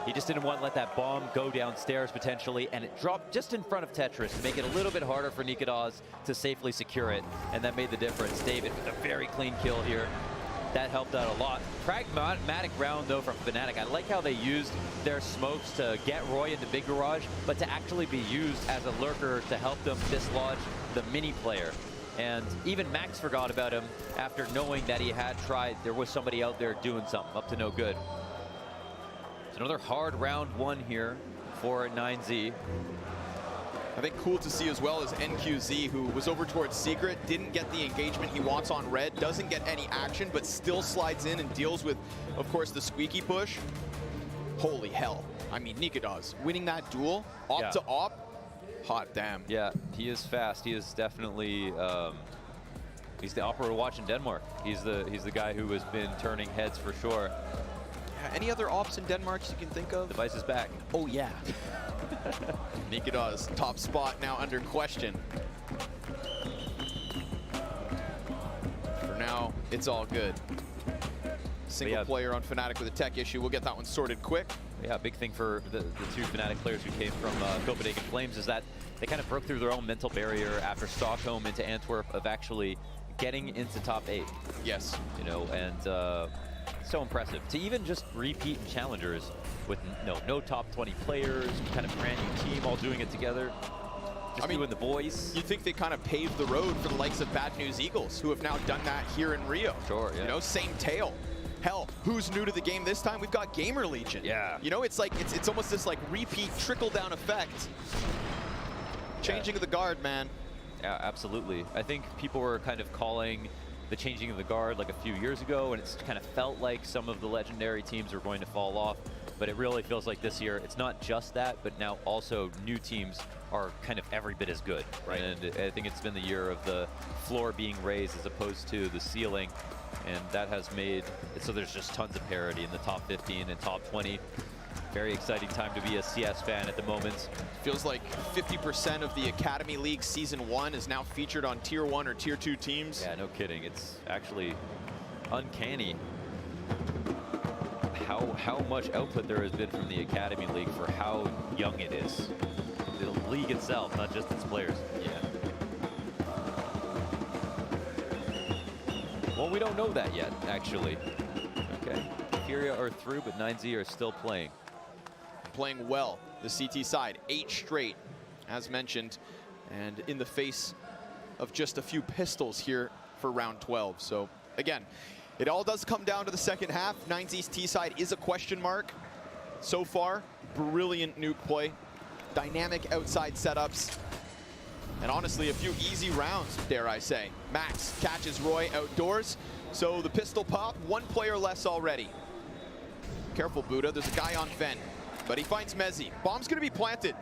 He just didn't want to let that bomb go downstairs potentially, and it dropped just in front of Tetris to make it a little bit harder for Nikadaz to safely secure it, and that made the difference. David with a very clean kill here. That helped out a lot. Pragmatic round, though, from Fnatic. I like how they used their smokes to get Roy into Big Garage, but to actually be used as a lurker to help them dislodge the mini player. And even Max forgot about him after knowing that he had tried. There was somebody out there doing something, up to no good. It's another hard round one here for 9Z. I think cool to see as well as NQZ, who was over towards Secret, didn't get the engagement he wants on red, doesn't get any action, but still slides in and deals with, of course, the squeaky push. Holy hell. I mean, Nikadaz winning that duel, op to op. Hot damn. Yeah, he is fast. He is definitely he's the opera to watch in Denmark. He's the guy who has been turning heads for sure. Yeah, any other ops in Denmark you can think of? Device is back. Oh yeah. Nikita's top spot now under question. For now, it's all good. Single player on Fnatic with a tech issue. We'll get that one sorted quick. Yeah, big thing for the two Fnatic players who came from Copenhagen Flames is that they kind of broke through their own mental barrier after Stockholm into Antwerp of actually getting into top 8. Yes. You know, and so impressive. To even just repeat in Challengers with no top 20 players, kind of brand new team all doing it together. Just doing the voice. You'd think they kind of paved the road for the likes of Bad News Eagles, who have now done that here in Rio. Sure, yeah. You know, same tale. Hell, who's new to the game this time? We've got Gamer Legion. Yeah. You know, it's like it's almost this like repeat trickle-down effect. Changing of the guard, man. Yeah, absolutely. I think people were kind of calling the changing of the guard like a few years ago, and it's kind of felt like some of the legendary teams are going to fall off. But it really feels like this year, it's not just that, but now also new teams are kind of every bit as good. Right. And I think it's been the year of the floor being raised as opposed to the ceiling. And that has made it so there's just tons of parity in the top 15 and top 20. Very exciting time to be a CS fan at the moment. Feels like 50% of the Academy League Season 1 is now featured on Tier 1 or Tier 2 teams. Yeah, no kidding. It's actually uncanny how much output there has been from the Academy League for how young it is. The league itself, not just its players. Yeah. Well, we don't know that yet, actually. Okay. Furia are through, but 9Z are still playing. Playing well, the CT side, 8 straight, as mentioned, and in the face of just a few pistols here for round 12. So, again, it all does come down to the second half. 9Z's T side is a question mark. So far, brilliant nuke play, dynamic outside setups, and honestly, a few easy rounds, dare I say. Max catches Roy outdoors, so the pistol pop, 1 player less already. Careful, Buddha, there's a guy on Ven, but he finds Mezzi. Bomb's gonna be planted.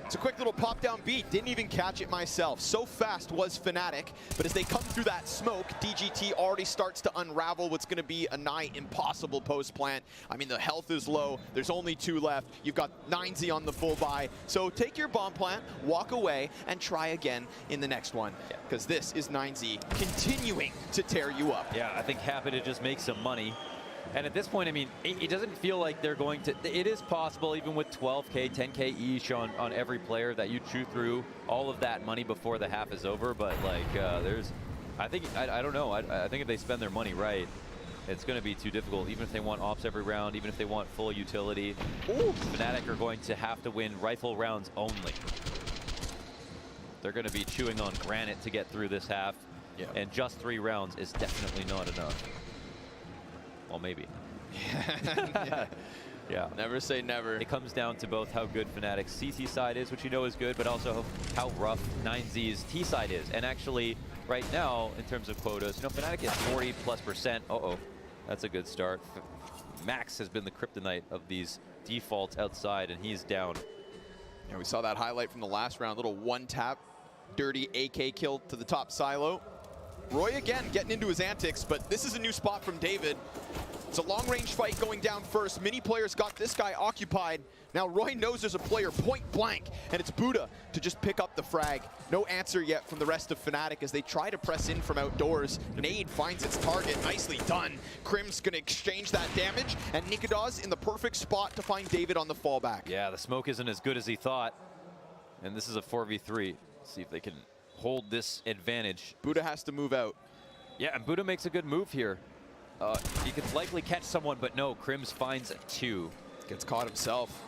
It's a quick little pop-down beat, didn't even catch it myself. So fast was Fnatic, but as they come through that smoke, DGT already starts to unravel what's gonna be a nigh impossible post-plant. I mean, the health is low, there's only 2 left. You've got 9Z on the full buy. So take your bomb plant, walk away, and try again in the next one. Because this is 9Z continuing to tear you up. Yeah, I think happy to just make some money. And at this point, I mean, it doesn't feel like they're going to. It is possible, even with 12K, 10K each on every player, that you chew through all of that money before the half is over. But like, I don't know. I think if they spend their money right, it's going to be too difficult. Even if they want ops every round, even if they want full utility, Fnatic are going to have to win rifle rounds only. They're going to be chewing on granite to get through this half, and just 3 rounds is definitely not enough. Well, maybe. Yeah. Never say never. It comes down to both how good Fnatic's CT side is, which you know is good, but also how rough 9Z's T side is. And actually, right now, in terms of quotas, you know, Fnatic is 40+%. Uh-oh, that's a good start. Max has been the kryptonite of these defaults outside, and he's down. Yeah, we saw that highlight from the last round. Little one-tap, dirty AK kill to the top silo. Roy again getting into his antics, but this is a new spot from David. It's a long-range fight going down first. Many players got this guy occupied. Now Roy knows there's a player point blank, and it's Buddha to just pick up the frag. No answer yet from the rest of Fnatic as they try to press in from outdoors. Nade finds its target. Nicely done. Crim's going to exchange that damage, and Nikita's in the perfect spot to find David on the fallback. Yeah, the smoke isn't as good as he thought, and this is a 4v3. Let's see if they can hold this advantage. Buddha has to move out. Yeah, and Buddha makes a good move here. He could likely catch someone, but no, Crims finds a 2. Gets caught himself.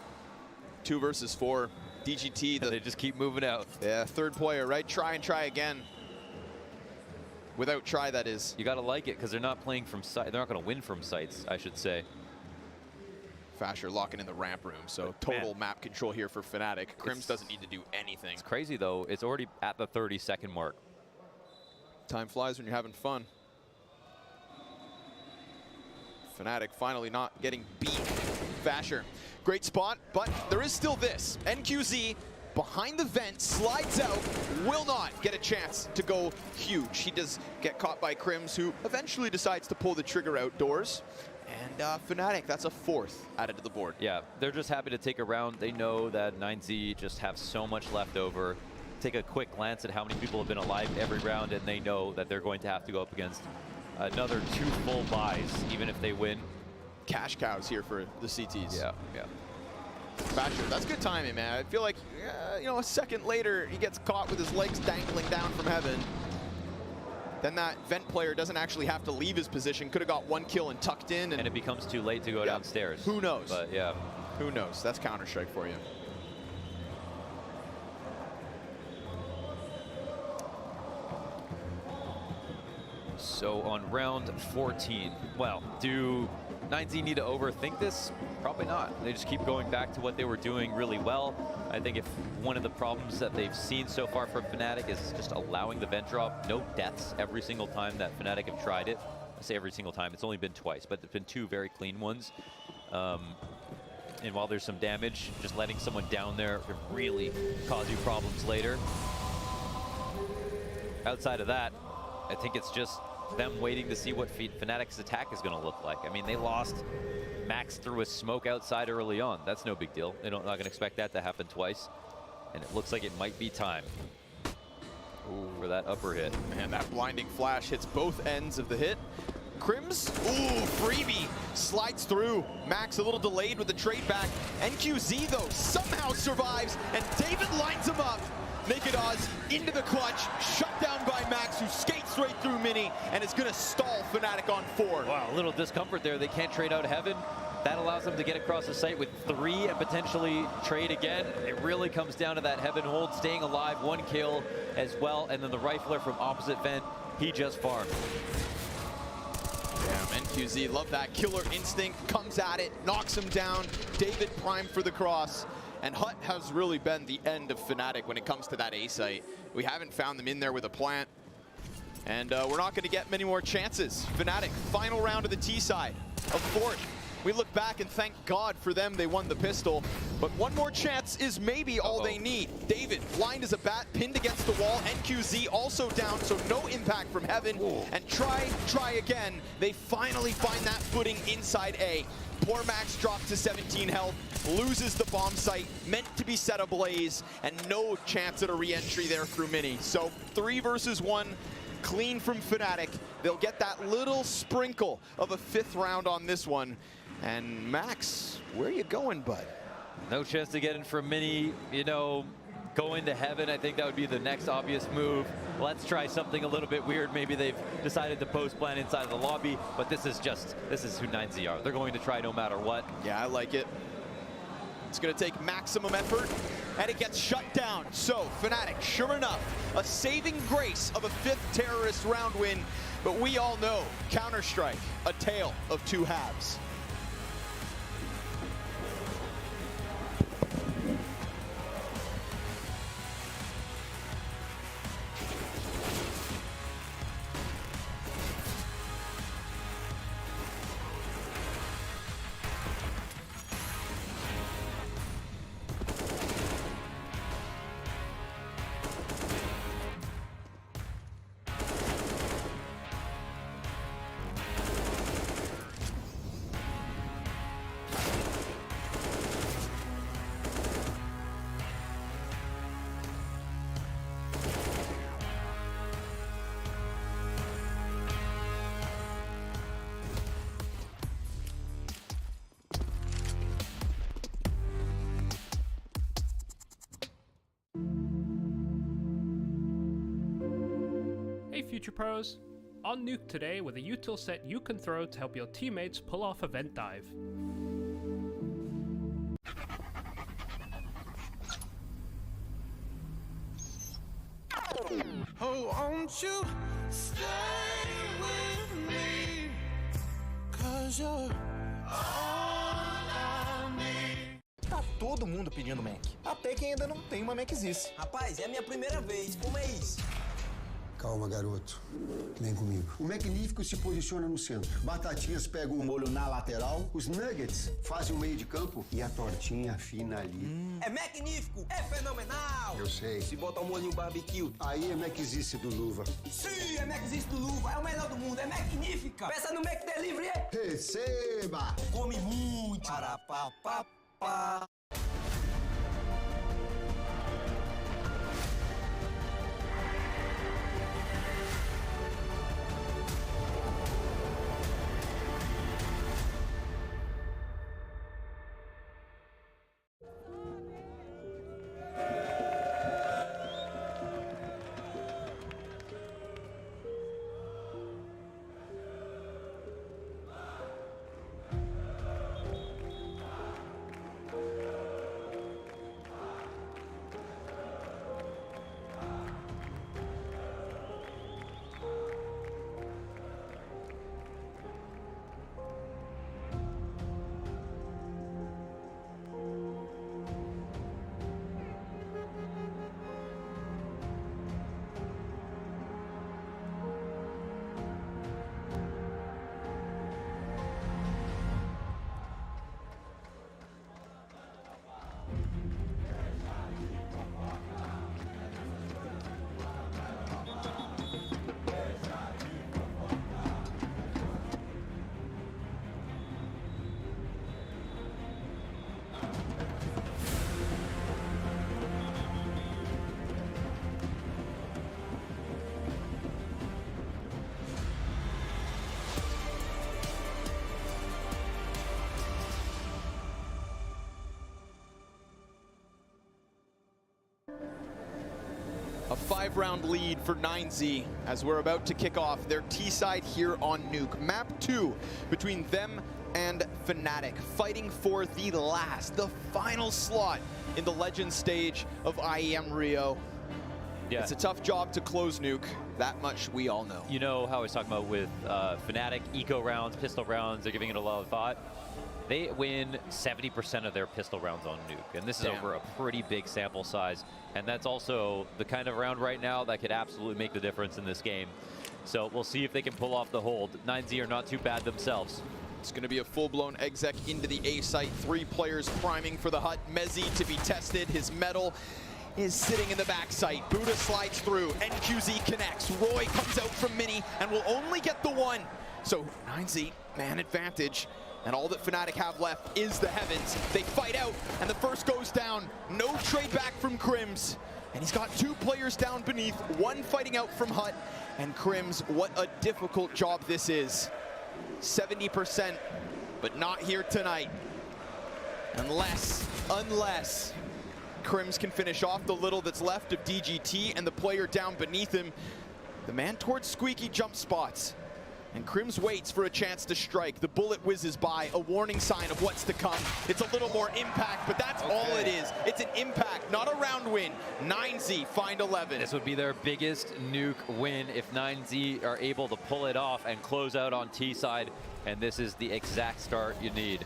2 versus 4. DGT. They just keep moving out. Yeah, 3rd player, right? Try and try again. Without try, that is. You got to like it because they're not playing from sight. They're not going to win from sights, I should say. Fasher locking in the ramp room, so total map control here for Fnatic. Crims doesn't need to do anything. It's crazy, though. It's already at the 30-second mark. Time flies when you're having fun. Fnatic finally not getting beat. Fasher, great spot, but there is still this. NQZ behind the vent, slides out, will not get a chance to go huge. He does get caught by Crims, who eventually decides to pull the trigger outdoors. And Fnatic, that's a 4th added to the board. Yeah, they're just happy to take a round. They know that 9Z just have so much left over. Take a quick glance at how many people have been alive every round, and they know that they're going to have to go up against another 2 full buys, even if they win. Cash cows here for the CTs. Yeah, yeah. Basher, that's good timing, man. I feel like, you know, a second later, he gets caught with his legs dangling down from heaven. Then that vent player doesn't actually have to leave his position. Could have got 1 kill and tucked in. And it becomes too late to go downstairs. Who knows? But yeah. Who knows? That's Counter-Strike for you. So on round 14, well, do 9Z need to overthink this? Probably not. They just keep going back to what they were doing really well. I think if one of the problems that they've seen so far from Fnatic is just allowing the vent drop, no deaths every single time that Fnatic have tried it. I say every single time, it's only been twice, but there's been 2 very clean ones. And while there's some damage, just letting someone down there could really cause you problems later. Outside of that, I think it's just them waiting to see what Fnatic's attack is going to look like. I mean, they lost Max through a smoke outside early on. That's no big deal. They're not going to expect that to happen twice. And it looks like it might be time for that upper hit. Man, that blinding flash hits both ends of the hit. Crims, freebie, slides through. Max a little delayed with the trade back. NQZ, though, somehow survives, and David lines him up. Naked Oz into the clutch, shut down by Max, who skates right through Mini, and is going to stall Fnatic on 4. Wow, a little discomfort there. They can't trade out Heaven. That allows them to get across the site with 3 and potentially trade again. It really comes down to that Heaven hold, staying alive, 1 kill as well, and then the rifler from opposite vent, he just farmed. Damn, NQZ, love that. Killer instinct, comes at it, knocks him down. David primed for the cross. And Hut has really been the end of Fnatic when it comes to that A site. We haven't found them in there with a plant. And we're not going to get many more chances. Fnatic, final round of the T side of 4th. We look back and thank God for them, they won the pistol. But one more chance is maybe all they need. David, blind as a bat, pinned against the wall. NQZ also down, so no impact from Heaven. And try again. They finally find that footing inside A. Poor Max dropped to 17 health, loses the bomb site, meant to be set ablaze, and no chance at a re-entry there through Mini. So 3 versus 1, clean from Fnatic. They'll get that little sprinkle of a 5th round on this one. And Max, where are you going, bud? No chance to get in from Mini, you know, going to Heaven. I think that would be the next obvious move. Let's try something a little bit weird. Maybe they've decided to post plan inside of the lobby, but this is who 9Z are. They're going to try no matter what. Yeah, I like it. It's going to take maximum effort, and it gets shut down. So, Fnatic, sure enough, a saving grace of a 5th terrorist round win, but we all know Counter-Strike, a tale of 2 halves. Hey Future Pros! On Nuke today with a util set you can throw to help your teammates pull off a vent dive. Oh, won't you stay with me? 'Cause you're all I need. Tá todo mundo pedindo Mac. Até quem ainda não tem uma Mac existe. Rapaz, é a minha primeira vez. Como é isso? Calma, garoto. Vem comigo. O Magnífico se posiciona no centro. Batatinhas pegam o molho na lateral, os Nuggets fazem o meio de campo e a tortinha finaliza. É magnífico, é fenomenal. Eu sei. Se botar um molhinho barbecue. Aí é Maczice do Luva. Sim, é Maczice do Luva, é o melhor do mundo, é magnífica. Peça no Mac Delivery. Receba! Come muito. Para pá, pá, pá. A 5-round lead for 9Z as we're about to kick off their T-side here on Nuke. Map 2 between them and Fnatic, fighting for the final slot in the Legend stage of IEM Rio. Yeah. It's a tough job to close Nuke. That much we all know. You know how I was talking about with Fnatic, eco rounds, pistol rounds, they're giving it a lot of thought. They win 70% of their pistol rounds on Nuke, and this is over a pretty big sample size. And that's also the kind of round right now that could absolutely make the difference in this game. So we'll see if they can pull off the hold. 9Z are not too bad themselves. It's going to be a full-blown exec into the A site. 3 players priming for the hut. Mezzi to be tested. His medal is sitting in the back site. Buddha slides through. NQZ connects. Roy comes out from Mini and will only get the one. So 9Z, man advantage. And all that Fnatic have left is the heavens. They fight out, and the first goes down. No trade back from Crims. And he's got 2 players down beneath, 1 fighting out from Hut. And Crims, what a difficult job this is. 70%, but not here tonight. Unless Crims can finish off the little that's left of DGT and the player down beneath him. The man towards squeaky jump spots. And Crims waits for a chance to strike. The bullet whizzes by, a warning sign of what's to come. It's a little more impact, but that's all it is. It's an impact, not a round win. 9Z find 11. This would be their biggest Nuke win if 9Z are able to pull it off and close out on T side. And this is the exact start you need.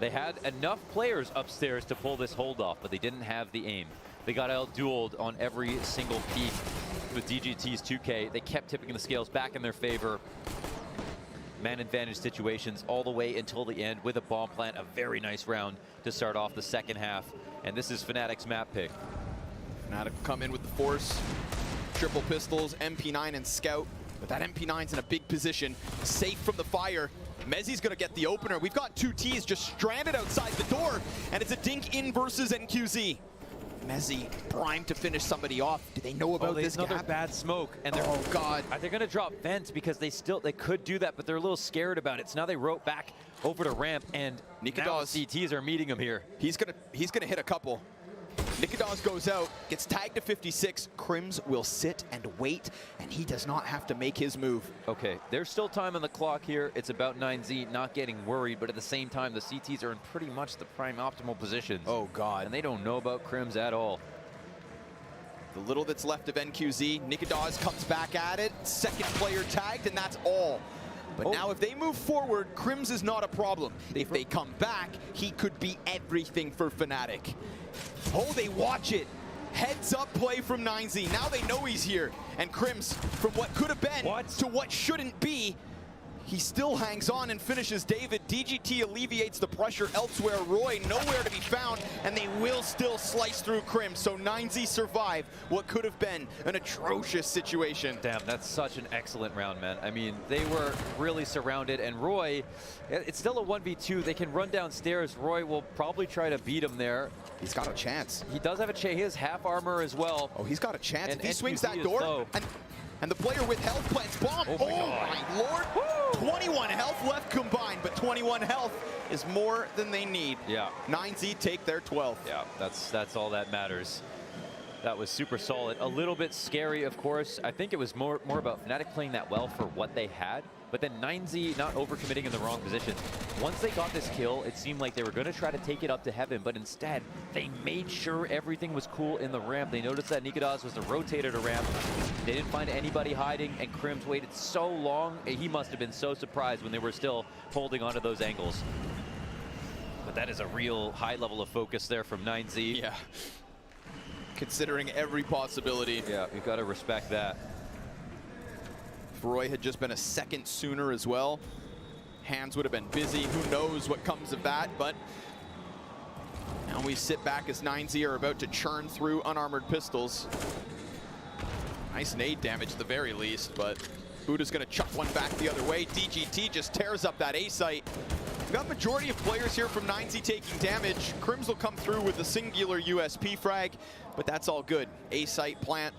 They had enough players upstairs to pull this hold off, but they didn't have the aim. They got out-dueled on every single peak with DGT's 2K. They kept tipping the scales back in their favor. Man advantage situations all the way until the end with a bomb plant. A very nice round to start off the second half. And this is Fnatic's map pick. Fnatic come in with the force. Triple pistols, MP9 and Scout. But that MP9's in a big position, safe from the fire. Mezzi's gonna get the opener. We've got 2 Ts just stranded outside the door, and it's a dink in versus NQZ. Mezzi primed to finish somebody off. Do they know about this another gap? bad smoke, and they're, oh god, they're gonna drop vent because they could do that, but they're a little scared about it. So now they wrote back over to ramp, and now CTs are meeting him here. He's gonna hit a couple. Nikodas goes out, gets tagged to 56. Crims will sit and wait, and he does not have to make his move. Okay, there's still time on the clock here. It's about 9Z not getting worried, but at the same time, the CTs are in pretty much the prime optimal positions. Oh god. And they don't know about Crims at all. The little that's left of NQZ, Nikodas comes back at it. Second player tagged, and that's all. But now if they move forward, Crims is not a problem. If they come back, he could be everything for Fnatic. Oh, they watch it. Heads up play from 9Z. Now they know he's here. And Crims, from what could have been to what shouldn't be, he still hangs on and finishes David. DGT alleviates the pressure elsewhere. Roy nowhere to be found, and they will still slice through Crim. So 9Z survive what could have been an atrocious situation. Damn, that's such an excellent round, man. I mean, they were really surrounded, and Roy, it's still a 1v2. They can run downstairs. Roy will probably try to beat him there. He's got a chance. He does have a chance. He has half armor as well. Oh, he's got a chance. And if he swings NQZ that door, is and the player with health plants bomb. Oh my lord. Woo! 21 health left combined, but 21 health is more than they need. Yeah. 9Z take their 12th. Yeah, that's all that matters. That was super solid. A little bit scary, of course. I think it was more about Fnatic playing that well for what they had, but then 9Z not overcommitting in the wrong position. Once they got this kill, it seemed like they were going to try to take it up to heaven, but instead, they made sure everything was cool in the ramp. They noticed that Nikodas was the rotator to ramp. They didn't find anybody hiding, and Crims waited so long. He must have been so surprised when they were still holding onto those angles. But that is a real high level of focus there from 9Z. Yeah. Considering every possibility. Yeah, you've got to respect that. If Roy had just been a second sooner as well, hands would have been busy. Who knows what comes of that, but now we sit back as 9Z are about to churn through unarmored pistols. Nice nade damage at the very least, but Buddha's gonna chuck one back the other way. DGT just tears up that A site. We've got majority of players here from 9Z taking damage. Crims will come through with a singular USP frag, but that's all good. A site plant.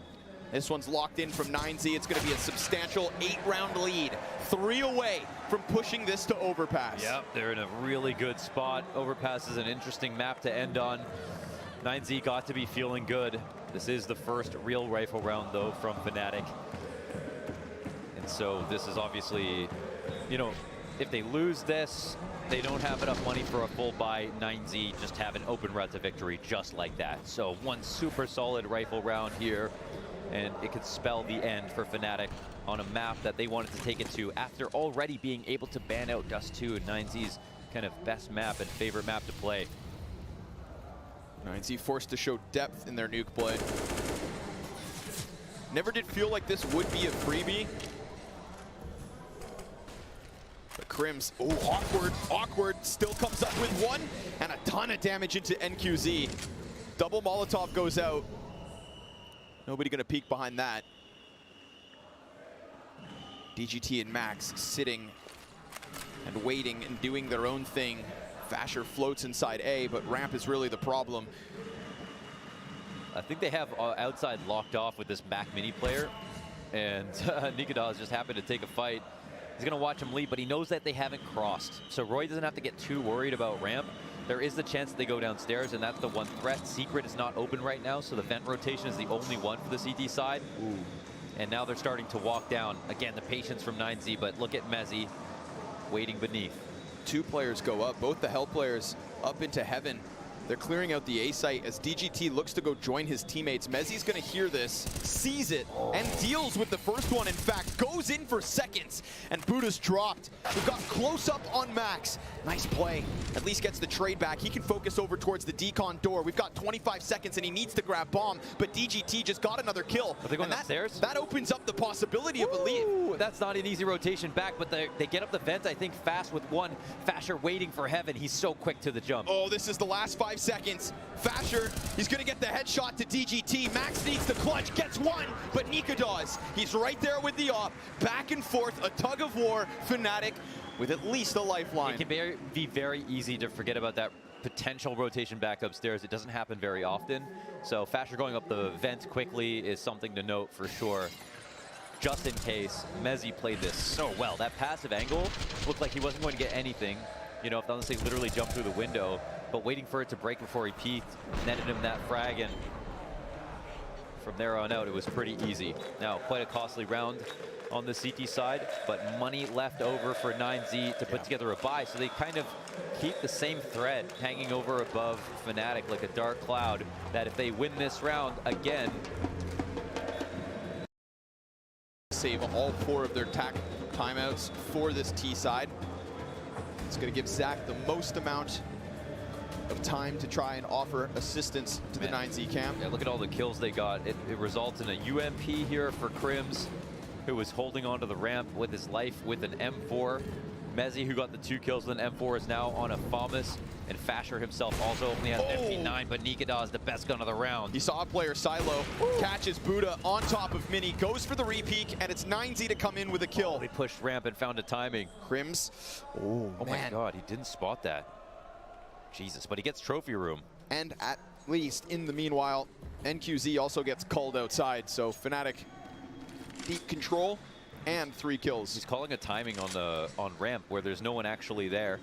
This one's locked in from 9Z. It's going to be a substantial 8-round lead. 3 away from pushing this to Overpass. Yep, they're in a really good spot. Overpass is an interesting map to end on. 9Z got to be feeling good. This is the first real rifle round, though, from Fnatic. And so this is obviously, you know, if they lose this, they don't have enough money for a full buy. 9Z just have an open route to victory just like that. So one super solid rifle round here, and it could spell the end for Fnatic on a map that they wanted to take it to after already being able to ban out Dust 2, 9Z's kind of best map and favorite map to play. 9Z forced to show depth in their nuke play. Never did feel like this would be a freebie. But Crims, oh, awkward, still comes up with one, and a ton of damage into NQZ. Double Molotov goes out. Nobody gonna peek behind that. DGT and Max sitting and waiting and doing their own thing. Vasher floats inside A, but ramp is really the problem. I think they have outside locked off with this Mac Mini player, and Nikodas just happened to take a fight. He's going to watch him lead, but he knows that they haven't crossed. So Roy doesn't have to get too worried about ramp. There is the chance that they go downstairs, and that's the one threat. Secret is not open right now, so the vent rotation is the only one for the CT side. Ooh. And now they're starting to walk down. Again, the patience from 9Z, but look at Mezzy waiting beneath. 2 players go up, both the Hell players up into heaven. They're clearing out the A site as DGT looks to go join his teammates. Mezzy's gonna hear this, sees it, and deals with the first one. In fact, goes in for seconds, and Buddha's dropped. We've got close up on Max. Nice play, at least gets the trade back. He can focus over towards the decon door. We've got 25 seconds, and he needs to grab bomb, but DGT just got another kill. Are they going upstairs? That opens up the possibility of a lead. That's not an easy rotation back, but they get up the vent, I think, fast with one. Fasher waiting for heaven. He's so quick to the jump. Oh, this is the last 5 seconds. Fasher, he's gonna get the headshot to DGT. Max needs the clutch, gets one, but Nikodas, he's right there with the op. Back and forth, a tug of war. Fnatic with at least a lifeline. It can be very easy to forget about that potential rotation back upstairs. It doesn't happen very often. So Fasher going up the vent quickly is something to note for sure. Just in case, Mezzy played this so well. That passive angle looked like he wasn't going to get anything. You know, if unless they literally jumped through the window, but waiting for it to break before he peeked, netted him that frag, and from there on out, it was pretty easy. Now, quite a costly round on the CT side, but money left over for 9Z to put together a buy, so they kind of keep the same thread hanging over above Fnatic like a dark cloud, that if they win this round again, save all 4 of their timeouts for this T side. It's going to give Zach the most amount of time to try and offer assistance to the 9Z camp. Yeah, look at all the kills they got. It results in a UMP here for Crims, who was holding onto the ramp with his life with an M4. Mezzi, who got the 2 kills with an M4, is now on a FAMAS. And Fasher himself also only has an MP9, but Nikita is the best gun of the round. He saw a player Silo, catches Buddha on top of Mini, goes for the repeak, and it's 9Z to come in with a kill. He pushed ramp and found a timing. Crims, oh my god, he didn't spot that. Jesus, but he gets trophy room. And at least in the meanwhile, NQZ also gets called outside, so Fnatic deep control and 3 kills. He's calling a timing on ramp where there's no one actually there.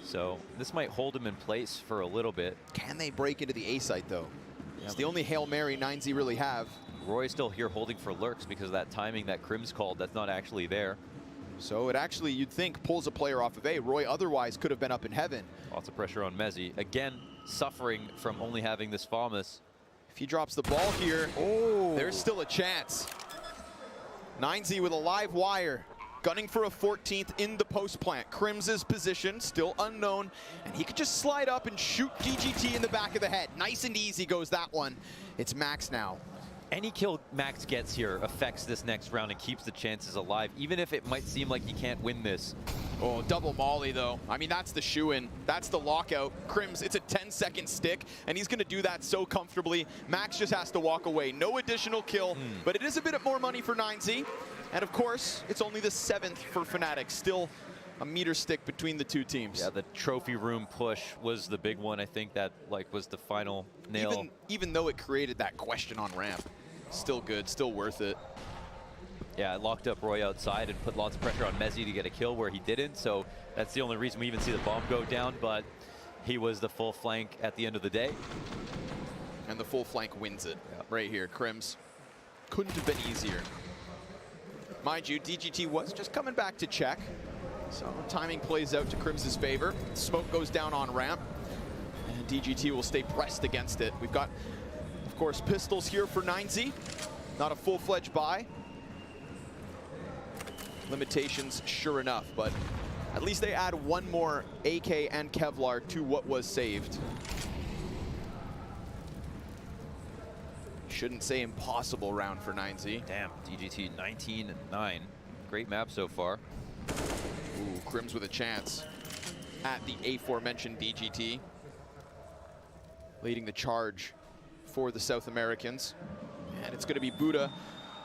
So this might hold him in place for a little bit. Can they break into the A site though? It's the only Hail Mary 9Z really have. Roy's still here holding for lurks because of that timing that Crims called that's not actually there. So it actually, you'd think, pulls a player off of A. Roy otherwise could have been up in heaven. Lots of pressure on Mezzi. Again, suffering from only having this FAMAS. If he drops the ball here, there's still a chance. 9Z with a live wire. Gunning for a 14th in the post plant. Crims' position still unknown, and he could just slide up and shoot DGT in the back of the head. Nice and easy goes that one. It's Max now. Any kill Max gets here affects this next round and keeps the chances alive, even if it might seem like he can't win this. Oh, double molly though. I mean, that's the shoe-in. That's the lockout. Crims, it's a 10-second stick, and he's gonna do that so comfortably. Max just has to walk away. No additional kill, but it is a bit more money for 9Z. And of course, it's only the 7th for Fnatic. Still a meter stick between the two teams. Yeah, the trophy room push was the big one. I think that was the final nail. Even though it created that question on ramp, still good, still worth it. Yeah, it locked up Roy outside and put lots of pressure on Mezzi to get a kill where he didn't. So that's the only reason we even see the bomb go down. But he was the full flank at the end of the day. And the full flank wins it right here. Crims couldn't have been easier. Mind you, DGT was just coming back to check. So timing plays out to Crims' favor. Smoke goes down on ramp. And DGT will stay pressed against it. We've got, of course, pistols here for 9Z. Not a full-fledged buy. Limitations, sure enough, but at least they add one more AK and Kevlar to what was saved. Shouldn't say impossible round for 9Z. Damn, DGT 19-9. Great map so far. Ooh, Crims with a chance at the aforementioned DGT. Leading the charge for the South Americans. And it's gonna be Buddha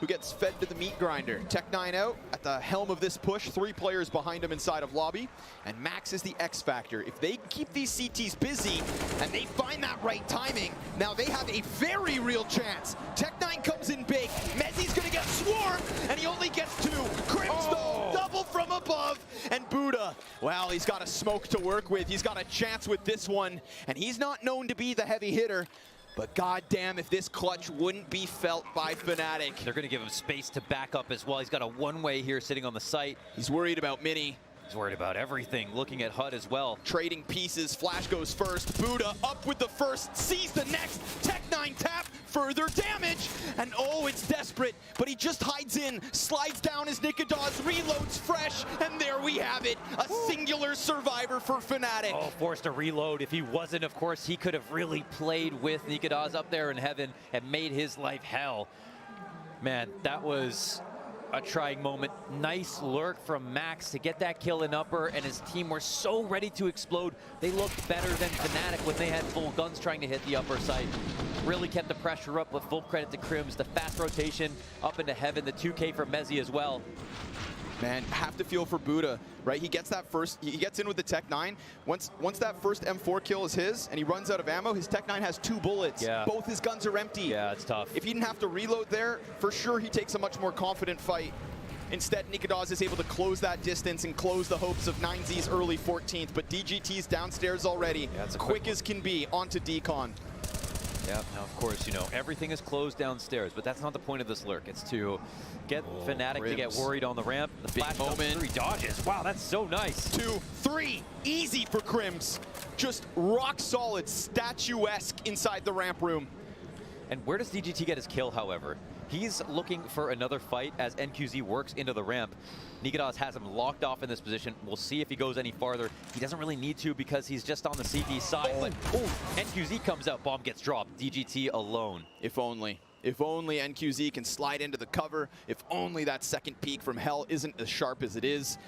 who gets fed to the meat grinder. Tech9 out at the helm of this push. 3 players behind him inside of lobby. And Max is the X factor. If they keep these CTs busy and they find that right timing, now they have a very real chance. Tech9 comes in big. Mezzi's gonna get swarmed, and he only gets 2. Crims though, double from above. And Buddha, well, he's got a smoke to work with. He's got a chance with this one. And he's not known to be the heavy hitter. But goddamn, if this clutch wouldn't be felt by Fnatic. They're going to give him space to back up as well. He's got a one-way here sitting on the site. He's worried about Mini. He's worried about everything, looking at HUD as well. Trading pieces, Flash goes first. Buddha up with the first, sees the next. Tech9 tap, further damage. And oh, it's desperate, but he just hides in, slides down as Nikadaz reloads fresh, and there we have it. A singular survivor for Fnatic. Oh, forced to reload. If he wasn't, of course, he could have really played with Nikadaz up there in heaven and made his life hell. Man, that was a trying moment. Nice lurk from Max to get that kill in upper, and his team were so ready to explode. They looked better than Fnatic when they had full guns trying to hit the upper site. Really kept the pressure up with full credit to Crims. The fast rotation up into heaven, the 2K for Mezzi as well. Man, have to feel for Buddha, right? He gets that first, he gets in with the Tech9. Once that first M4 kill is his and he runs out of ammo, his Tech9 has 2 bullets. Yeah. Both his guns are empty. Yeah, it's tough. If he didn't have to reload there, for sure he takes a much more confident fight. Instead, Nikadaz is able to close that distance and close the hopes of 9Z's early 14th, but DGT's downstairs already, quick as can be, onto Decon. Yeah, now of course, you know, everything is closed downstairs, but that's not the point of this lurk. It's to get Fnatic to get worried on the ramp. The flash moment. 3 dodges. Wow, that's so nice. 2, 3, easy for Crims. Just rock solid, statuesque inside the ramp room. And where does DGT get his kill, however? He's looking for another fight as NQZ works into the ramp. Nikedas has him locked off in this position. We'll see if he goes any farther. He doesn't really need to because he's just on the CT side, but NQZ comes out, bomb gets dropped. DGT alone. If only. If only NQZ can slide into the cover. If only that second peek from Hell isn't as sharp as it is.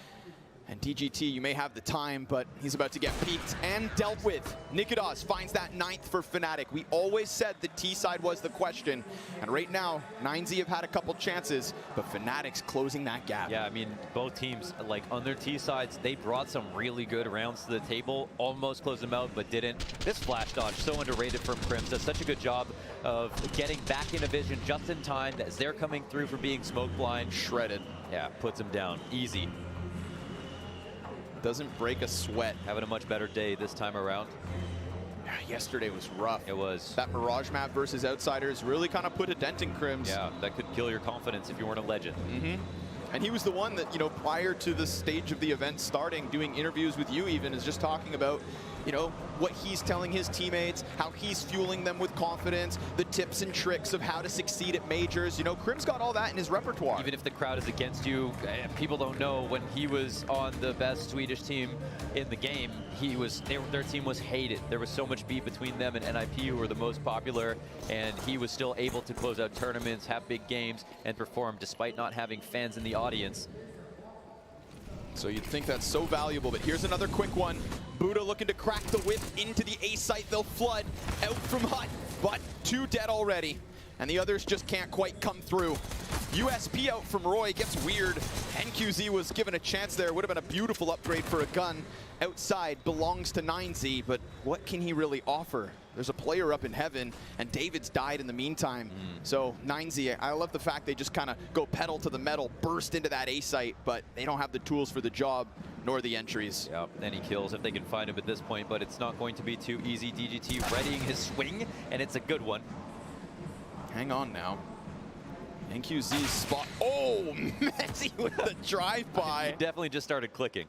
And DGT, you may have the time, but he's about to get peeked and dealt with. Nikedas finds that 9th for Fnatic. We always said the T side was the question. And right now, 9Z have had a couple chances, but Fnatic's closing that gap. Yeah, I mean, both teams, like on their T sides, they brought some really good rounds to the table. Almost closed them out, but didn't. This flash dodge, so underrated from Crims. Does such a good job of getting back into vision just in time as they're coming through for being smoke blind. Shredded. Yeah, puts him down. Easy. Doesn't break a sweat. Having a much better day this time around. Yesterday was rough. It was. That Mirage map versus Outsiders really kind of put a dent in Crims. Yeah, that could kill your confidence if you weren't a legend. And he was the one that, you know, prior to the stage of the event starting, doing interviews with you even, is just talking about, you know, what he's telling his teammates, how he's fueling them with confidence, the tips and tricks of how to succeed at majors. You know, Crim's got all that in his repertoire. Even if the crowd is against you, people don't know when he was on the best Swedish team in the game, their team was hated. There was so much beef between them and NIP, who were the most popular, and he was still able to close out tournaments, have big games, and perform despite not having fans in the audience. So you'd think that's so valuable, but here's another quick one. Buddha looking to crack the whip into the A site. They'll flood out from Hut, but 2 dead already. And the others just can't quite come through. USP out from Roy gets weird. NQZ was given a chance there. Would have been a beautiful upgrade for a gun. Outside belongs to 9Z, but what can he really offer? There's a player up in heaven, and David's died in the meantime. So 9Z, I love the fact they just kind of go pedal to the metal, burst into that A site, but they don't have the tools for the job, nor the entries. Yep, any kills if they can find him at this point, but it's not going to be too easy. DGT readying his swing, and it's a good one. Hang on now. NQZ's spot. Oh, Messi with the drive-by. He definitely just started clicking.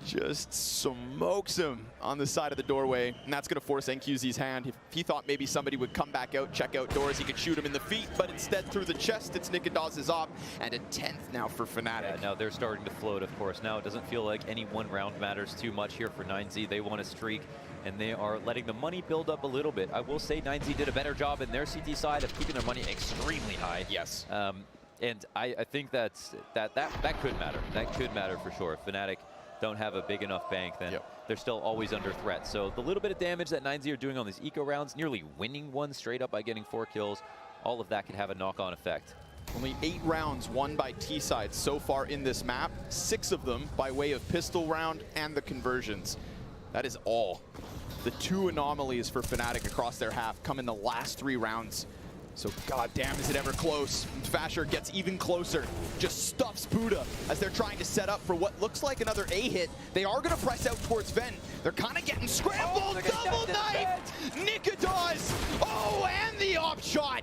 Just smokes him on the side of the doorway, and that's going to force NQZ's hand. If he thought maybe somebody would come back out, check out doors, he could shoot him in the feet, but instead through the chest, it's Nikedas' op, and a 10th now for Fnatic. Yeah, now they're starting to float, of course. Now it doesn't feel like any one round matters too much here for 9Z. They want a streak, and they are letting the money build up a little bit. I will say 9Z did a better job in their CT side of keeping their money extremely high. Yes. And I think that could matter. That could matter for sure. Fnatic don't have a big enough bank, then they're still always under threat. So the little bit of damage that 9Z are doing on these eco rounds, nearly winning one straight up by getting 4 kills, all of that could have a knock-on effect. Only 8 rounds won by T-side so far in this map, 6 of them by way of pistol round and the conversions. That is all. The 2 anomalies for Fnatic across their half come in the last 3 rounds. So goddamn, is it ever close? Fasher gets even closer, just stuffs Buddha as they're trying to set up for what looks like another A hit. They are gonna press out towards Vent. They're kind of getting scrambled, double knife! Nikedas! Oh, and the op shot!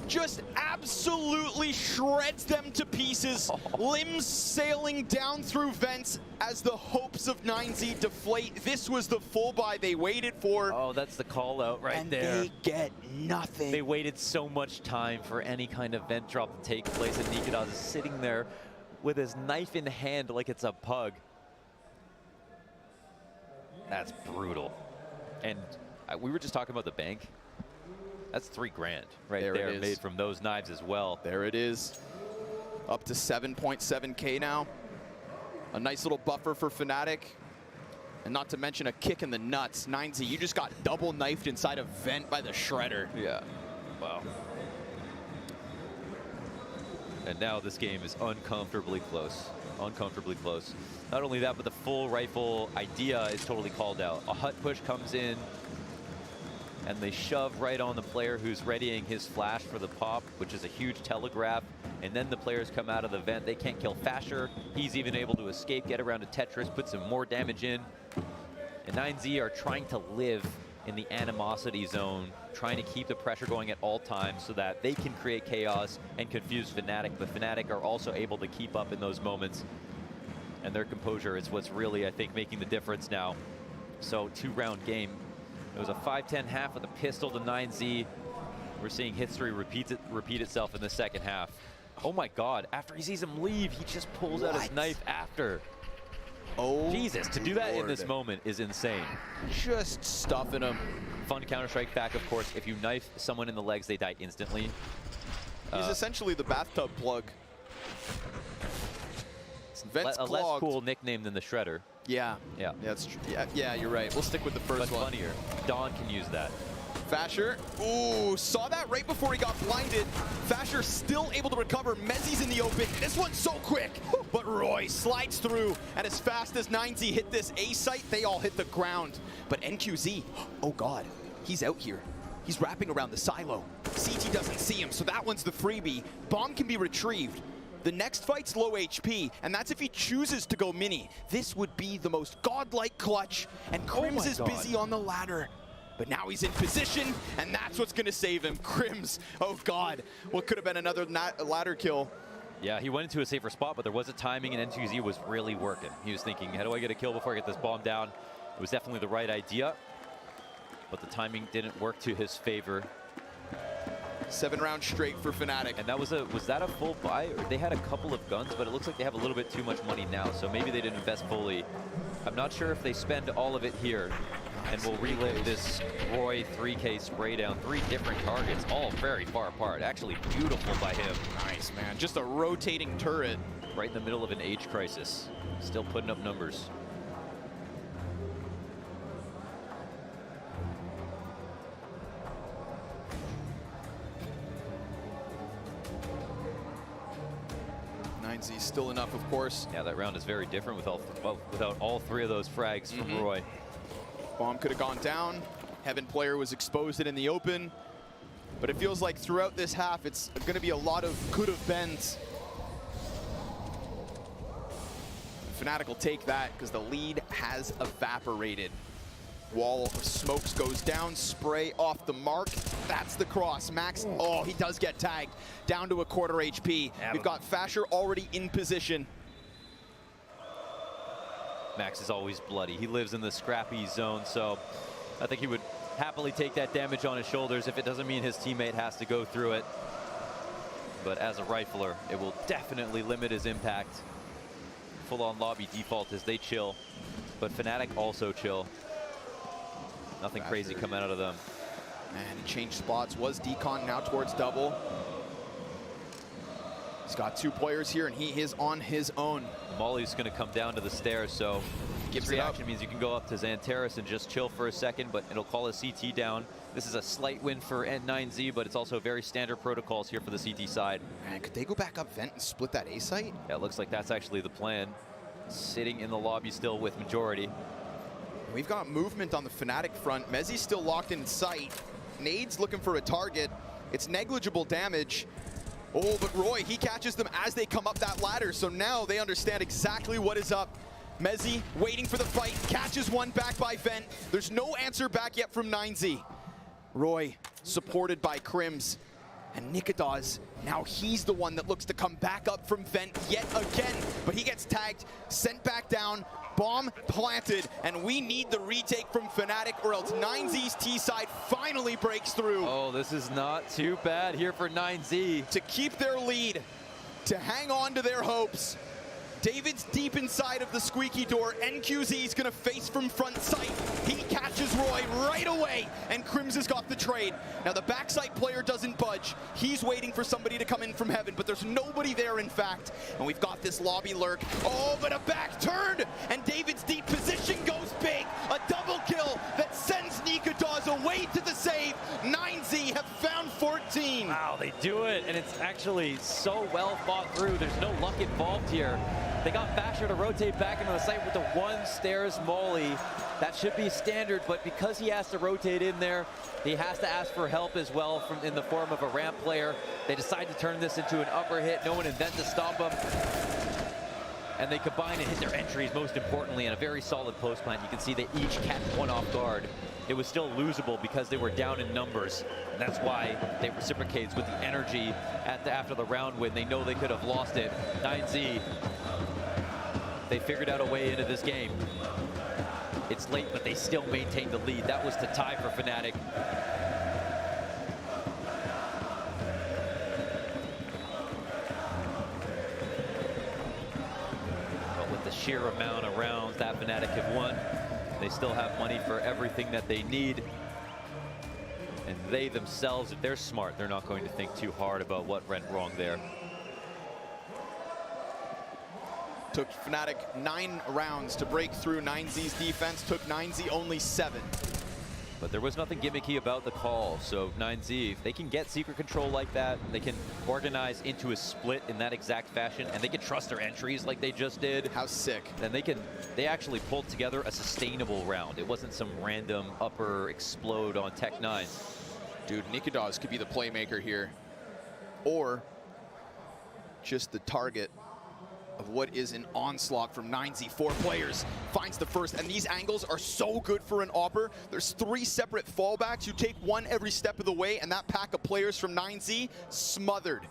Just absolutely shreds them to pieces. Limbs sailing down through vents as the hopes of 9Z deflate. This was the full buy they waited for. Oh, that's the call out right there. And they get nothing. They waited so much time for any kind of vent drop to take place, and Nikedas is sitting there with his knife in hand like it's a pug. That's brutal. And we were just talking about the bank. That's $3 grand right there made from those knives as well. There it is. Up to 7.7K now. A nice little buffer for Fnatic. And not to mention a kick in the nuts. 9Z, you just got double knifed inside a vent by the Shredder. Yeah. Wow. And now this game is uncomfortably close. Uncomfortably close. Not only that, but the full rifle idea is totally called out. A hut push comes in, and they shove right on the player who's readying his flash for the pop, which is a huge telegraph. And then the players come out of the vent. They can't kill Fasher. He's even able to escape, get around to Tetris, put some more damage in. And 9Z are trying to live in the animosity zone, trying to keep the pressure going at all times so that they can create chaos and confuse Fnatic. But Fnatic are also able to keep up in those moments. And their composure is what's really, I think, making the difference now. So 2-round game. It was a 5-10 half with a pistol to 9Z. We're seeing history repeat itself in the second half. Oh my God, after he sees him leave, he just pulls out his knife after. Oh, Jesus, to do that in this moment is insane. Just stuffing him. Fun Counter-Strike fact, of course, if you knife someone in the legs, they die instantly. He's essentially the bathtub plug. Vent's a less cool nickname than the Shredder. Yeah. Yeah. That's true. Yeah, you're right. We'll stick with the first one. But funnier. Dawn can use that. Fasher, ooh, saw that right before he got blinded. Fasher still able to recover. Mezzi's in the open. This one's so quick, but Roy slides through, and as fast as 9Z hit this A site, they all hit the ground. But NQZ, oh God, he's out here. He's wrapping around the silo. CT doesn't see him, so that one's the freebie. Bomb can be retrieved. The next fight's low HP, and that's if he chooses to go mini. This would be the most godlike clutch, and Crims is busy on the ladder. But now he's in position, and that's what's gonna save him. Crims, oh God, what could have been another ladder kill. Yeah, he went into a safer spot, but there was a timing, and NQZ was really working. He was thinking, how do I get a kill before I get this bomb down? It was definitely the right idea, but the timing didn't work to his favor. 7 rounds straight for Fnatic. And that was that a full buy? They had a couple of guns, but it looks like they have a little bit too much money now, so maybe they didn't invest fully. I'm not sure if they spend all of it here. And we'll relive this Roy 3K spray down. 3 different targets, all very far apart. Actually beautiful by him. Nice, man. Just a rotating turret. Right in the middle of an age crisis. Still putting up numbers. Z still enough, of course. Yeah, that round is very different without all 3 of those frags from Roy. Bomb could have gone down. Heaven player was exposed in the open. But it feels like throughout this half, it's going to be a lot of could have beens. Fnatic will take that because the lead has evaporated. Wall of smokes goes down, spray off the mark. That's the cross. Max, oh, he does get tagged. Down to a quarter HP. We've got Fasher already in position. Max is always bloody. He lives in the scrappy zone, so I think he would happily take that damage on his shoulders if it doesn't mean his teammate has to go through it. But as a rifler, it will definitely limit his impact. Full-on lobby default as they chill, but Fnatic also chill. Nothing crazy coming out of them. Man, he changed spots. Was decon now towards double. He's got 2 players here, and he is on his own. Molly's going to come down to the stairs, so Gives reaction means you can go up to Xantares and just chill for a second, but it'll call a CT down. This is a slight win for N9Z, but it's also very standard protocols here for the CT side. Man, could they go back up vent and split that A site? Yeah, it looks like that's actually the plan. Sitting in the lobby still with majority. We've got movement on the Fnatic front. Mezzi's still locked in sight. Nade's looking for a target. It's negligible damage. Oh, but Roy, he catches them as they come up that ladder, so now they understand exactly what is up. Mezzi waiting for the fight, catches one back by Vent. There's no answer back yet from 9Z. Roy, supported by Crims. And Nikadaz, now he's the one that looks to come back up from Vent yet again. But he gets tagged, sent back down, bomb planted, and we need the retake from Fnatic or else 9Z's T-side finally breaks through. Oh, this is not too bad here for 9Z. To keep their lead, to hang on to their hopes. David's deep inside of the squeaky door. NQZ's gonna face from front sight. He catches Roy right away, and Crims has got the trade. Now the backside player doesn't budge. He's waiting for somebody to come in from heaven, but there's nobody there in fact. And we've got this lobby lurk. Oh, but a back turn, and David's deep position goes big. A double kill that sends Nikadaz away to the save. 9Z have found 14. Wow, they do it, and it's actually so well thought through. There's no luck involved here. They got Fasher to rotate back into the site with the 1 stairs molly. That should be standard, but because he has to rotate in there, he has to ask for help as well in the form of a ramp player. They decide to turn this into an upper hit. No one invent to stop them. And they combine and hit their entries, most importantly, in a very solid post plant. You can see they each catch one off guard. It was still losable because they were down in numbers. And that's why they reciprocates with the energy after the round win. They know they could have lost it. 9Z, they figured out a way into this game. It's late, but they still maintain the lead. That was to tie for Fnatic. sheer amount of rounds that Fnatic have won. They still have money for everything that they need. And they themselves, if they're smart, they're not going to think too hard about what went wrong there. Took Fnatic 9 rounds to break through 9Z's defense. Took 9Z only 7. But there was nothing gimmicky about the call. So 9Z, if they can get secret control like that, they can organize into a split in that exact fashion, and they can trust their entries like they just did. How sick. Then they actually pulled together a sustainable round. It wasn't some random upper explode on Tech 9. Dude, Nikodas could be the playmaker here. Or just the target of what is an onslaught from 9Z. 4 players, finds the first, and these angles are so good for an APOIAR. There's 3 separate fallbacks. You take one every step of the way, and that pack of players from 9Z smothered.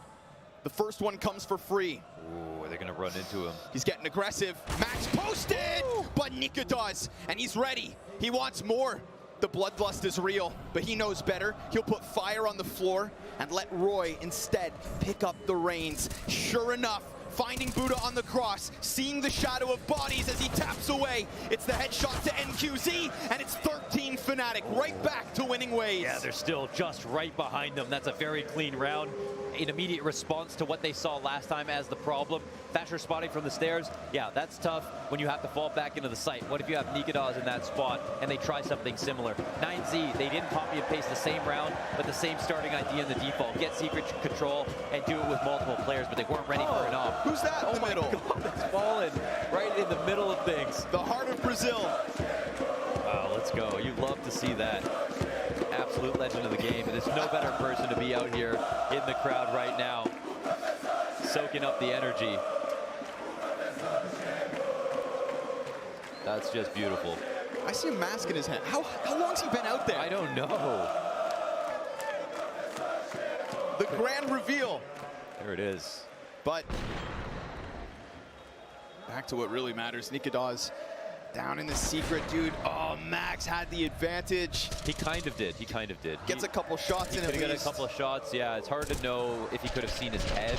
The first one comes for free. Ooh, they're gonna run into him. He's getting aggressive. Max posted, but Nikodas, and he's ready. He wants more. The bloodlust is real, but he knows better. He'll put fire on the floor and let Roy instead pick up the reins. Sure enough, finding Buddha on the cross, seeing the shadow of bodies as he taps away. It's the headshot to NQZ, and it's 13 Fnatic, right back to winning ways. Yeah, they're still just right behind them. That's a very clean round. In immediate response to what they saw last time as the problem. Thatcher spotting from the stairs, yeah, that's tough when you have to fall back into the site. What if you have Nikodas in that spot and they try something similar? 9Z, they didn't copy and paste the same round, but the same starting idea in the default. Get secret control and do it with multiple players, but they weren't ready for an off. Who's that in the middle? God, that's fallen right in the middle of things. The heart of Brazil. Wow, let's go. You love to see that. Absolute legend of the game. There's no better person to be out here in the crowd right now, soaking up the energy. That's just beautiful. I see a mask in his hand. How long's he been out there? I don't know. The grand reveal. There it is. But back to what really matters. Nikodas down in the secret, dude. Oh, Max had the advantage. He kind of did. He kind of did. Gets a couple shots in at least. He could have got a couple of shots. Yeah, it's hard to know if he could have seen his head,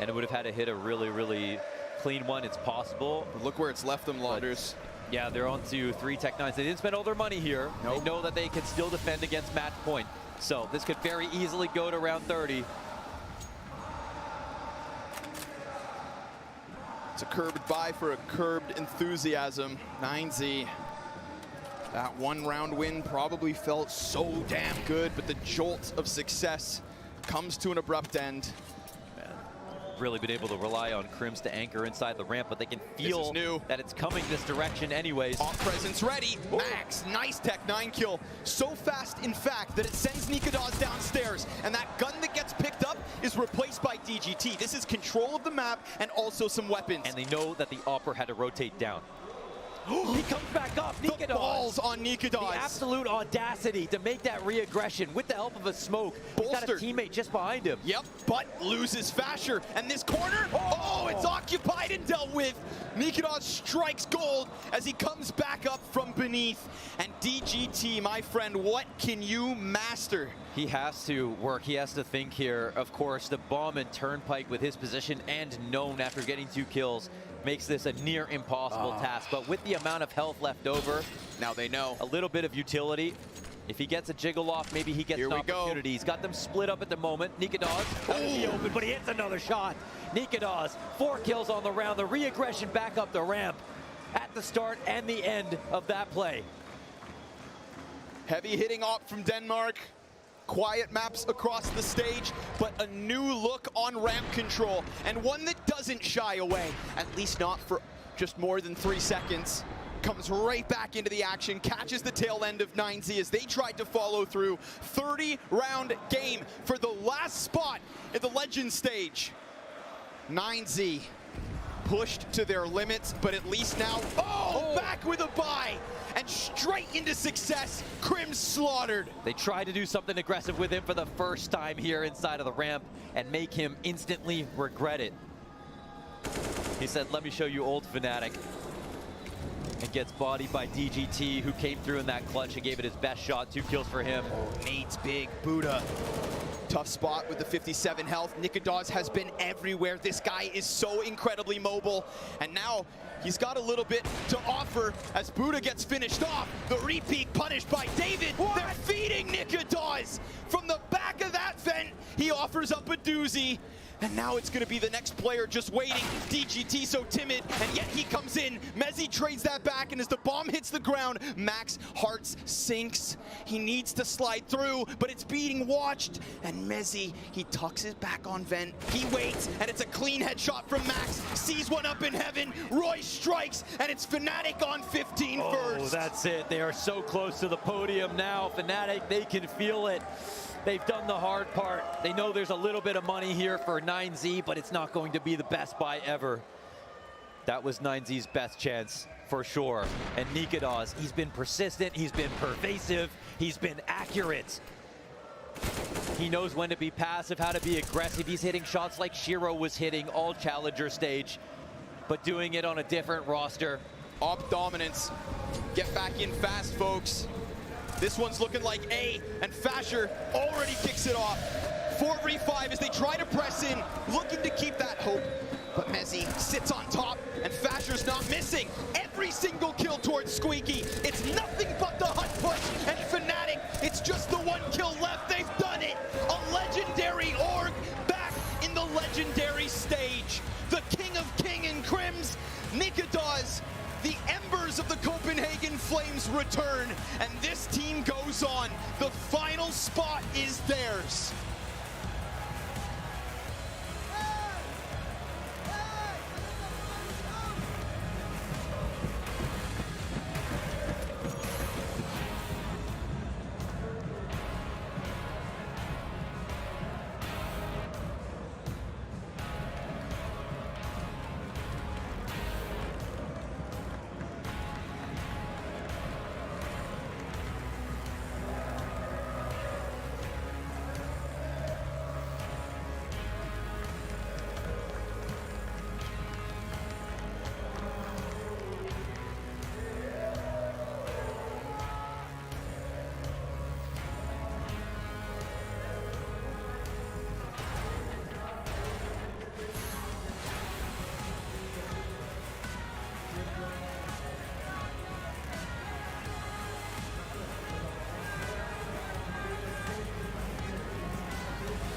and it would have had to hit a really, really clean one. It's possible. But look where it's left them, Launders. Yeah, they're on to 3 Tech 9s. They didn't spend all their money here. Nope. They know that they can still defend against match point. So this could very easily go to round 30. It's a curbed buy for a curbed enthusiasm. 9Z. That 1 round win probably felt so damn good, but the jolt of success comes to an abrupt end. Really been able to rely on Crims to anchor inside the ramp, but they can feel that it's coming this direction anyways. Off presence ready. Ooh. Max, nice Tech 9 kill. So fast, in fact, that it sends Nikodas downstairs, and that gun that gets picked up is replaced by DGT. This is control of the map and also some weapons. And they know that the APOIAR had to rotate down. He comes back up, Nikodas. The balls on Nikodas. The absolute audacity to make that re-aggression with the help of a smoke. Bolstered. He's got a teammate just behind him. Yep, but loses Fasher. And this corner, oh, it's occupied and dealt with. Nikodas strikes gold as he comes back up from beneath. And DGT, my friend, what can you master? He has to work, he has to think here. Of course, the bomb and turnpike with his position and known after getting 2 kills makes this a near impossible task. But with the amount of health left over, now they know. A little bit of utility. If he gets a jiggle off, maybe he gets an opportunity. He's got them split up at the moment. Nikodas out in the open, but he hits another shot. Nikodas, 4 kills on the round. The re-aggression back up the ramp at the start and the end of that play. Heavy hitting op from Denmark. Quiet maps across the stage, but a new look on ramp control, and one that doesn't shy away, at least not for just more than 3 seconds. Comes right back into the action, catches the tail end of 9Z as they tried to follow through. 30-round game for the last spot at the Legend stage. 9Z pushed to their limits, but at least now, back with a buy. And straight into success, Crims slaughtered. They tried to do something aggressive with him for the first time here inside of the ramp and make him instantly regret it. He said, let me show you old Fnatic. And gets bodied by DGT, who came through in that clutch and gave it his best shot. 2 kills for him. Nate's big Buddha. Tough spot with the 57 health. Nikodas has been everywhere. This guy is so incredibly mobile. And now he's got a little bit to offer as Buddha gets finished off. The repeat punished by David. They're feeding Nikodas. From the back of that vent, he offers up a doozy. And now it's going to be the next player just waiting. DGT so timid, and yet he comes in. Mezzi trades that back, and as the bomb hits the ground, Max Hearts sinks. He needs to slide through, but it's being watched. And Mezzi, he tucks it back on vent. He waits, and it's a clean headshot from Max. Sees one up in heaven. Roy strikes, and it's Fnatic on 15 first. Oh, that's it. They are so close to the podium now. Fnatic, they can feel it. They've done the hard part. They know there's a little bit of money here for 9Z, but it's not going to be the best buy ever. That was 9Z's best chance, for sure. And Nikodas, he's been persistent, he's been pervasive, he's been accurate. He knows when to be passive, how to be aggressive. He's hitting shots like Shiro was hitting all challenger stage, but doing it on a different roster. Op dominance. Get back in fast, folks. This one's looking like A, and Fasher already kicks it off. 4v5 as they try to press in, looking to keep that hope. But Mezzi sits on top, and Fasher's not missing. Every single kill towards Squeaky. It's nothing but the hut push, and Fnatic, it's just the one kill left. They've done it. A legendary org back in the legendary stage. The king of king and crims, Nikodas. The embers of the Copenhagen Flames return, and this team goes on. The final spot is theirs.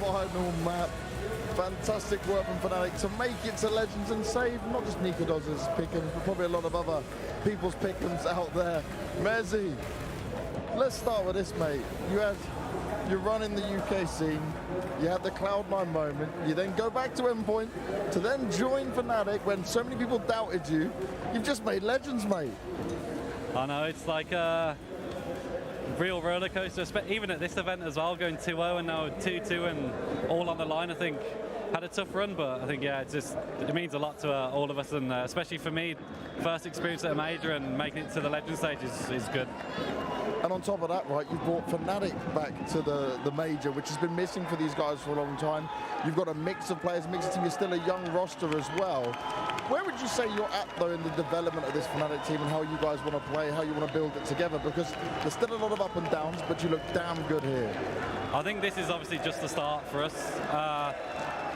Final map. Fantastic work from Fnatic to make it to Legends and save not just Nikodas' pick'ems, but probably a lot of other people's pick'ems out there. Mezzi, let's start with this, mate. You're running the UK scene, you had the Cloud9 moment, you then go back to Endpoint, to then join Fnatic when so many people doubted you. You've just made Legends, mate. I know, it's like a real roller coaster, even at this event as well, going 2-0 and now 2-2 and all on the line. I think had a tough run, but I think, yeah, it means a lot to all of us, and especially for me, first experience at a major and making it to the Legend stage is good. And on top of that, right, you've brought Fnatic back to the major, which has been missing for these guys for a long time. You've got a mix of players, mixed team, you're still a young roster as well. Where would you say you're at, though, in the development of this Fnatic team and how you guys want to play, how you want to build it together? Because there's still a lot of up and downs, but you look damn good here. I think this is obviously just the start for us.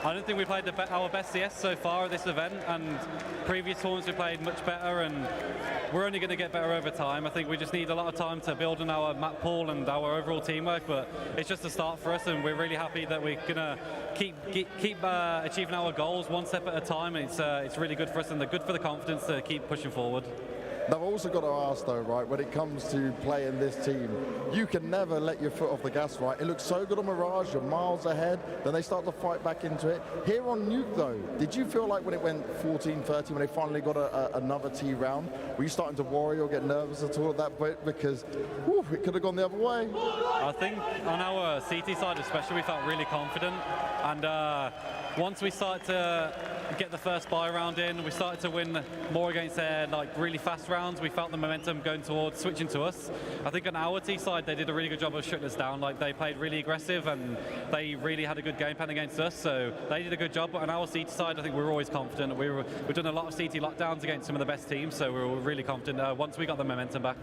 I don't think we played our best CS so far at this event, and previous tournaments we played much better, and we're only going to get better over time. I think we just need a lot of time to build on our map pool and our overall teamwork, but it's just a start for us, and we're really happy that we're going to keep achieving our goals one step at a time. It's really good for us and good for the confidence to keep pushing forward. Now, I've also got to ask, though, right, when it comes to playing this team, you can never let your foot off the gas, right? It looks so good on Mirage, you're miles ahead, then they start to fight back into it. Here on Nuke, though, did you feel like when it went 14-30, when they finally got another T round, were you starting to worry or get nervous at all at that point? Because, whew, it could have gone the other way. I think on our CT side especially, we felt really confident, and once we started to get the first buy round in, we started to win more against their really fast rounds. We felt the momentum going towards switching to us. I think on our T side, they did a really good job of shutting us down. They played really aggressive and they really had a good game plan against us. So they did a good job. But on our CT side, I think we were always confident. We've done a lot of CT lockdowns against some of the best teams, so we were really confident once we got the momentum back.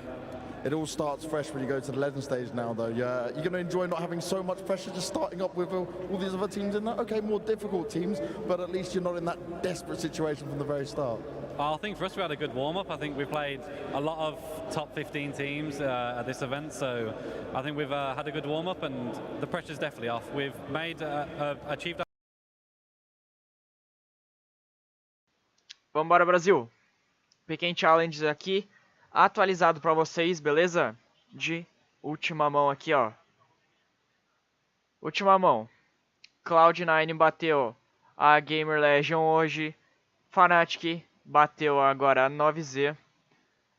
It all starts fresh when you go to the legend stage now, though. Yeah, you're going to enjoy not having so much pressure just starting up with all these other teams in there. Okay, more difficult teams, but at least you're not in that desperate situation from the very start. I think for us we had a good warm-up. I think we played a lot of top 15 teams at this event, so I think we've had a good warm-up and the pressure's definitely off. We've made, achieved... Vambora, Brasil! Pequeno challenge aqui, atualizado para vocês, beleza? De última mão aqui, ó. Última mão. Cloud9 bateu a Gamer Legion hoje. Fnatic bateu agora a 9Z.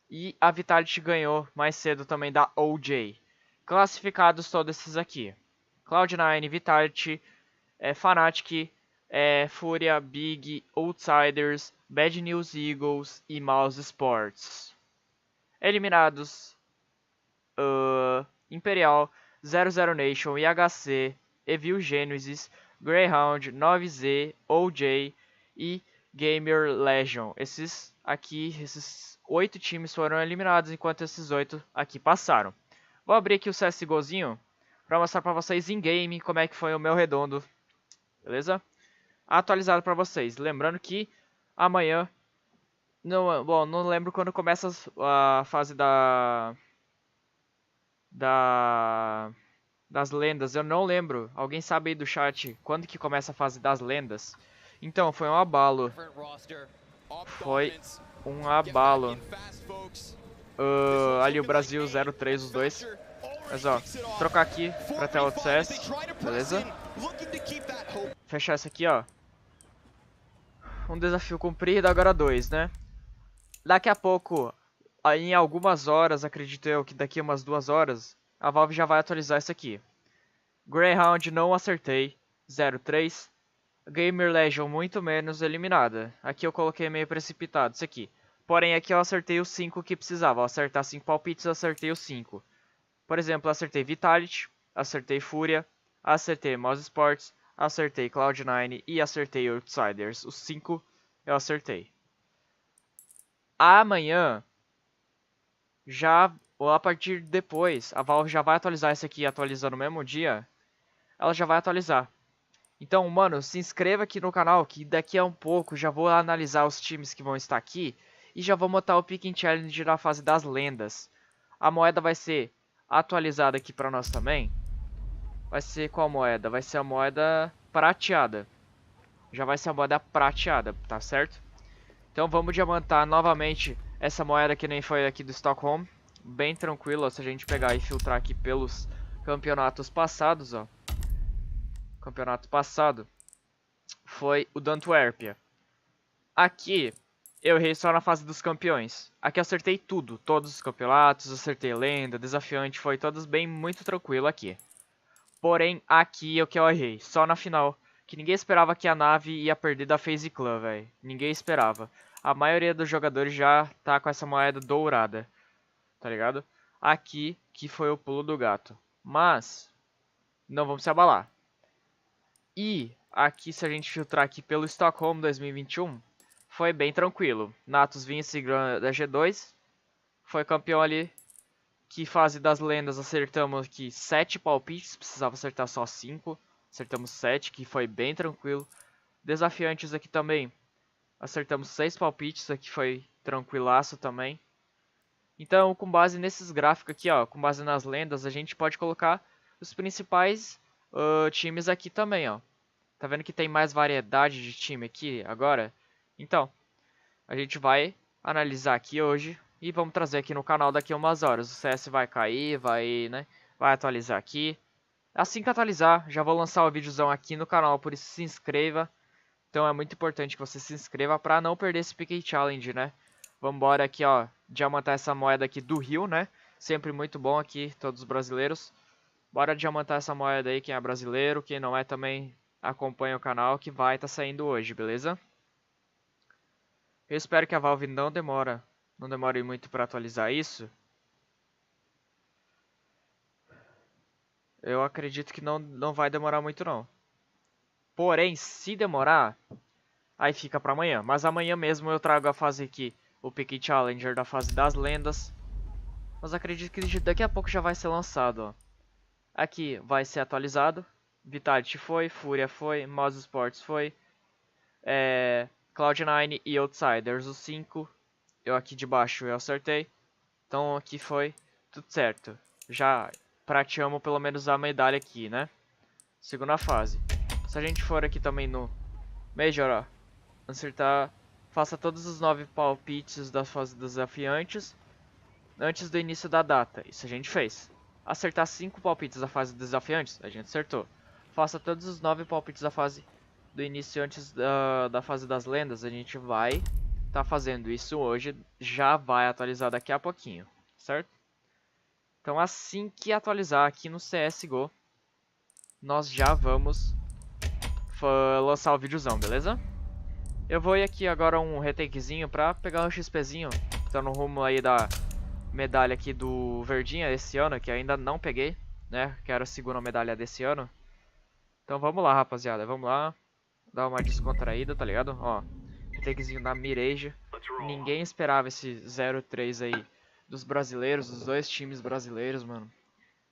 E a Vitality ganhou mais cedo também da OJ. Classificados todos esses aqui. Cloud9, Vitality, Fnatic, Fúria, Big, Outsiders, Bad News Eagles e Mouse Sports. Eliminados: Imperial, 00 Nation, IHC, Evil Genesis, Greyhound, 9Z, OJ e Gamer Legion. Esses 8 times foram eliminados, enquanto esses 8 aqui passaram. Vou abrir aqui o CSGOzinho para mostrar para vocês em game como é que foi o meu redondo. Beleza? Atualizado para vocês. Lembrando que amanhã, não lembro quando começa a fase das lendas. Eu não lembro. Alguém sabe aí do chat quando que começa a fase das lendas? Então, foi um abalo. Foi um abalo. Ali o Brasil 03, os dois. Mas ó, trocar aqui pra ter outro CS. Beleza? Fechar isso aqui, ó. Um desafio cumprido, agora 2, né? Daqui a pouco, em algumas horas, acredito eu que daqui a umas 2 horas, a Valve já vai atualizar isso aqui. Greyhound não acertei, 03. Gamer Legion muito menos, eliminada. Aqui eu coloquei meio precipitado, isso aqui. Porém aqui eu acertei os 5 que precisava. Ao acertar 5 palpites, eu acertei os 5. Por exemplo, eu acertei Vitality, acertei Fúria, acertei Mouse Sports, acertei Cloud9 e acertei Outsiders. Os 5 eu acertei. Amanhã, ou a partir de depois, a Valve já vai atualizar isso aqui, atualizando no mesmo dia. Ela já vai atualizar. Então, mano, se inscreva aqui no canal, que daqui a um pouco já vou analisar os times que vão estar aqui. E já vou montar o Picking Challenge na fase das lendas. A moeda vai ser atualizada aqui pra nós também. Vai ser qual moeda? Vai ser a moeda prateada. Já vai ser a moeda prateada, tá certo? Então vamos diamantar novamente essa moeda que nem foi aqui do Stockholm. Bem tranquilo, ó, se a gente pegar e filtrar aqui pelos campeonatos passados, ó. Campeonato passado foi o da Antuérpia. Aqui eu errei só na fase dos campeões. Aqui eu acertei tudo, todos os campeonatos, acertei lenda, desafiante, foi todos bem, muito tranquilo aqui. Porém, aqui é o que eu errei, só na final, que ninguém esperava que a nave ia perder da FaZe Clan, velho. Ninguém esperava. A maioria dos jogadores já tá com essa moeda dourada, tá ligado? Aqui que foi o pulo do gato. Mas não vamos se abalar. E aqui, se a gente filtrar aqui pelo Stockholm 2021, foi bem tranquilo. Natus Vince da G2 foi campeão ali. Que fase das lendas acertamos aqui 7 palpites, precisava acertar só 5. Acertamos 7, que foi bem tranquilo. Desafiantes aqui também, acertamos 6 palpites, aqui foi tranquilaço também. Então, com base nesses gráficos aqui, ó, com base nas lendas, a gente pode colocar os principais times aqui também, ó. Tá vendo que tem mais variedade de time aqui agora? Então, a gente vai analisar aqui hoje e vamos trazer aqui no canal daqui a umas horas. O CS vai cair, vai atualizar aqui. Assim que atualizar, já vou lançar o videozão aqui no canal, por isso se inscreva. Então é muito importante que você se inscreva para não perder esse Picking Challenge, né? Vambora aqui, ó, diamantar essa moeda aqui do Rio, né? Sempre muito bom aqui, todos os brasileiros. Bora diamantar essa moeda aí, quem é brasileiro, quem não é também acompanha o canal, que vai estar saindo hoje, beleza? Eu espero que a Valve não demore muito para atualizar isso. Eu acredito que não vai demorar muito não. Porém, se demorar, aí fica para amanhã. Mas amanhã mesmo eu trago a fase aqui, o Picking Challenger da fase das lendas. Mas acredito que daqui a pouco já vai ser lançado, ó. Aqui vai ser atualizado. Vitality foi, Fúria foi, Mouse Sports foi. Cloud9 e Outsiders, os 5. Eu aqui de baixo eu acertei. Então aqui foi tudo certo. Já prateamos pelo menos a medalha aqui, né? Segunda fase. Se a gente for aqui também no Major, ó, acertar, faça todos os 9 palpites das fases desafiantes antes do início da data. Isso a gente fez. Acertar 5 palpites da fase desafiantes, a gente acertou. Faça todos os 9 palpites da fase do início antes da fase das lendas, a gente vai tá fazendo isso hoje, já vai atualizar daqui a pouquinho, certo? Então assim que atualizar aqui no CSGO, nós já vamos lançar o videozão, beleza? Eu vou ir aqui agora um retakezinho pra pegar o XPzinho, tá no rumo aí da medalha aqui do Verdinha esse ano, que ainda não peguei, né? Quero a segunda medalha desse ano. Então vamos lá, rapaziada, vamos lá. Dar uma descontraída, tá ligado? Ó, retakezinho da Mireja. Ninguém esperava esse 0-3 aí dos brasileiros, dos dois times brasileiros, mano.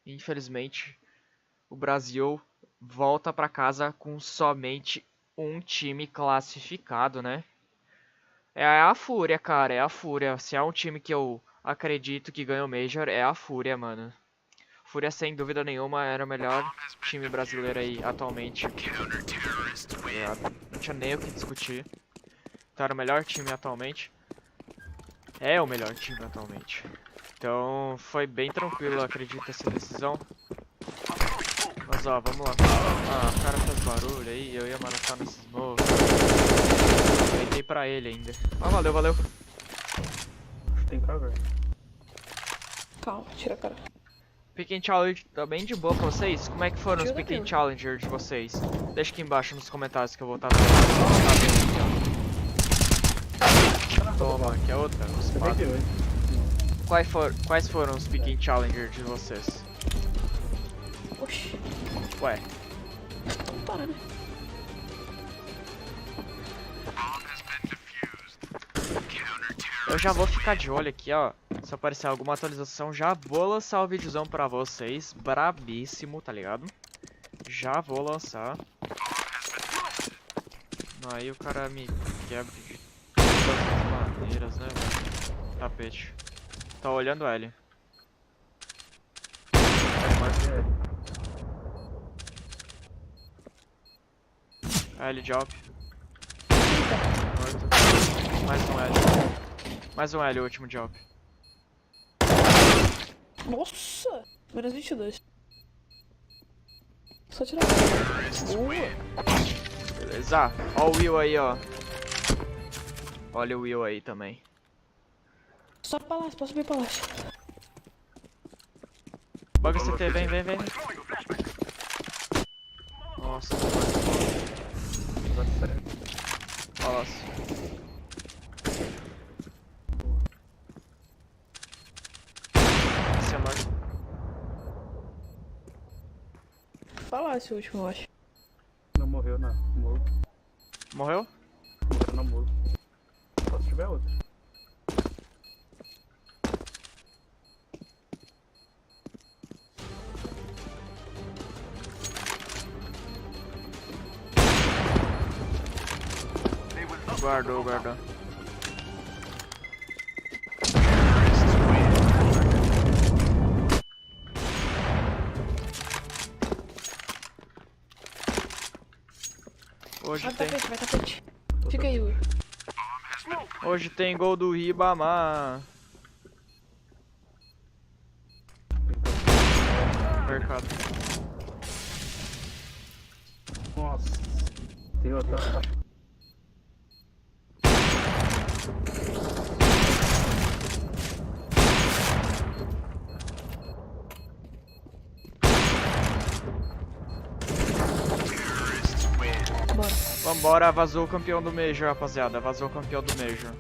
Infelizmente, o Brasil volta pra casa com somente um time classificado, né? É a Fúria, cara, é a Fúria. Se é um time que eu acredito que ganha o Major, é a Fúria, mano. Fúria, sem dúvida nenhuma, era o melhor time brasileiro aí atualmente. Não tinha nem o que discutir. Então era o melhor time atualmente. É o melhor time atualmente. Então foi bem tranquilo, eu acredito, essa decisão. Mas ó, vamos lá. Ah, o cara fez barulho aí, eu ia manutar nesse smoke. Deitei pra ele ainda. Ah, valeu, valeu. Tem cover. Calma, tira a cara. Pick and Challenge tá bem de boa pra vocês? Como é que foram os Pick and Challenger de vocês? Deixa aqui embaixo nos comentários que eu vou estar vendo. Toma, aqui é outra. Quais foram os Pick and Challenger de vocês? Oxi. Ué. Para, né? Eu já vou ficar de olho aqui, ó. Se aparecer alguma atualização, já vou lançar o videozão pra vocês. Brabíssimo, tá ligado? Já vou lançar. Aí o cara me quebra de todas as maneiras, né, mano? Tapete. Tá olhando L. L drop. Morto. Mais um L. Mais um L, o último job. Nossa! Menos 22. Só tirar. Boa! Beleza. Ó o Will aí, ó. Olha o Will aí também. Só palácio, posso subir palácio. Bug CT, vem, vem, vem. Nossa. Palácio. Esse é morto. Palácio o último, eu acho. Não morreu, não. Morreu. Morreu? Morreu no muro. Só se tiver outro. Guardou, guardou. Hoje vai tem. tapete, vai tapete. Fica aí, Will. Hoje tem gol do Ribamar. Mercado. Nossa. Tem outra. Vambora, vazou o campeão do Major, rapaziada. Vazou o campeão do Major.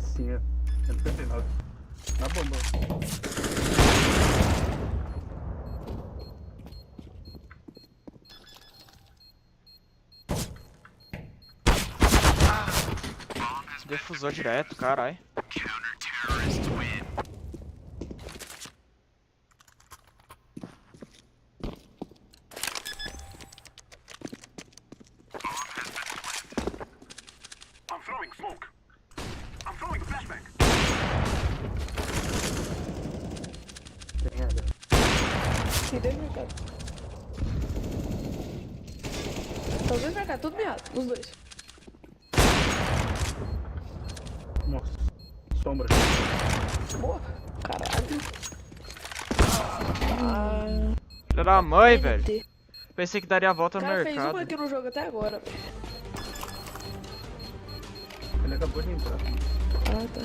cabecinha. 179. Na bomba. Defusou direto, carai. Tem dois mercados. Tá os dois mercados, tudo miado, os dois. Nossa, sombra. Boa, caralho. Filha da mãe, velho. Pensei que daria a volta no O cara fez mercado. uma aqui no jogo até agora. Ele acabou de entrar. Ah, tá.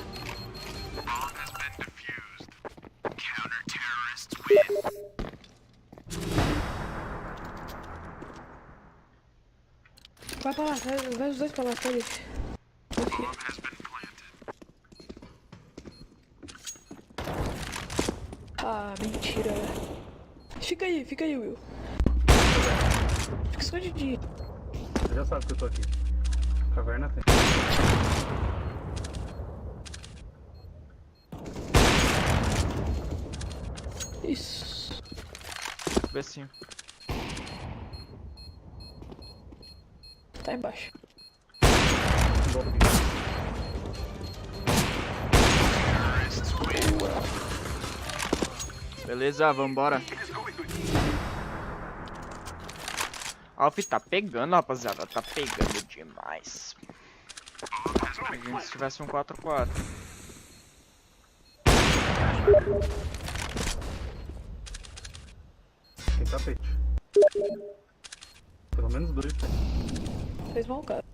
Vai pra lá, vai os dois pra lá, pode ir. Ah, mentira. Fica aí, Will. Fica escondidinho. Você já sabe que eu tô aqui. Caverna tem. Isso. Becinho. Tá embaixo. Beleza, vambora. Alf tá pegando, rapaziada. Tá pegando demais. Imagina se tivesse um 4x4. Tem tapete. Pelo menos dois. Fez mal, cara.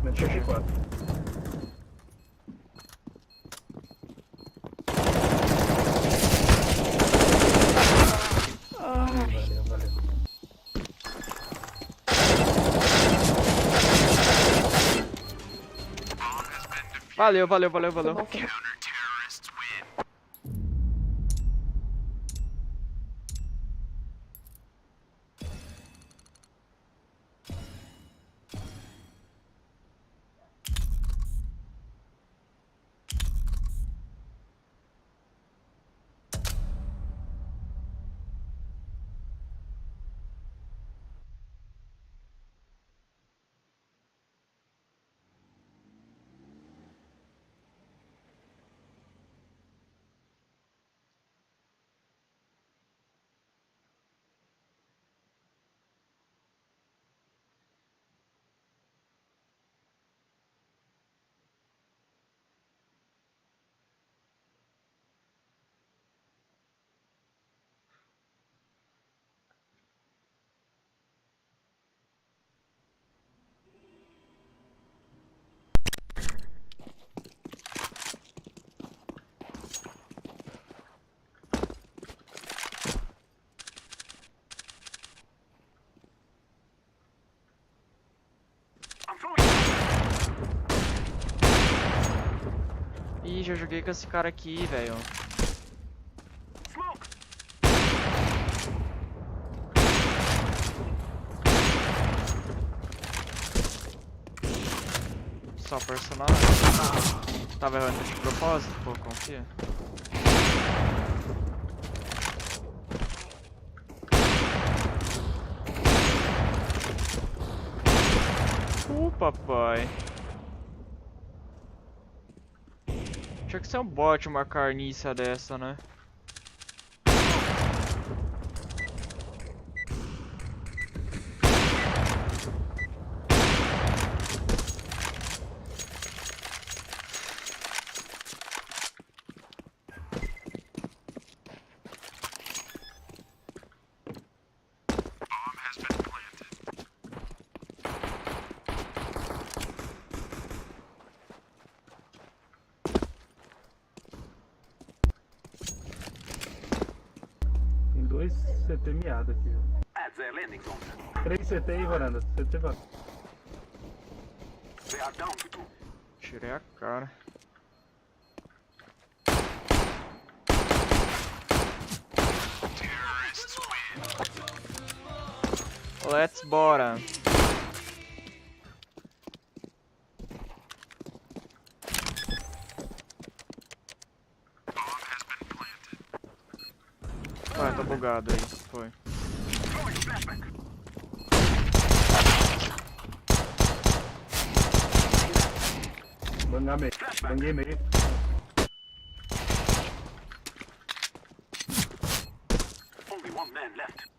Meti aqui 4. Valeu. Valeu. Ih, já joguei com esse cara aqui, velho. Só personagem. Tava errando de propósito, pô, confia. Papai. Tinha que ser um bot, uma carniça dessa, né? Dois CT miado aqui. 3 CT e varanda. CT varanda. Tirei a cara. Let's bora. Ué, tá bugado aí. Foi. Bangar meio. Banguei meio. Only one man left.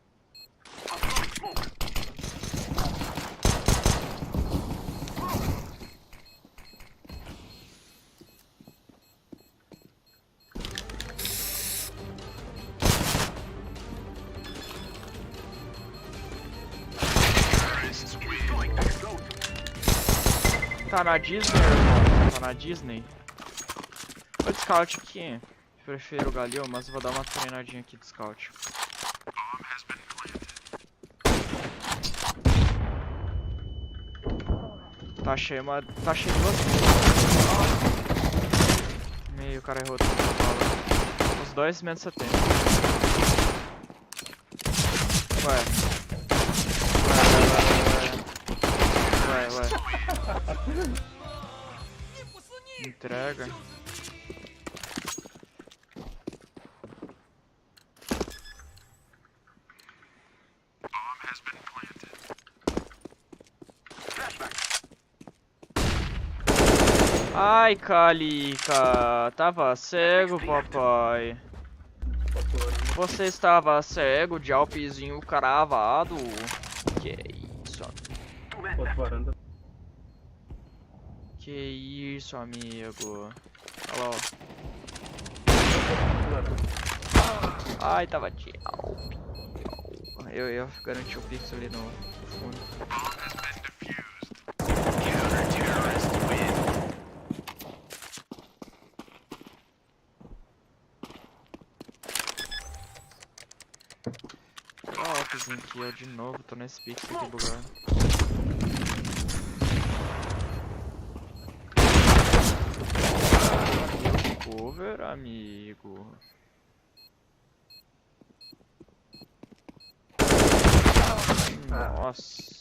I'm throwing smoke. Tá na Disney, irmão. Tá na Disney. Vou de scout aqui. Prefiro o Galil, mas vou dar uma treinadinha aqui de scout. Tá cheio, mas tá cheio de duas. Meio, o cara errou tudo. Os dois menos 70. Ué. Ué. Entrega. Ai, Calica, tava cego, papai. Você estava cego de alpezinho cravado. Que isso, amigo? Que isso, amigo? Olha lá, ó. Ai, tava de alpe. Eu ia garantir o pixel ali no fundo. Aqui, eu de novo, tô nesse pixel aqui bugado. Cover, amigo. Nossa.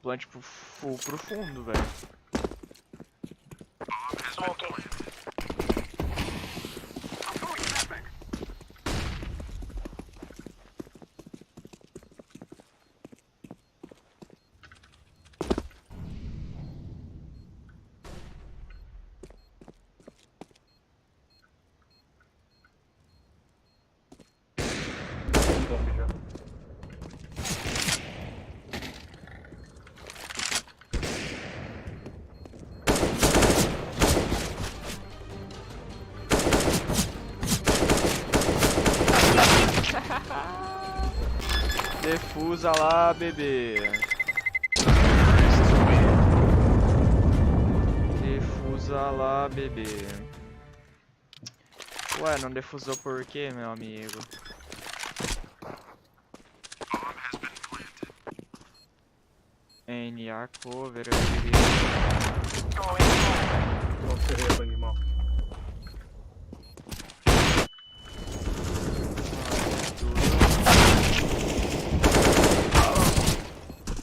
Plant pro fundo, velho. Defusa lá, bebê. Defusa lá, bebê. Ué, não defusou por quê, meu amigo? NA cover, eu queria.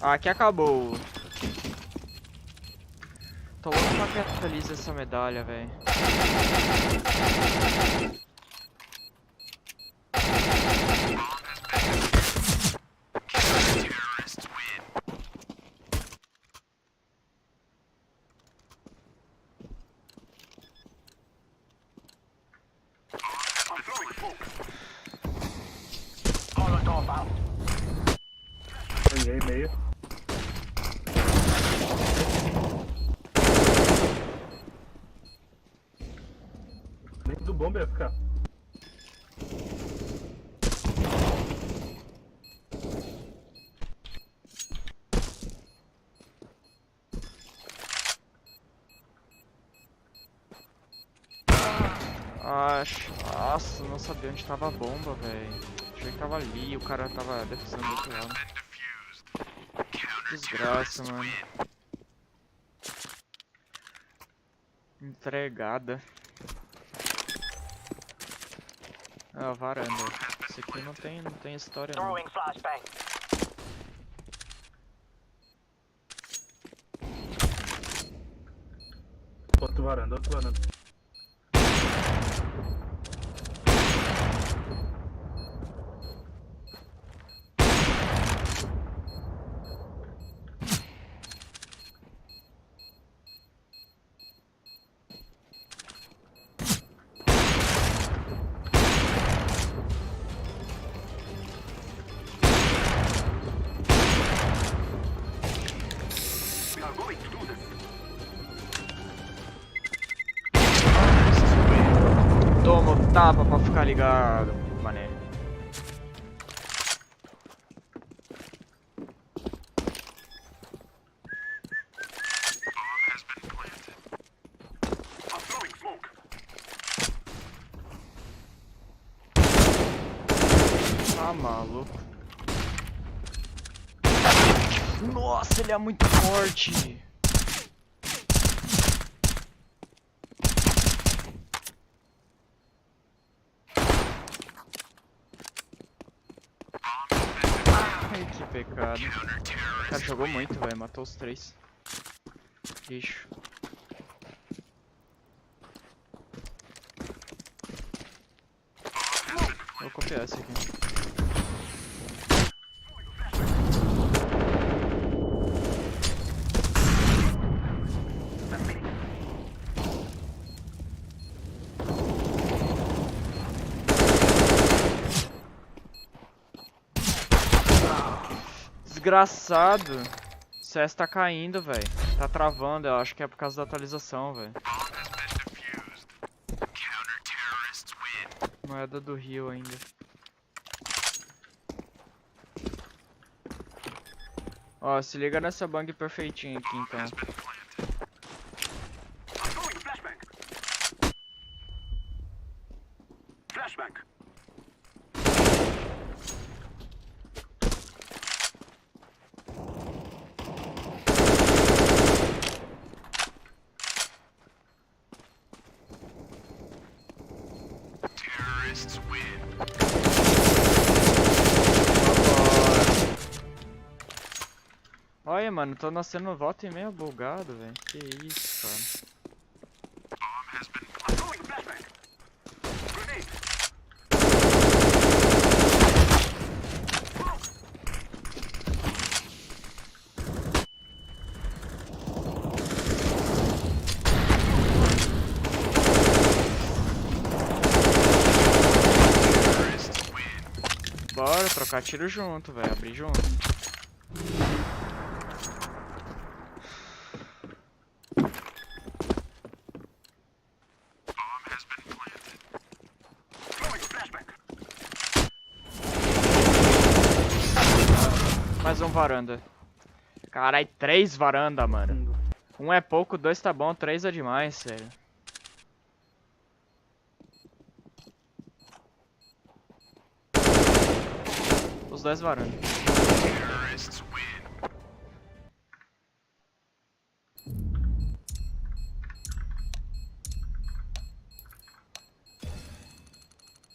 Aqui acabou. Tô louco pra que atualize essa medalha, velho. Ganhei meio. Nem do bomba ia ficar. Nossa, não sabia onde tava a bomba, velho. Achei que tava ali e o cara tava defusando do outro lado. Desgraça, mano. Entregada. Ah, varanda. Esse aqui não tem história não. Outro varanda, outro varanda. Toma o tapa pra ficar ligado, mané. Ah, maluco. Nossa, ele é muito forte. Ai, que pecado. O cara jogou muito, velho. Matou os 3. Lixo. Vou copiar esse aqui. Desgraçado. O CS tá caindo, velho. Tá travando, eu acho que é por causa da atualização, velho. Moeda do Rio ainda. Ó, se liga nessa bang perfeitinha aqui, então. Olha, mano, tô nascendo voto e meio bugado, velho. Que isso, cara. Bora trocar tiro junto, velho. Abrir junto. Mais um varanda. Carai, 3 varanda, mano. 1 é pouco, 2 tá bom, 3 é demais, sério. Os 2 varanda.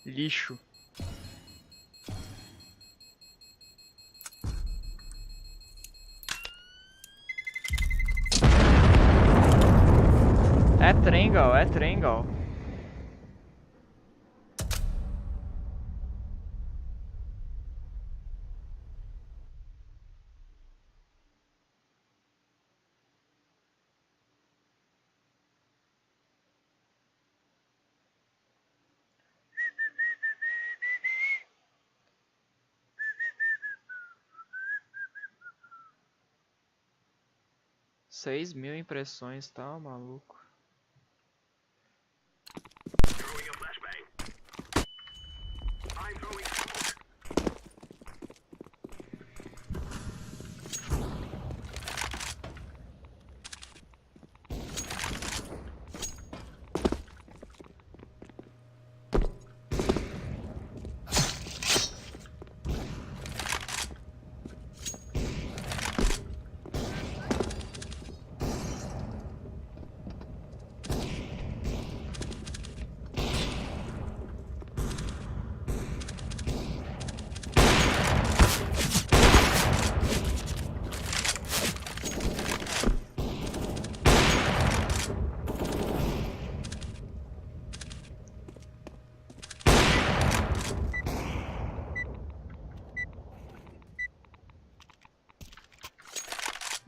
Lixo. É Trengal, é Trengal. Seis mil impressões, tá maluco?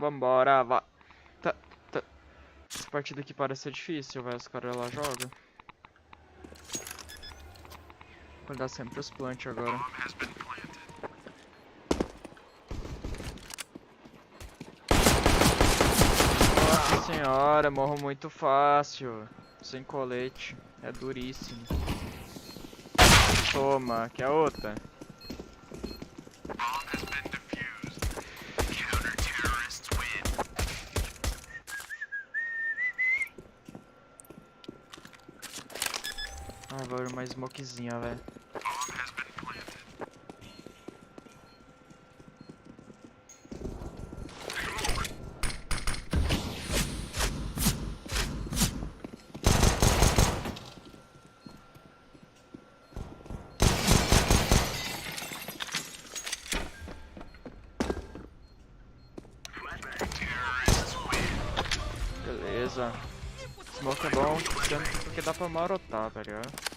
Vambora, vá. Tá. Essa partida aqui parece ser difícil, velho. Os caras lá jogam. Vou dar sempre os plant agora. Nossa senhora, morro muito fácil. Sem colete. É duríssimo. Toma, quer outra? Ah, agora uma smokezinha, velho. Beleza. Smoke é bom, porque dá pra marotar, tá ligado?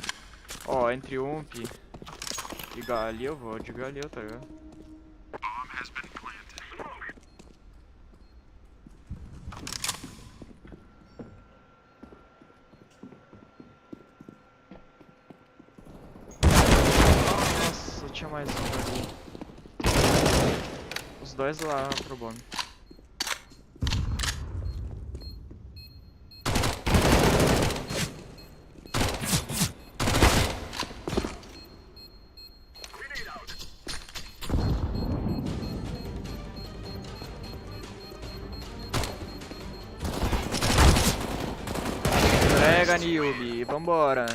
Ó, entre ump e gali eu vou de Galil, tá ligado? Nossa, tinha mais um ali. Os dois lá pro bomb. Pega, Nilby, vambora.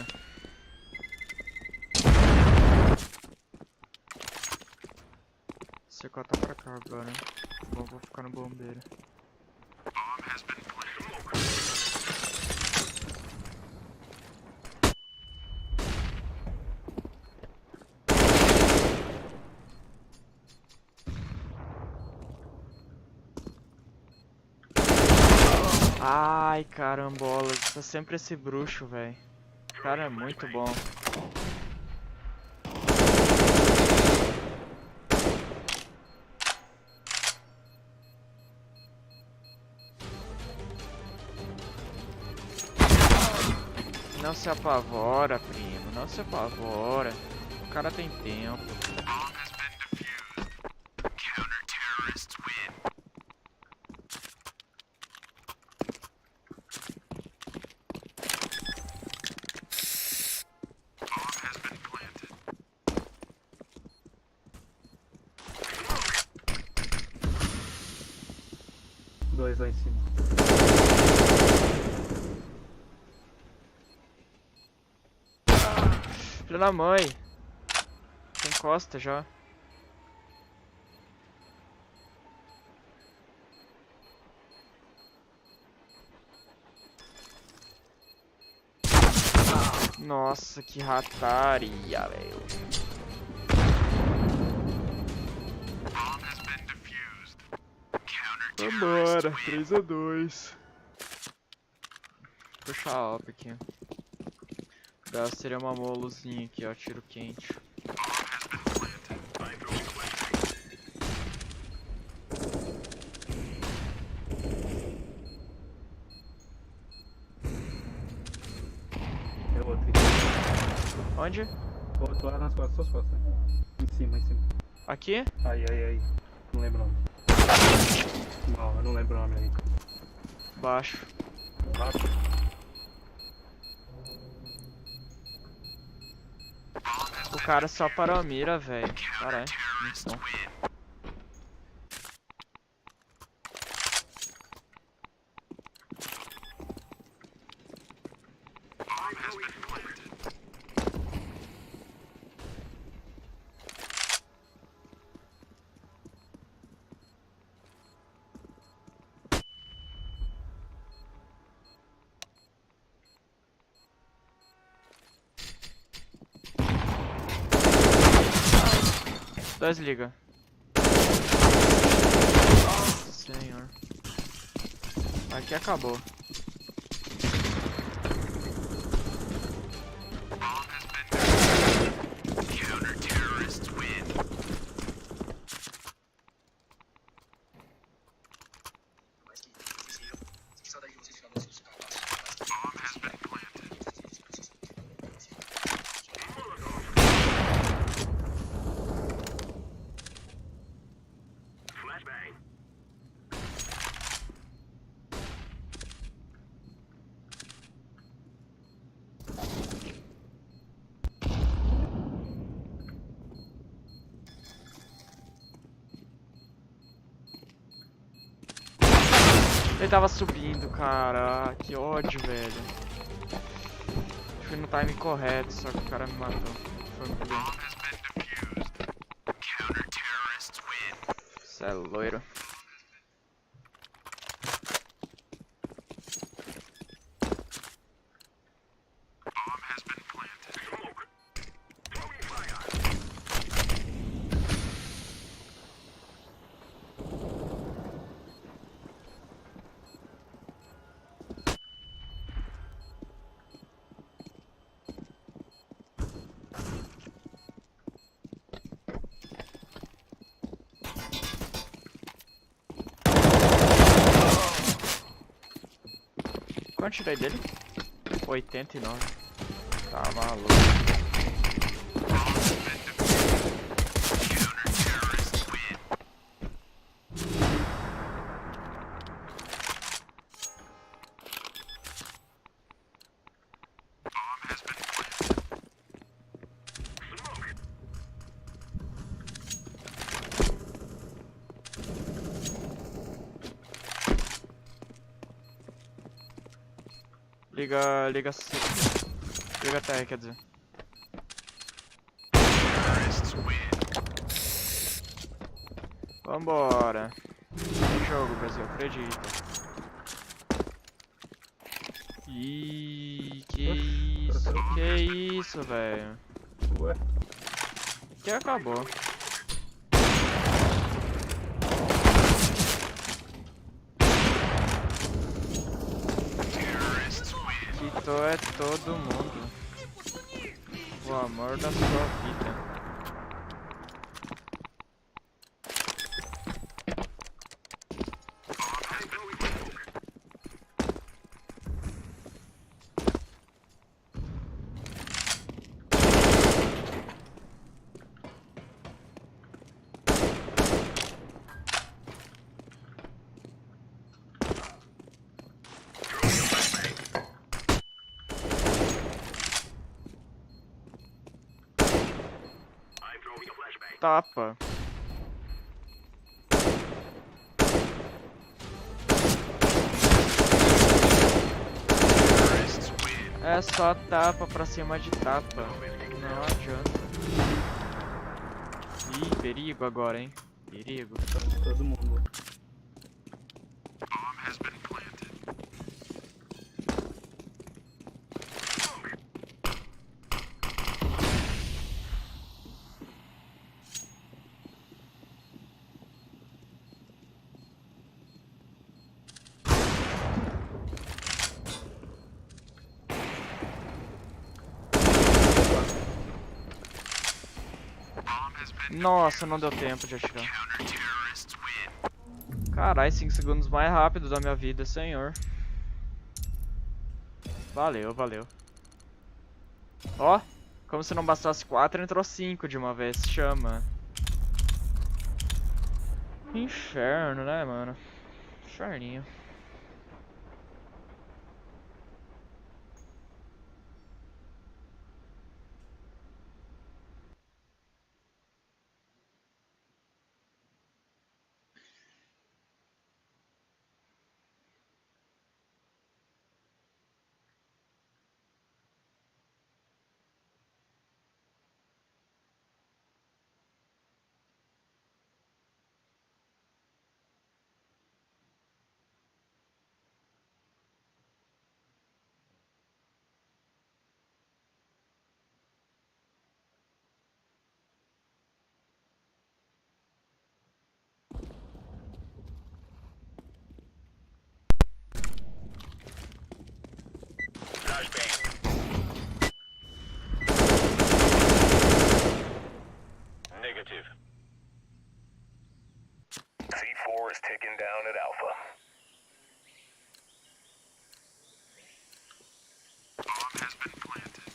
C4 tá pra cá agora. Bom, vou ficar no bombeiro. Ai, carambola, tá sempre esse bruxo, velho. O cara é muito bom. Não se apavora, primo, não se apavora. O cara tem tempo. Dois lá em cima. Filho da mãe. Tem costa já. Nossa, que rataria, velho. Vambora, 3-2. Puxar a AWP aqui. Seria uma molozinha aqui, ó, tiro quente. É outro aqui. Onde? Outro lá nas costas, suas costas. Em cima, em cima. Aqui? Aí. Não lembro o nome. Não, eu não lembro o nome aí. Baixo. Baixo? O cara só parou a mira, velho. Caralho, muito bom. Dois liga. Nossa senhor. Aqui acabou. Ele tava subindo, cara. Que ódio, velho. Fui no time correto, só que o cara me matou. Foi muito bem. Cê é loiro. Quanto tirei dele? 89. Tá maluco. Liga a TR, quer dizer. Vambora. Tem jogo, Brasil, acredita. Ih, que isso, velho. Ué. Que acabou. Quito é todo mundo. O amor da sua vida. Tapa. É só tapa pra cima de tapa. Não adianta. Ih, perigo agora, hein? Perigo. Todo mundo. Nossa, não deu tempo de atirar. Caralho, 5 segundos mais rápido da minha vida, senhor. Valeu, valeu. Ó, como se não bastasse 4, entrou 5 de uma vez. Chama. Inferno, né, mano? Inferninho. Negative. C4 is ticking down at Alpha. Bomb has been planted.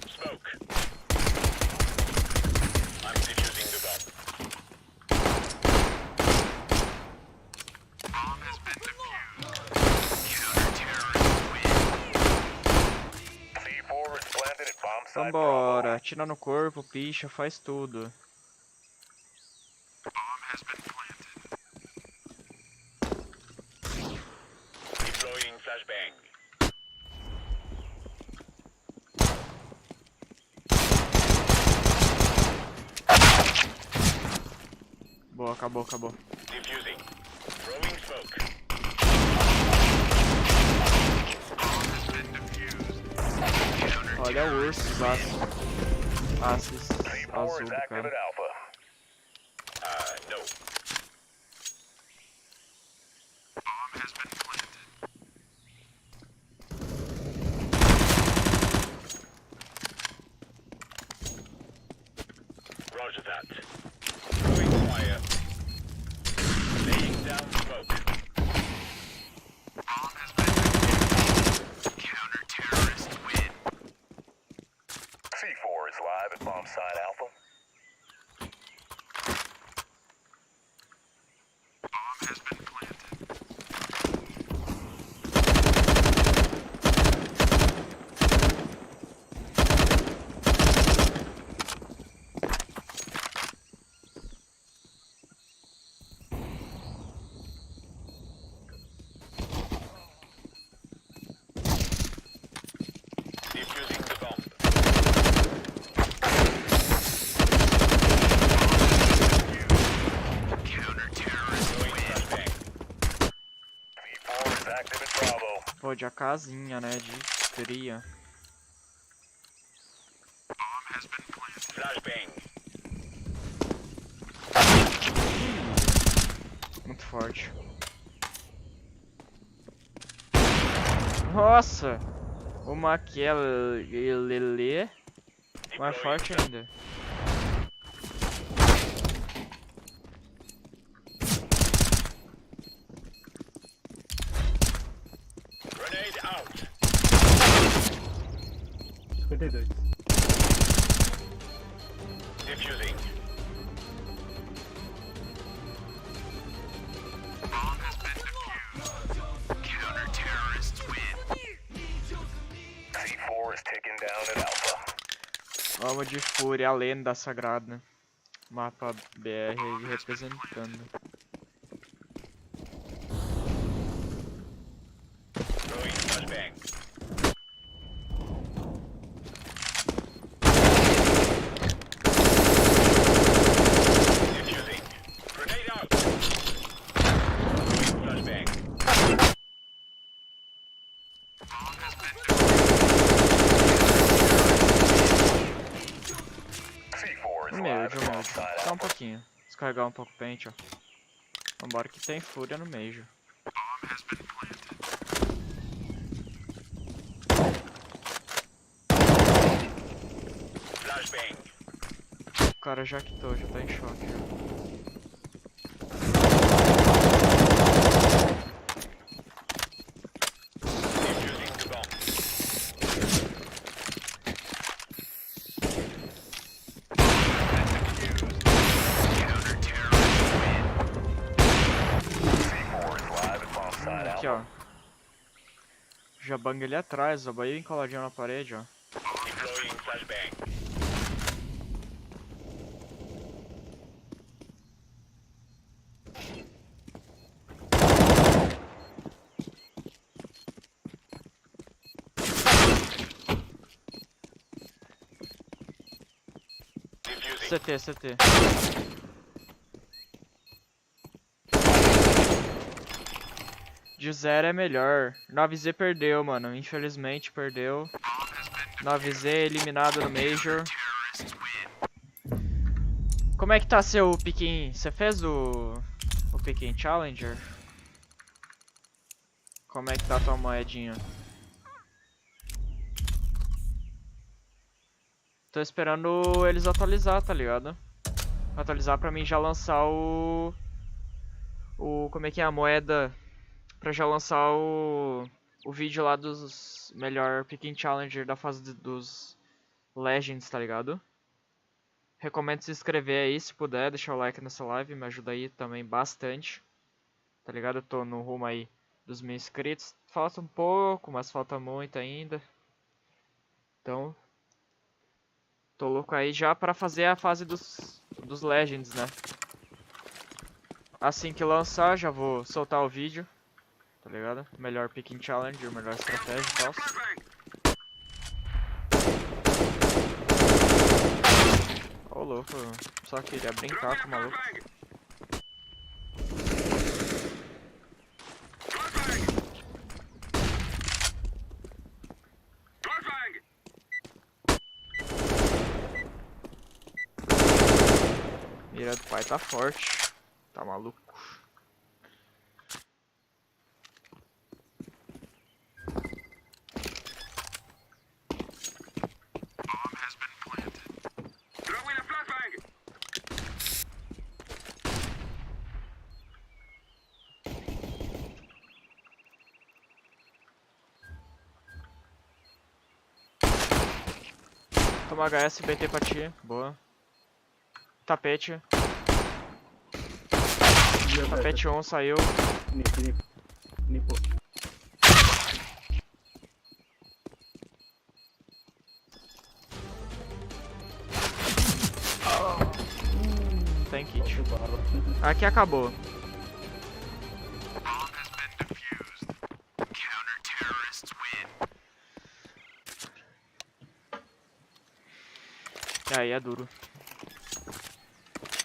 Smoke. I'm defusing the bomb. Bomb has been defused. Counter-terrorists win. C4 is planted at bomb Vambora, atira no corpo, picha, faz tudo. Deploying flashbang. Boa, acabou, acabou. Diffusing. Throwing smoke. Olha o urso, os aços azul C4 is do active cara. at Alpha. No. Roger that. Throwing fire. Laying down smoke. Counter-terrorist win. C4 is live at bomb site Alpha. Bomb has been planted. Defusing the bomb. Counter-terrorist win. C4 is active at Bravo. Pô, de a casinha, né, de cria. Bomb has been planted. Flashbang. Muito forte. Nossa! Uma aquele mais forte ainda. Grenade out. 52. Diffusing. Bomb has been defused. Counter-terrorists win. C4 is taken down at Alpha. Alma de Fúria, a lenda sagrada. Mapa BR representando. Throwing flashbang. Diffusing. Grenade out. Throwing flashbang. Bomb has been C4 is live at bomb site Só um Alpha. pouquinho. Descarregar um pouco o pente, ó. Vambora que tem Fúria no meio. Bomb has been planted. Flashbang. O cara já quitou, já tá em choque. Defusing the bomb. Counter-terrorist win. C4 is live at bomb site Aqui, Alpha. ó. Já banga ele atrás, ó. Bem coladinho na parede, ó. Deploying flashbang. Defusing. CT. De 0 é melhor. 9Z perdeu, mano. Infelizmente perdeu. 9Z eliminado no Major. Como é que tá seu Piquin? Você fez o Piquin Challenger? Como é que tá a tua moedinha? Tô esperando eles atualizar, tá ligado? Atualizar pra mim já lançar como é que é a moeda? Pra já lançar o vídeo lá dos melhor Piquin Challenger da fase dos Legends, tá ligado? Recomendo se inscrever aí se puder, deixar o like nessa live, me ajuda aí também bastante. Tá ligado? Eu tô no rumo aí dos 1000 inscritos. Falta um pouco, mas falta muito ainda. Então, Tô louco aí já pra fazer a fase dos Legends, né? Assim que lançar, já vou soltar o vídeo. Tá ligado? Melhor picking challenge, o melhor estratégia e tal. Ô louco, só queria brincar com o maluco. Mira do pai tá forte. Tá maluco. Toma HS, BT pra ti. Boa. Tapete. Tapete 1 saiu. Nipo. Tem kit. Aqui acabou. E aí é duro.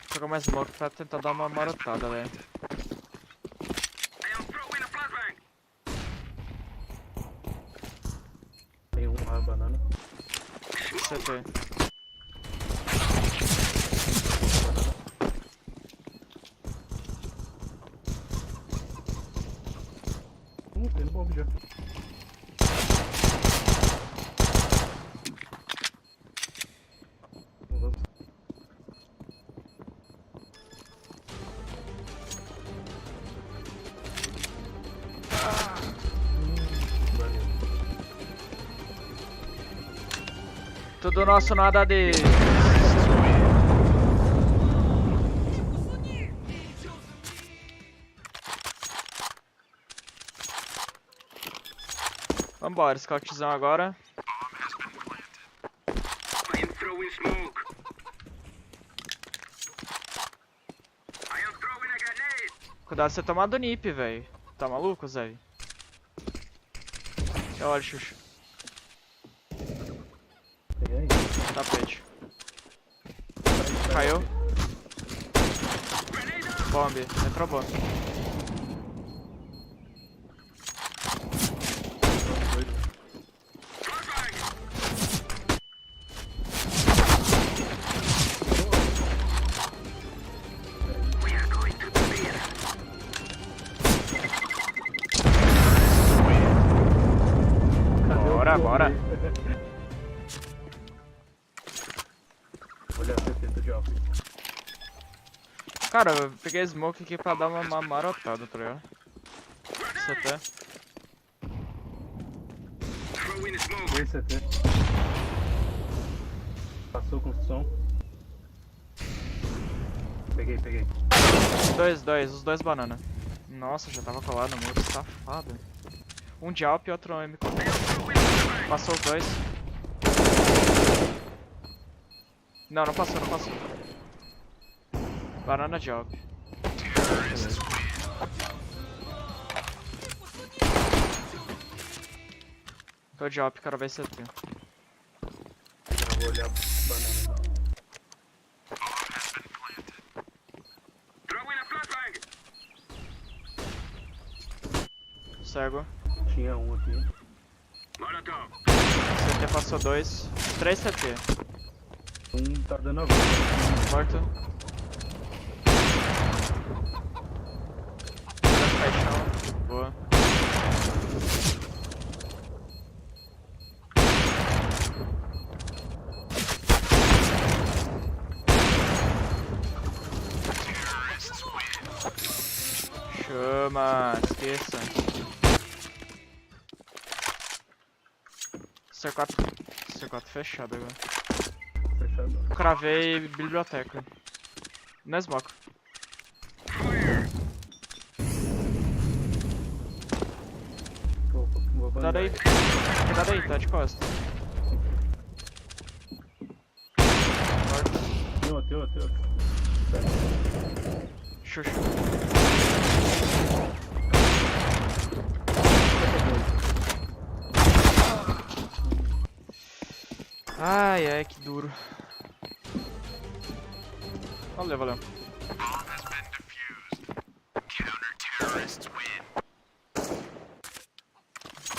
Vou jogar mais smoke pra tentar dar uma marotada, velho. Tem uma banana. CT. Tem no bomb já. Tudo nosso, nada deles. Vambora, scoutzão agora. Cuidado de você tomar do nip, velho. Tá maluco, Zé? Olha, Xuxa. Tapete. Caiu. Bomb. Entrou bomb. Bora, bora. Olha a 70 de alfa. Cara, eu peguei smoke aqui pra dar uma marotada, tá ligado? CT. Dois CT. Passou construção. Peguei. Os dois banana. Nossa, já tava colado no muro, safado. Um de Alp e outro M. Passou os dois. Não passou. Banana de Alp. Tô de Alp, quero ver se eu tenho. Eu vou olhar banana. Cego. Tinha um aqui. CT passou 2. 3 CT. Um tá dando a volta. Morto. Paixão. Boa. Chama, esqueça. C4 fechado agora. Fechado. Cravei biblioteca. Na smoke. Cuidado aí, tá de costa. outro. Xuxa. Ai, ai, que duro. Valeu, valeu.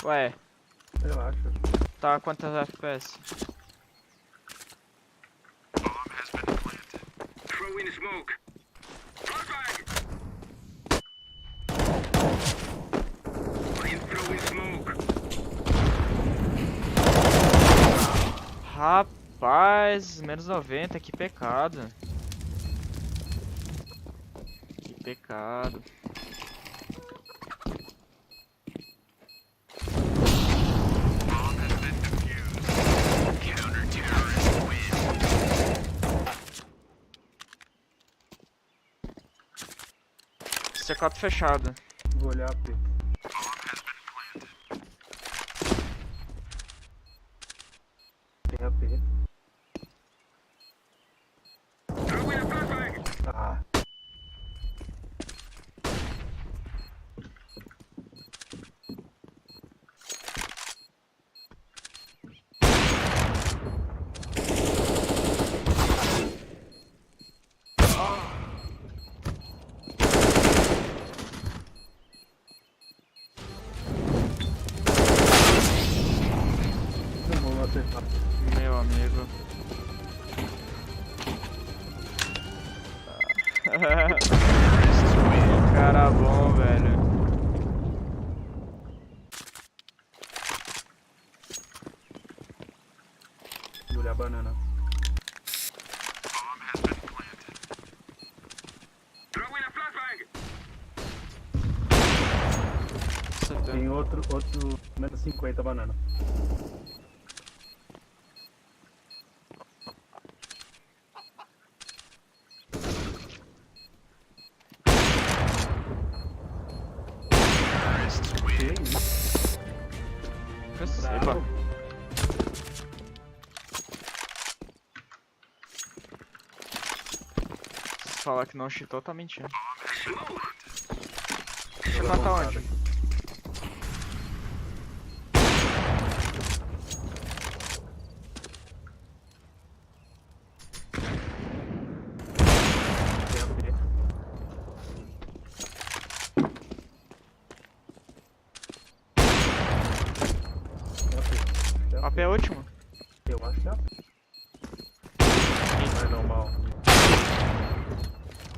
Ué. Relaxa. Tá, quantas FPS? Rapaz, menos 90, que pecado. Que pecado. C4 fechado. Vou olhar aqui. Tem AP. Ah. Meu amigo. Cara bom, velho. Vou olhar a banana. Tem outro 1,50 banana. Receba. Se falar que não cheatou, tá mentindo. Deixa eu matar onde? AP é o último? Eu acho que é AP. Vai normal.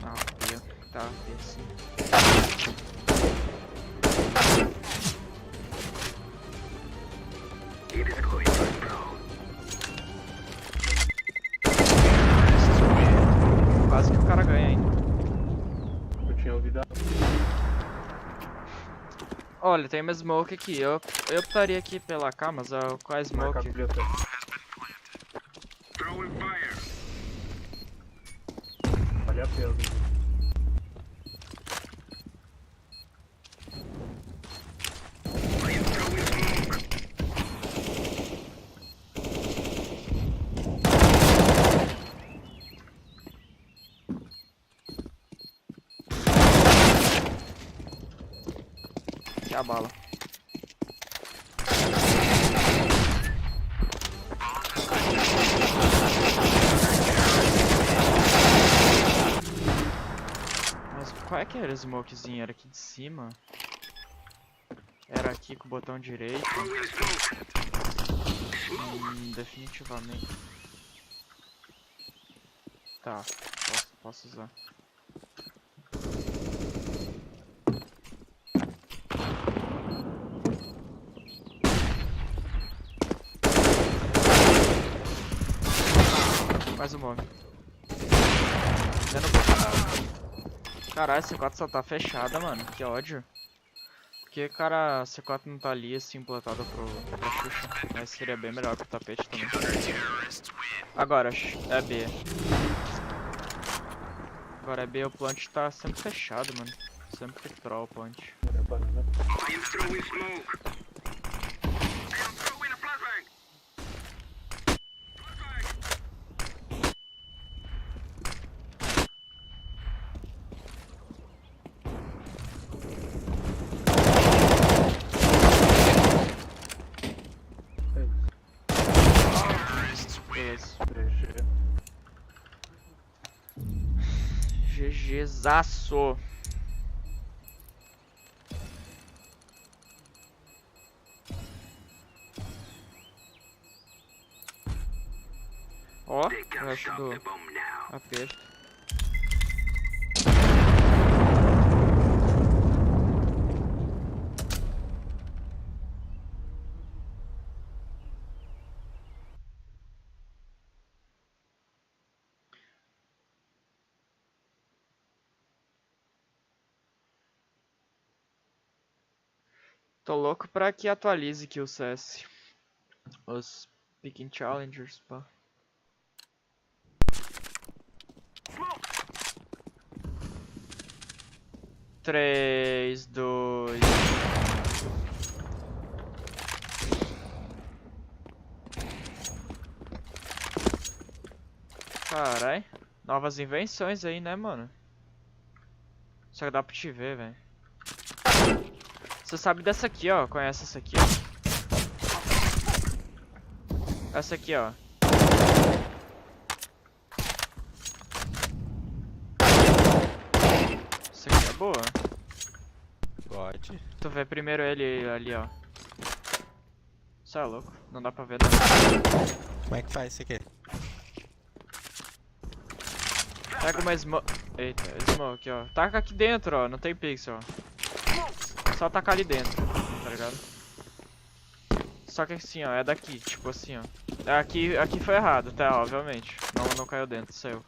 Não, AP. Tá, AP sim. Quase que o cara ganha, hein? Eu tinha ouvido. Olha, tem uma smoke aqui. Eu optaria aqui pela K, mas qual é a smoke? Olha a pelo. Aqui é a bala. Mas qual é que era a smokezinha? Era aqui de cima? Era aqui com o botão direito? Definitivamente. Tá, posso usar. Mais um mob. Caralho, C4 só tá fechada, mano. Que ódio. Porque, cara, a C4 não tá ali assim, plantada pra Xuxa. Mas seria bem melhor pro tapete também. Agora, é B. Agora é B, o plant tá sempre fechado, mano. Sempre troll o plant. GGzaço. Ó, o resto do aperto. Tô louco pra que atualize aqui o CS. Os Picking Challengers, pá. Três, dois. Carai, novas invenções aí, né, mano? Só que dá pra te ver, velho. Você sabe dessa aqui, ó. Conhece essa aqui, ó. Essa aqui, ó. Essa aqui é boa. Pode. Tu vê primeiro ele ali, ó. Isso é louco. Não dá pra ver, não. Como é que faz isso aqui? Pega uma smoke. Eita, smoke, ó. Taca aqui dentro, ó. Não tem pixel, ó. Só tacar ali dentro, tá ligado? Só que assim, ó, é daqui, tipo assim, ó. Aqui foi errado, tá, obviamente. Não caiu dentro, saiu.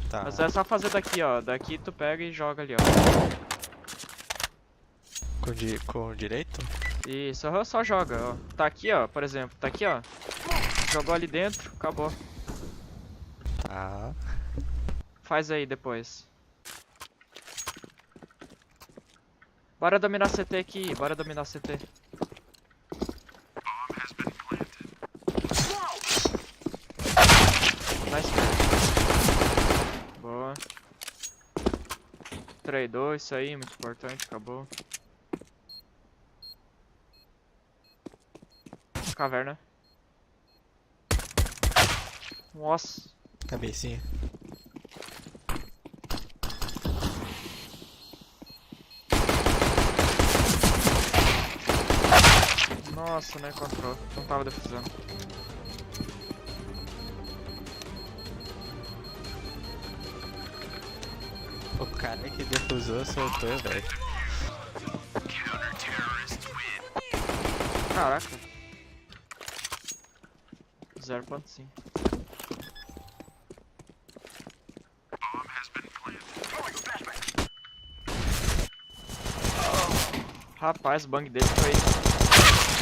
Tá. Mas é só fazer daqui, ó. Daqui tu pega e joga ali, ó. Com o direito? Isso, só joga, ó. Tá aqui, ó, por exemplo. Tá aqui, ó. Jogou ali dentro, acabou. Tá. Faz aí depois. Bora dominar CT aqui, bora dominar CT. Nice. Boa. 3-2, isso aí, muito importante, acabou. Caverna. Nossa. Cabecinha. Nossa, não encontrou. Não tava defusando. O cara que defusou soltou, velho. Caraca. 0.5. Rapaz, o bang dele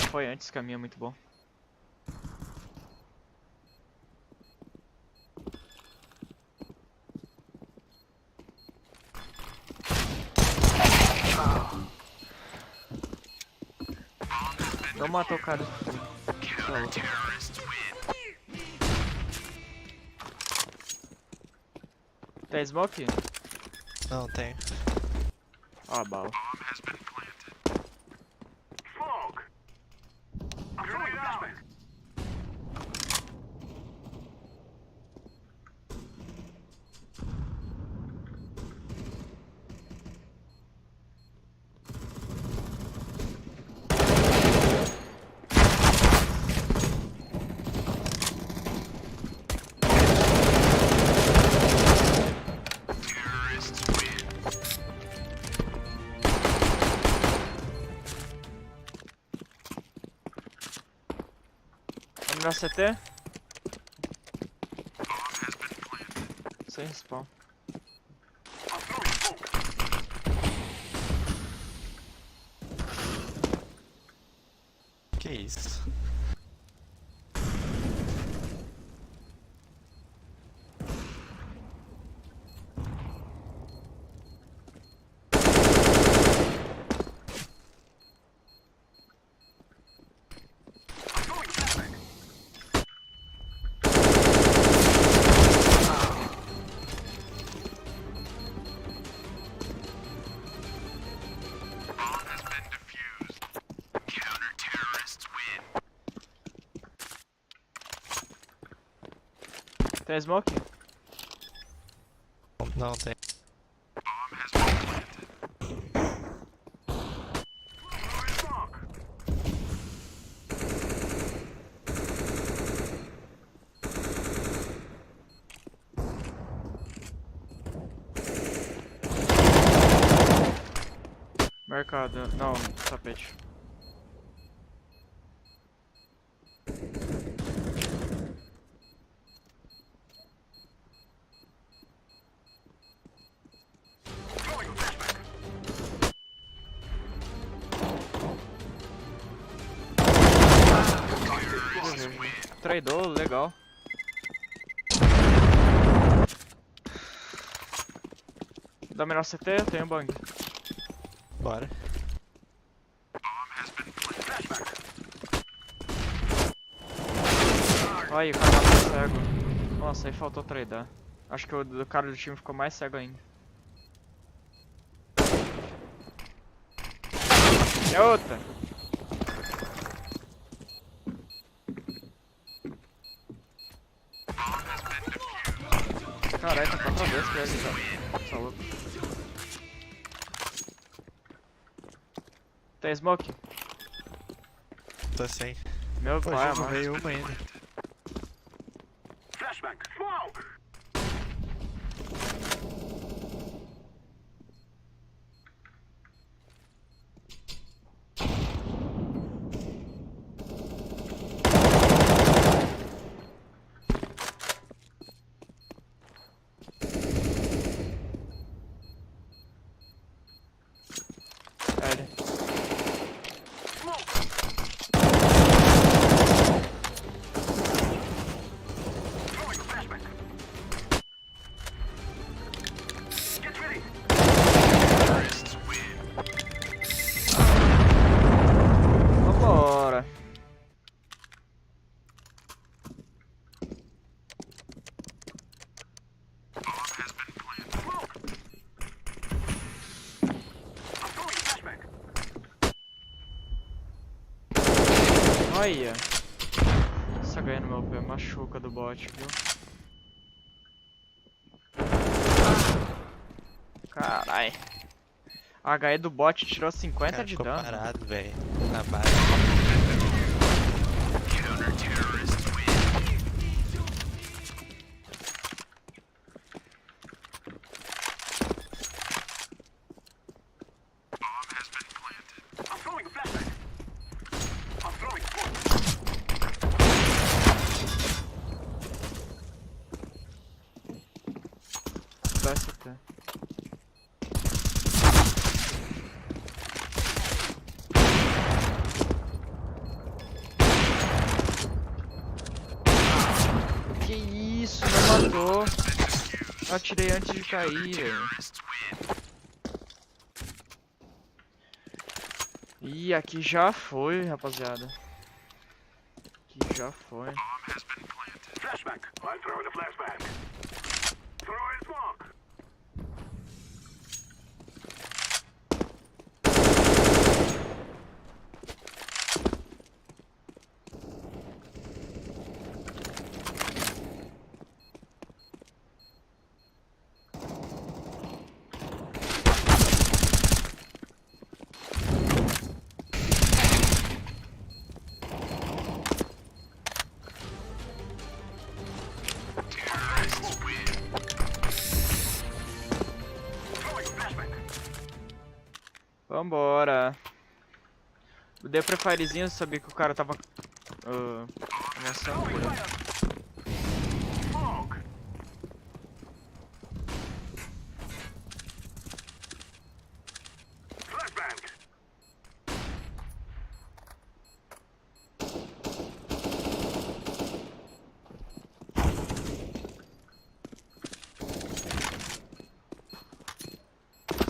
foi antes, caminho muito bom. Não matou o cara. Tem smoke? Não, tem. Ó a bala. Na CT? Sem spawn. Que isso? Tem smoke? Não tem. Mercado. Não, tapete. Tradou, legal. Dá melhor CT, eu tenho bang. Bora. Olha, o cara tá cego. Nossa, aí faltou tradar. Acho que o do cara do time ficou mais cego ainda. É outra. Caralho, tá 4 vezes pra ele já. Tá louco. Tem smoke? Tô sem. Meu Pô, pai, já mano. veio uma ainda. Flashback. Smoke. Vambora. Olha. Essa ganha no meu pé machuca do bot, viu? Carai. A HE do bot tirou 50 Cara, de ficou dano. parado, velho. Na base. Vai CT. Que isso, não matou. Eu atirei antes de cair, velho. Ih, aqui já foi, rapaziada. Aqui já foi. Flashback. I'm throwing a flashback. Throwing smoke. Vambora. Eu dei prefirezinho, sabia que o cara tava avançando por ele.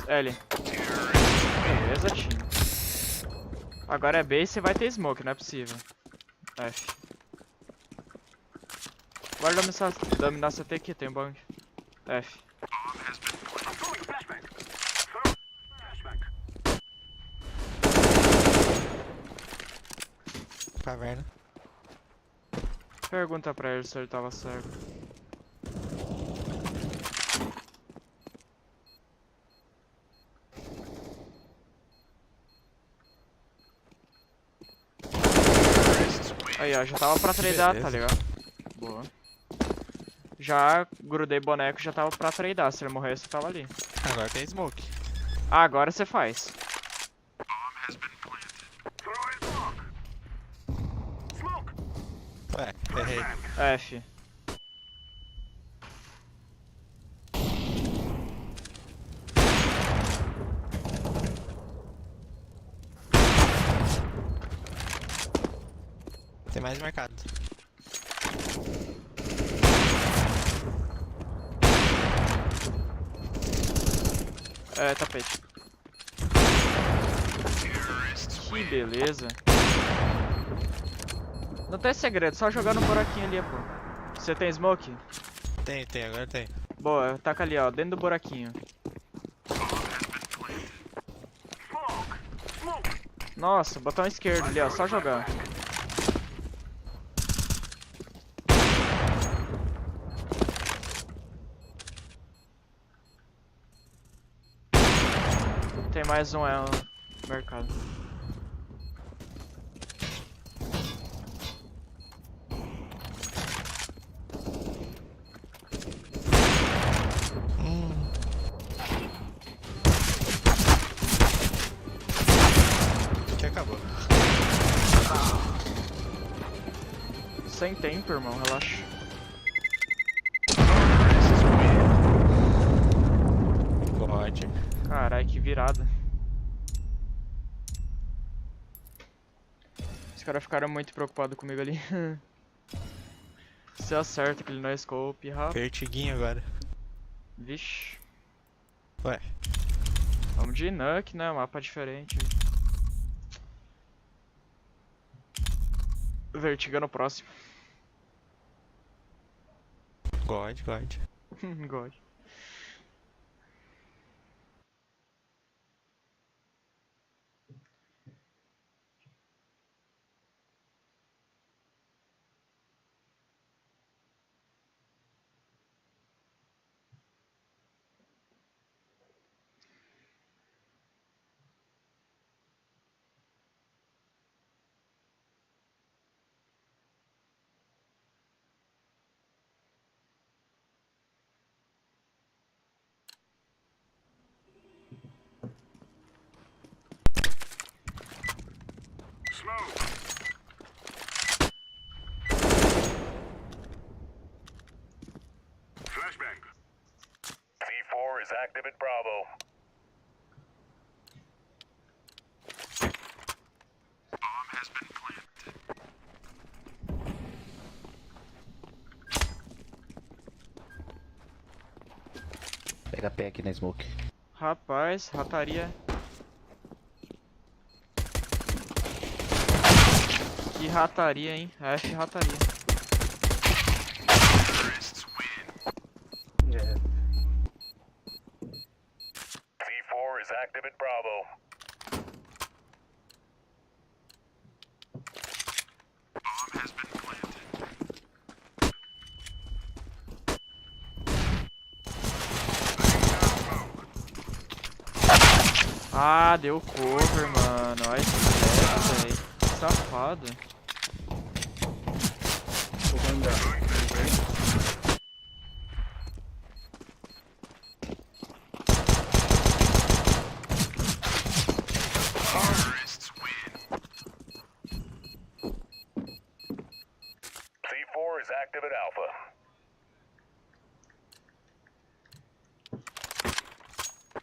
L. Beleza, time. Agora é B e você vai ter smoke, não é possível. F. Bora dominar CT aqui, tem bang. F. Caverna. Pergunta pra ele se ele tava cego. Aí, ó, já tava pra tradear, tá ligado? Boa. Já grudei boneco, já tava pra tradear. Se ele morresse, eu tava ali. Agora tem smoke. Ah, agora você faz. Ué, errei. F. Tem mais marcado. É, tapete. Que beleza. Não tem segredo, só jogar no buraquinho ali, pô. Você tem smoke? Tem, agora tem. Boa, taca ali, ó, dentro do buraquinho. Nossa, botão esquerdo ali, ó, só jogar. Tem mais um no mercado. Que acabou. Sem tempo, irmão, relaxa. God. Carai, que virada. Os caras ficaram muito preocupados comigo ali. Se acerta aquele no scope, rápido. Pertiguinho agora. Vixe. Ué. Vamos de Nuke, né? Mapa diferente. Vertiga no próximo. God. God. Flashbang. C4 is active at Bravo. Bomb has been planted. Pega pé aqui na smoke. Rapaz, rataria. Que rataria, hein? F rataria. Yeah. C4 is active at Bravo. Bomb has been planted. Ah, deu cover, mano. Olha esse cara, velho. Safado. Vou andar. C4 is active at Alpha.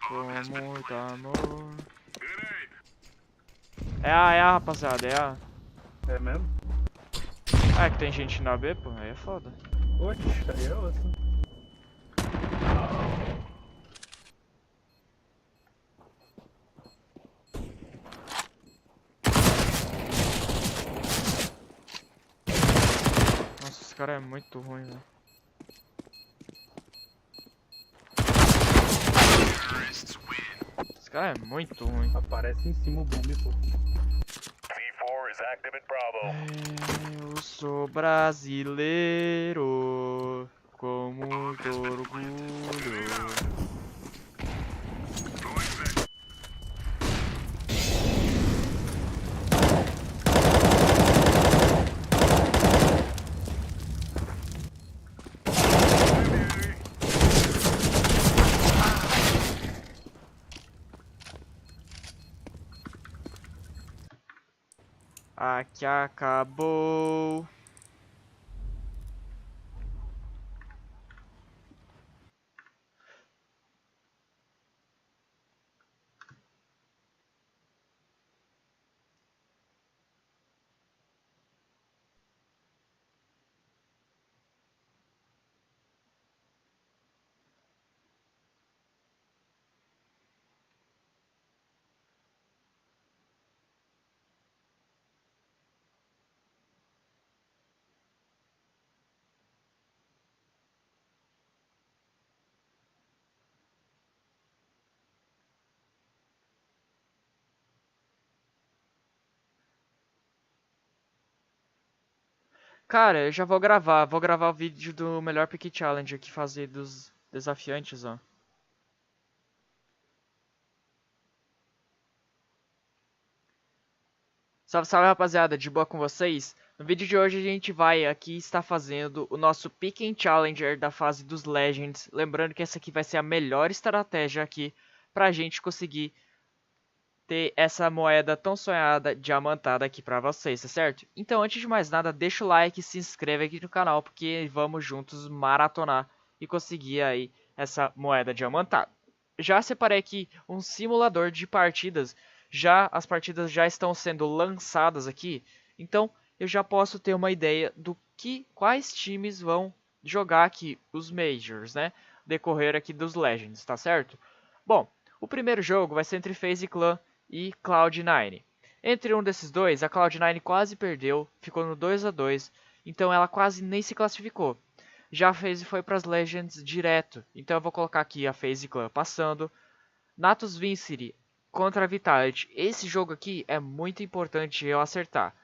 Com muito amor. É A, rapaziada, é A. É mesmo? Ah, é que tem gente na B, pô, aí é foda. Oxe, aí é outro. Nossa, esse cara é muito ruim, velho. Esse cara é muito ruim. Aparece em cima o bomb, pô. C4 is active at Bravo. Eu sou brasileiro com muito orgulho. Aqui acabou. Cara, eu já vou gravar o vídeo do melhor Pick Challenge aqui, fazer dos desafiantes, ó. Salve, salve, rapaziada, de boa com vocês? No vídeo de hoje a gente vai aqui estar fazendo o nosso Pick Challenger da fase dos Legends. Lembrando que essa aqui vai ser a melhor estratégia aqui pra gente conseguir ter essa moeda tão sonhada, diamantada aqui pra vocês, tá certo? Então, antes de mais nada, deixa o like e se inscreve aqui no canal, porque vamos juntos maratonar e conseguir aí essa moeda diamantada. Já separei aqui um simulador de partidas. As partidas já estão sendo lançadas aqui, então eu já posso ter uma ideia do quais times vão jogar aqui os Majors, né? Decorrer aqui dos Legends, tá certo? Bom, o primeiro jogo vai ser entre FaZe Clan e Cloud9. Entre um desses dois, a Cloud9 quase perdeu, ficou no 2 a 2, então ela quase nem se classificou. Já a FaZe foi para as Legends direto, então eu vou colocar aqui a FaZe Clan passando. Natus Vincere contra a Vitality. Esse jogo aqui é muito importante eu acertar.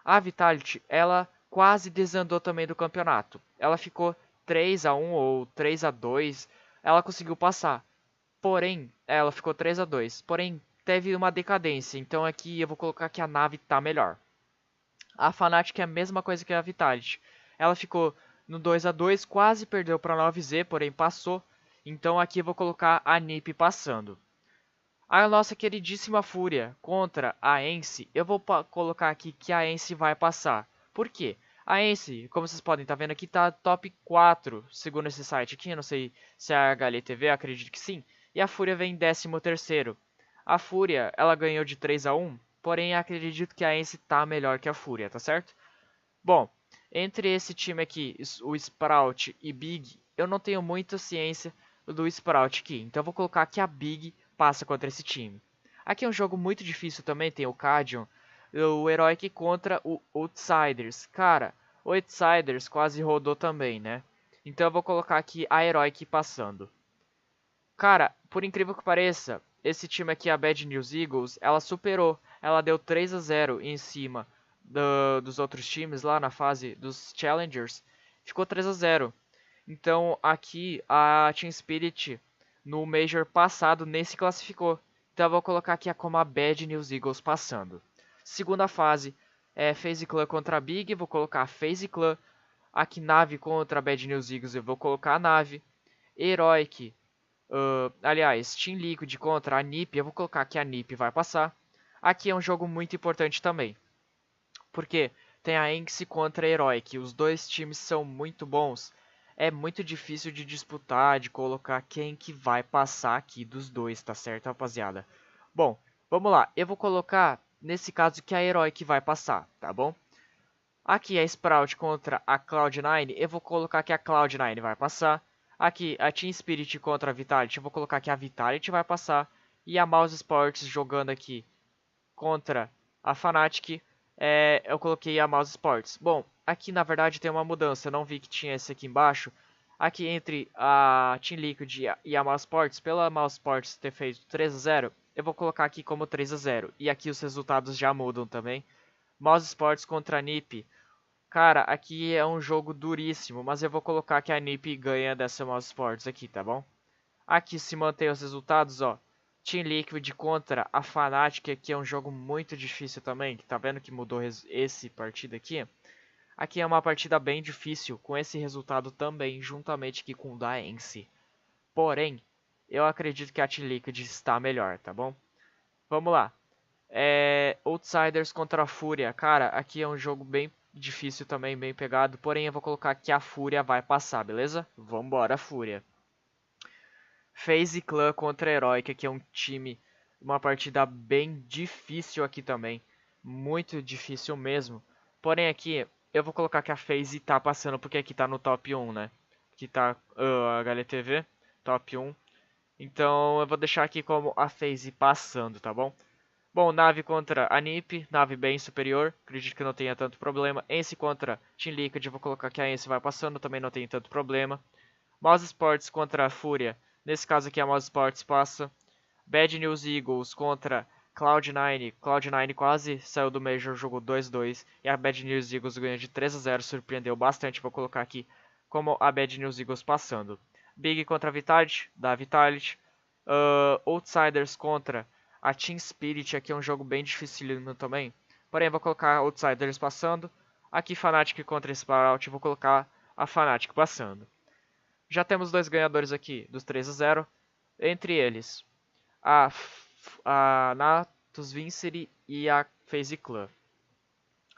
A Vitality, ela quase desandou também do campeonato. Ela ficou 3 a 1 ou 3 a 2. Ela conseguiu passar. Porém, ela ficou 3 a 2. Porém, teve uma decadência. Então aqui eu vou colocar que a nave tá melhor. A Fnatic é a mesma coisa que a Vitality. Ela ficou no 2 a 2, quase perdeu para a 9Z, porém passou. Então aqui eu vou colocar a NiP passando. A nossa queridíssima Fúria contra a Ence, eu vou colocar aqui que a Ence vai passar. Por quê? A Ence, como vocês podem estar vendo aqui, tá top 4, segundo esse site aqui. Eu não sei se é a HLTV, acredito que sim. E a Fúria vem em 13º. A Fúria, ela ganhou de 3 a 1, porém acredito que a Ence tá melhor que a Fúria, tá certo? Bom, entre esse time aqui, o Sprout e Big, eu não tenho muita ciência do Sprout aqui. Então eu vou colocar que a Big passa contra esse time. Aqui é um jogo muito difícil também, tem o Radeon, o Heroic contra o Outsiders. Cara, o Outsiders quase rodou também, né? Então eu vou colocar aqui a Heroic passando. Cara, por incrível que pareça, esse time aqui, a Bad News Eagles, ela superou. Ela deu 3 a 0 em cima dos outros times lá na fase dos Challengers. Ficou 3 a 0. Então aqui a Team Spirit no Major passado nem se classificou. Então eu vou colocar aqui como a Bad News Eagles passando. Segunda fase é FaZe Clan contra a Big, vou colocar a FaZe Clan. Aqui Nave contra a Bad News Eagles, eu vou colocar a Nave. Heroic, aliás, Team Liquid contra a NiP, eu vou colocar que a NiP vai passar. Aqui é um jogo muito importante também, porque tem a Ence contra a Heroic, os dois times são muito bons. É muito difícil de disputar, de colocar quem que vai passar aqui dos dois, tá certo, rapaziada? Bom, vamos lá. Eu vou colocar, nesse caso, que a Heroic vai passar, tá bom? Aqui a Sprout contra a Cloud9, eu vou colocar que a Cloud9 vai passar. Aqui a Team Spirit contra a Vitality, eu vou colocar que a Vitality vai passar. E a Mouse Sports jogando aqui contra a Fnatic, eu coloquei a Mouse Sports. Bom, aqui na verdade tem uma mudança, eu não vi que tinha esse aqui embaixo. Aqui entre a Team Liquid e a Mouse Sports, pela Mouse Sports ter feito 3 a 0, eu vou colocar aqui como 3 a 0. E aqui os resultados já mudam também. Mouse Sports contra a NiP. Cara, aqui é um jogo duríssimo, mas eu vou colocar que a NiP ganha dessa Mouse Sports aqui, tá bom? Aqui se mantém os resultados, ó. Team Liquid contra a Fnatic, que é um jogo muito difícil também. Tá vendo que mudou esse partido aqui? Aqui é uma partida bem difícil, com esse resultado também, juntamente aqui com o da Ence. Porém, eu acredito que a Team Liquid está melhor, tá bom? Vamos lá. Outsiders contra a Fúria. Cara, aqui é um jogo bem difícil também, bem pegado. Porém, eu vou colocar que a Fúria vai passar, beleza? Vambora, Fúria. FaZe Clan contra Heroic, que é um time, uma partida bem difícil aqui também. Muito difícil mesmo. Porém, aqui eu vou colocar que a FaZe tá passando, porque aqui tá no top 1, né? Aqui tá a HLTV, top 1. Então eu vou deixar aqui como a FaZe passando, tá bom? Bom, Nave contra a NiP, Nave bem superior, acredito que não tenha tanto problema. Ence contra Team Liquid, eu vou colocar que a Ence vai passando, também não tem tanto problema. Mouse Sports contra a Fúria, nesse caso aqui a Mouse Sports passa. Bad News Eagles contra Cloud9, Cloud9 quase saiu do Major, jogou 2-2. E a Bad News Eagles ganhou de 3-0, surpreendeu bastante, vou colocar aqui como a Bad News Eagles passando. Big contra a Vitality, da Vitality. Outsiders contra a Team Spirit, aqui é um jogo bem dificílimo também. Porém, vou colocar Outsiders passando. Aqui Fnatic contra Sprout, vou colocar a Fnatic passando. Já temos dois ganhadores aqui, dos 3-0. Entre eles, a Natus Vincere e a FaZe Clan.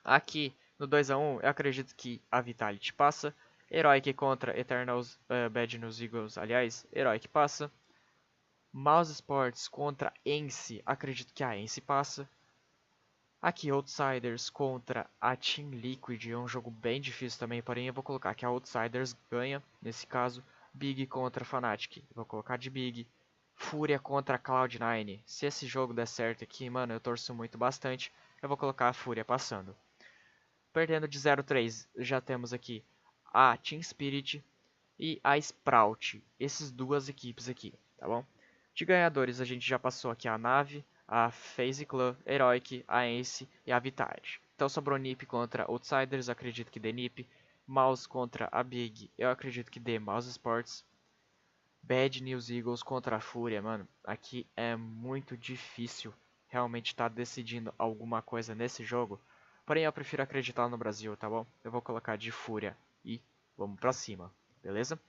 Aqui, no 2-1, eu acredito que a Vitality passa. Heroic contra Eternals, Bad News Eagles, aliás, Heroic passa. Mouse Sports contra Ence, acredito que a Ence passa. Aqui Outsiders contra a Team Liquid, é um jogo bem difícil também, porém eu vou colocar que a Outsiders ganha, nesse caso. Big contra Fnatic, vou colocar de Big. Fúria contra Cloud9, se esse jogo der certo aqui, mano, eu torço muito bastante, eu vou colocar a Fúria passando. Perdendo de 0-3, já temos aqui a Team Spirit e a Sprout, essas duas equipes aqui, tá bom? De ganhadores a gente já passou aqui a Nave, a FaZe Clan, Heroic, a Ence e a Vitality. Então sobrou NiP contra Outsiders, acredito que dê NiP. Mouse contra a Big, eu acredito que dê Mouse Sports. Bad News Eagles contra a Fúria, mano, aqui é muito difícil realmente estar decidindo alguma coisa nesse jogo. Porém eu prefiro acreditar no Brasil, tá bom? Eu vou colocar de Fúria e vamos pra cima, beleza?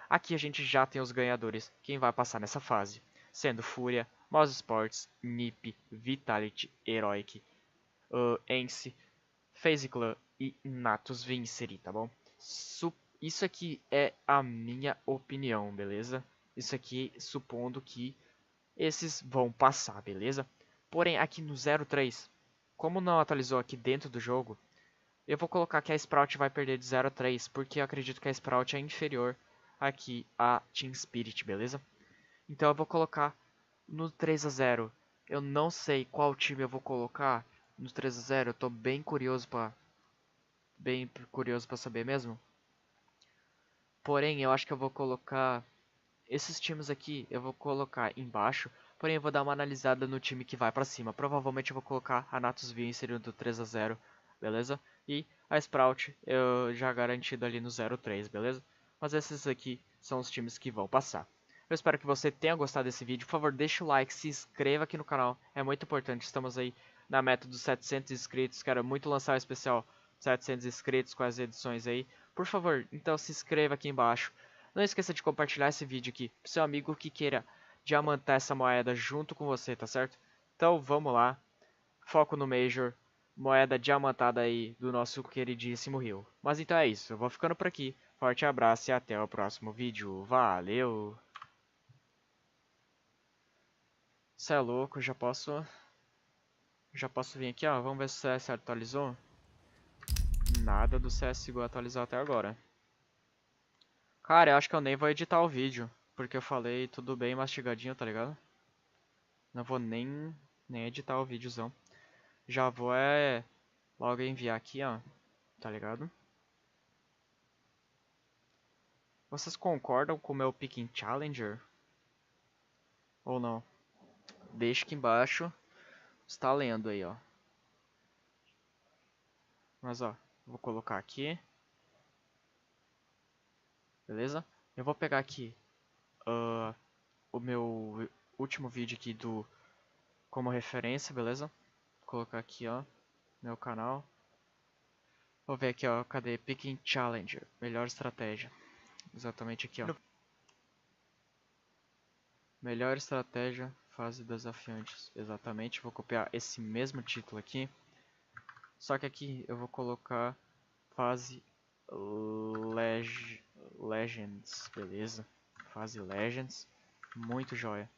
Aqui a gente já tem os ganhadores, quem vai passar nessa fase. Sendo Fúria, Mouse Sports, NiP, Vitality, Heroic, Ence, FaZe Clan e Natus Vincere, tá bom? Isso aqui é a minha opinião, beleza? Isso aqui supondo que esses vão passar, beleza? Porém, aqui no 0-3, como não atualizou aqui dentro do jogo, eu vou colocar que a Sprout vai perder de 0-3, porque eu acredito que a Sprout é inferior aqui a Team Spirit, beleza? Então eu vou colocar no 3-0. Eu não sei qual time eu vou colocar no 3-0, eu tô bem curioso pra saber mesmo. Porém, eu acho que eu vou colocar esses times aqui, eu vou colocar embaixo. Porém, eu vou dar uma analisada no time que vai pra cima. Provavelmente eu vou colocar a Natus Vincere do 3-0, beleza? E a Sprout eu já garantido ali no 0-3, beleza? Mas esses aqui são os times que vão passar. Eu espero que você tenha gostado desse vídeo. Por favor, deixa o like, se inscreva aqui no canal. É muito importante, estamos aí na meta dos 700 inscritos. Quero muito lançar o especial 700 inscritos com as edições aí. Por favor, então se inscreva aqui embaixo. Não esqueça de compartilhar esse vídeo aqui pro seu amigo que queira diamantar essa moeda junto com você, tá certo? Então vamos lá. Foco no Major. Moeda diamantada aí do nosso queridíssimo Rio. Mas então é isso, eu vou ficando por aqui. Forte abraço e até o próximo vídeo. Valeu! Cê é louco, já posso vir aqui, ó. Vamos ver se o CS atualizou. Nada do CSGO atualizou até agora. Cara, eu acho que eu nem vou editar o vídeo, porque eu falei tudo bem mastigadinho, tá ligado? Não vou nem editar o videozão. Já vou logo enviar aqui, ó, tá ligado? Vocês concordam com o meu Picking Challenger? Ou não? Deixa aqui embaixo. Está lendo aí, ó. Mas, ó, vou colocar aqui. Beleza? Eu vou pegar aqui o meu último vídeo aqui como referência, beleza? Vou colocar aqui, ó, meu canal. Vou ver aqui, ó, cadê Picking Challenger, melhor estratégia. Exatamente aqui, ó. Melhor estratégia fase desafiantes. Exatamente, vou copiar esse mesmo título aqui. Só que aqui eu vou colocar fase Legends, beleza? Fase Legends, muito joia.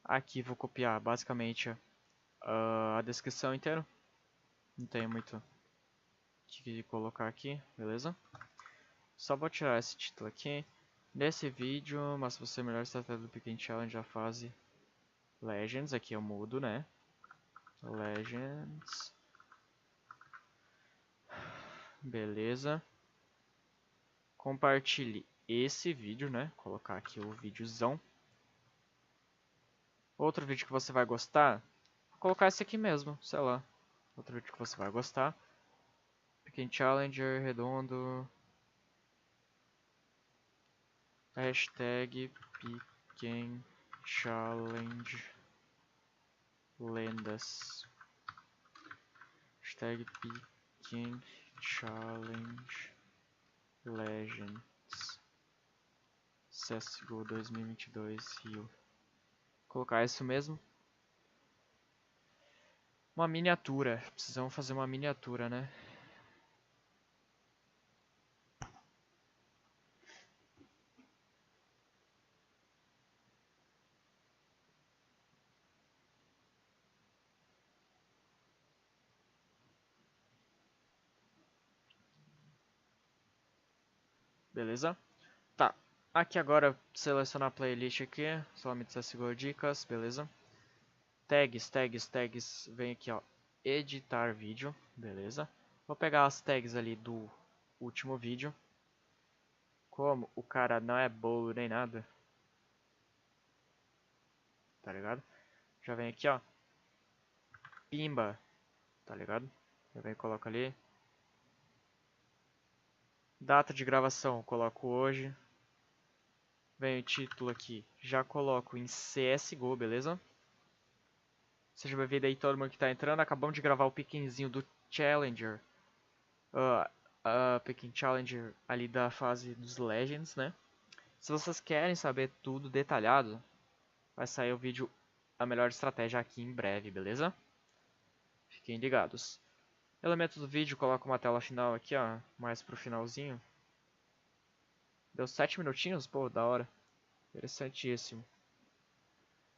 Aqui vou copiar basicamente a descrição inteira. Não tem muito o que colocar aqui, beleza? Só vou tirar esse título aqui. Nesse vídeo, mas você melhor estratégia do Pequeno Challenge, a fase Legends. Aqui eu mudo, né? Legends. Beleza. Compartilhe esse vídeo, né? Colocar aqui o videozão. Outro vídeo que você vai gostar, vou colocar esse aqui mesmo, sei lá. Outro vídeo que você vai gostar. Pequeno Challenger, redondo. Hashtag Pequeno Challenge Lendas. Hashtag Pequeno Challenge Legends. CSGO 2022 Rio. Colocar isso mesmo. Uma miniatura. Precisamos fazer uma miniatura, né? Beleza? Tá. Aqui agora, selecionar a playlist aqui. Somente CSGO dicas, beleza? Tags. Vem aqui, ó. Editar vídeo, beleza? Vou pegar as tags ali do último vídeo. Como o cara não é bolo nem nada. Tá ligado? Já vem aqui, ó. Pimba. Tá ligado? Já vem e coloca ali. Data de gravação, coloco hoje. Vem o título aqui, já coloco em CSGO, beleza? Seja bem-vindo aí todo mundo que tá entrando. Acabamos de gravar o pequenininho do Challenger. Pequeno Challenger ali da fase dos Legends, né? Se vocês querem saber tudo detalhado, vai sair o vídeo A Melhor Estratégia aqui em breve, beleza? Fiquem ligados. Elemento do vídeo, coloco uma tela final aqui, ó, mais pro finalzinho. Deu 7 minutinhos? Pô, da hora. Interessantíssimo.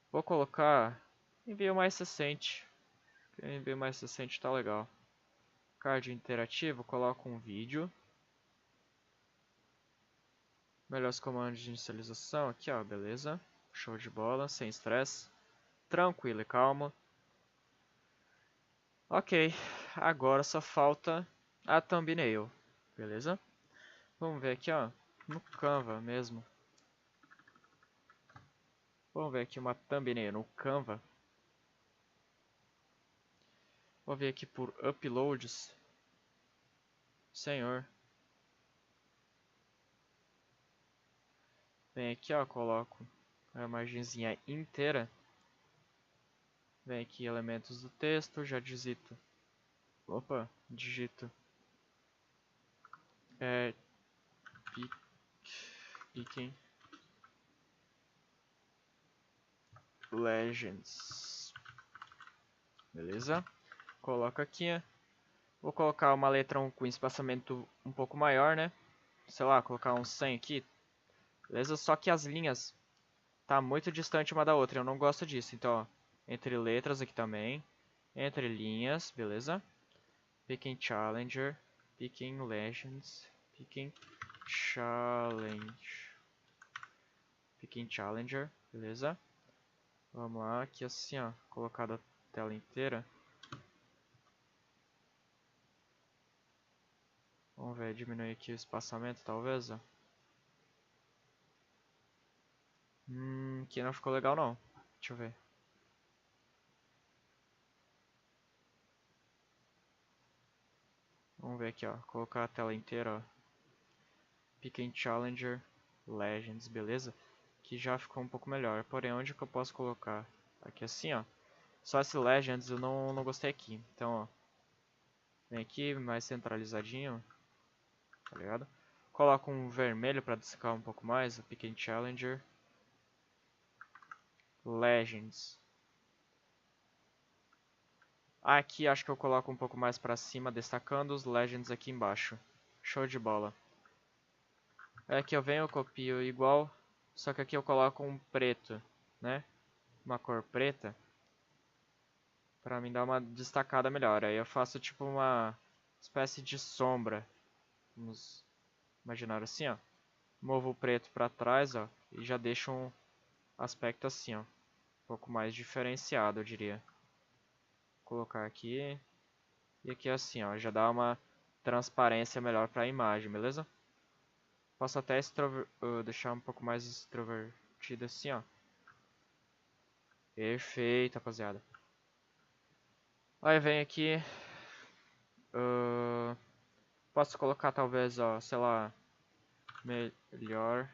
Vou colocar envio mais recente. Envio mais recente tá legal. Card interativo, coloco um vídeo. Melhores comandos de inicialização aqui, ó, beleza. Show de bola, sem estresse. Tranquilo e calmo. Ok, agora só falta a thumbnail, beleza? Vamos ver aqui, ó, no Canva mesmo. Vamos ver aqui uma thumbnail no Canva. Vou ver aqui por uploads. Senhor. Vem aqui, ó, coloco a imagenzinha inteira. Vem aqui elementos do texto, já digito. Opa, digito. Pequeno Legends. Beleza? Coloco aqui. Vou colocar uma letra com espaçamento um pouco maior, né? Sei lá, colocar um 100 aqui. Beleza? Só que as linhas tá muito distante uma da outra. Eu não gosto disso. Então, ó, entre letras aqui também. Entre linhas, beleza? Pequeno Challenger. Pequeno Legends. Pequeno Challenge. Pequeno Challenger, beleza? Vamos lá, aqui assim, ó, colocado a tela inteira. Vamos ver, diminuir aqui o espaçamento, talvez, ó. Aqui não ficou legal não. Deixa eu ver. Vamos ver aqui, ó, colocar a tela inteira, ó. Pequeno Challenger Legends, beleza? Que já ficou um pouco melhor. Porém, onde que eu posso colocar? Aqui assim, ó. Só esse Legends eu não gostei aqui. Então, ó. Vem aqui, mais centralizadinho. Tá ligado? Coloco um vermelho para destacar um pouco mais. O Pequeno Challenger Legends. Aqui acho que eu coloco um pouco mais pra cima, destacando os Legends aqui embaixo. Show de bola. Aqui eu venho, eu copio igual, só que aqui eu coloco um preto, né? Uma cor preta. Pra mim dar uma destacada melhor. Aí eu faço tipo uma espécie de sombra. Vamos imaginar assim, ó. Movo o preto pra trás, ó. E já deixo um aspecto assim, ó. Um pouco mais diferenciado, eu diria. Vou colocar aqui. E aqui assim, ó. Já dá uma transparência melhor pra imagem, beleza? Posso até deixar um pouco mais extrovertido assim, ó. Perfeito, rapaziada. Aí vem aqui. Posso colocar talvez, ó, sei lá, melhor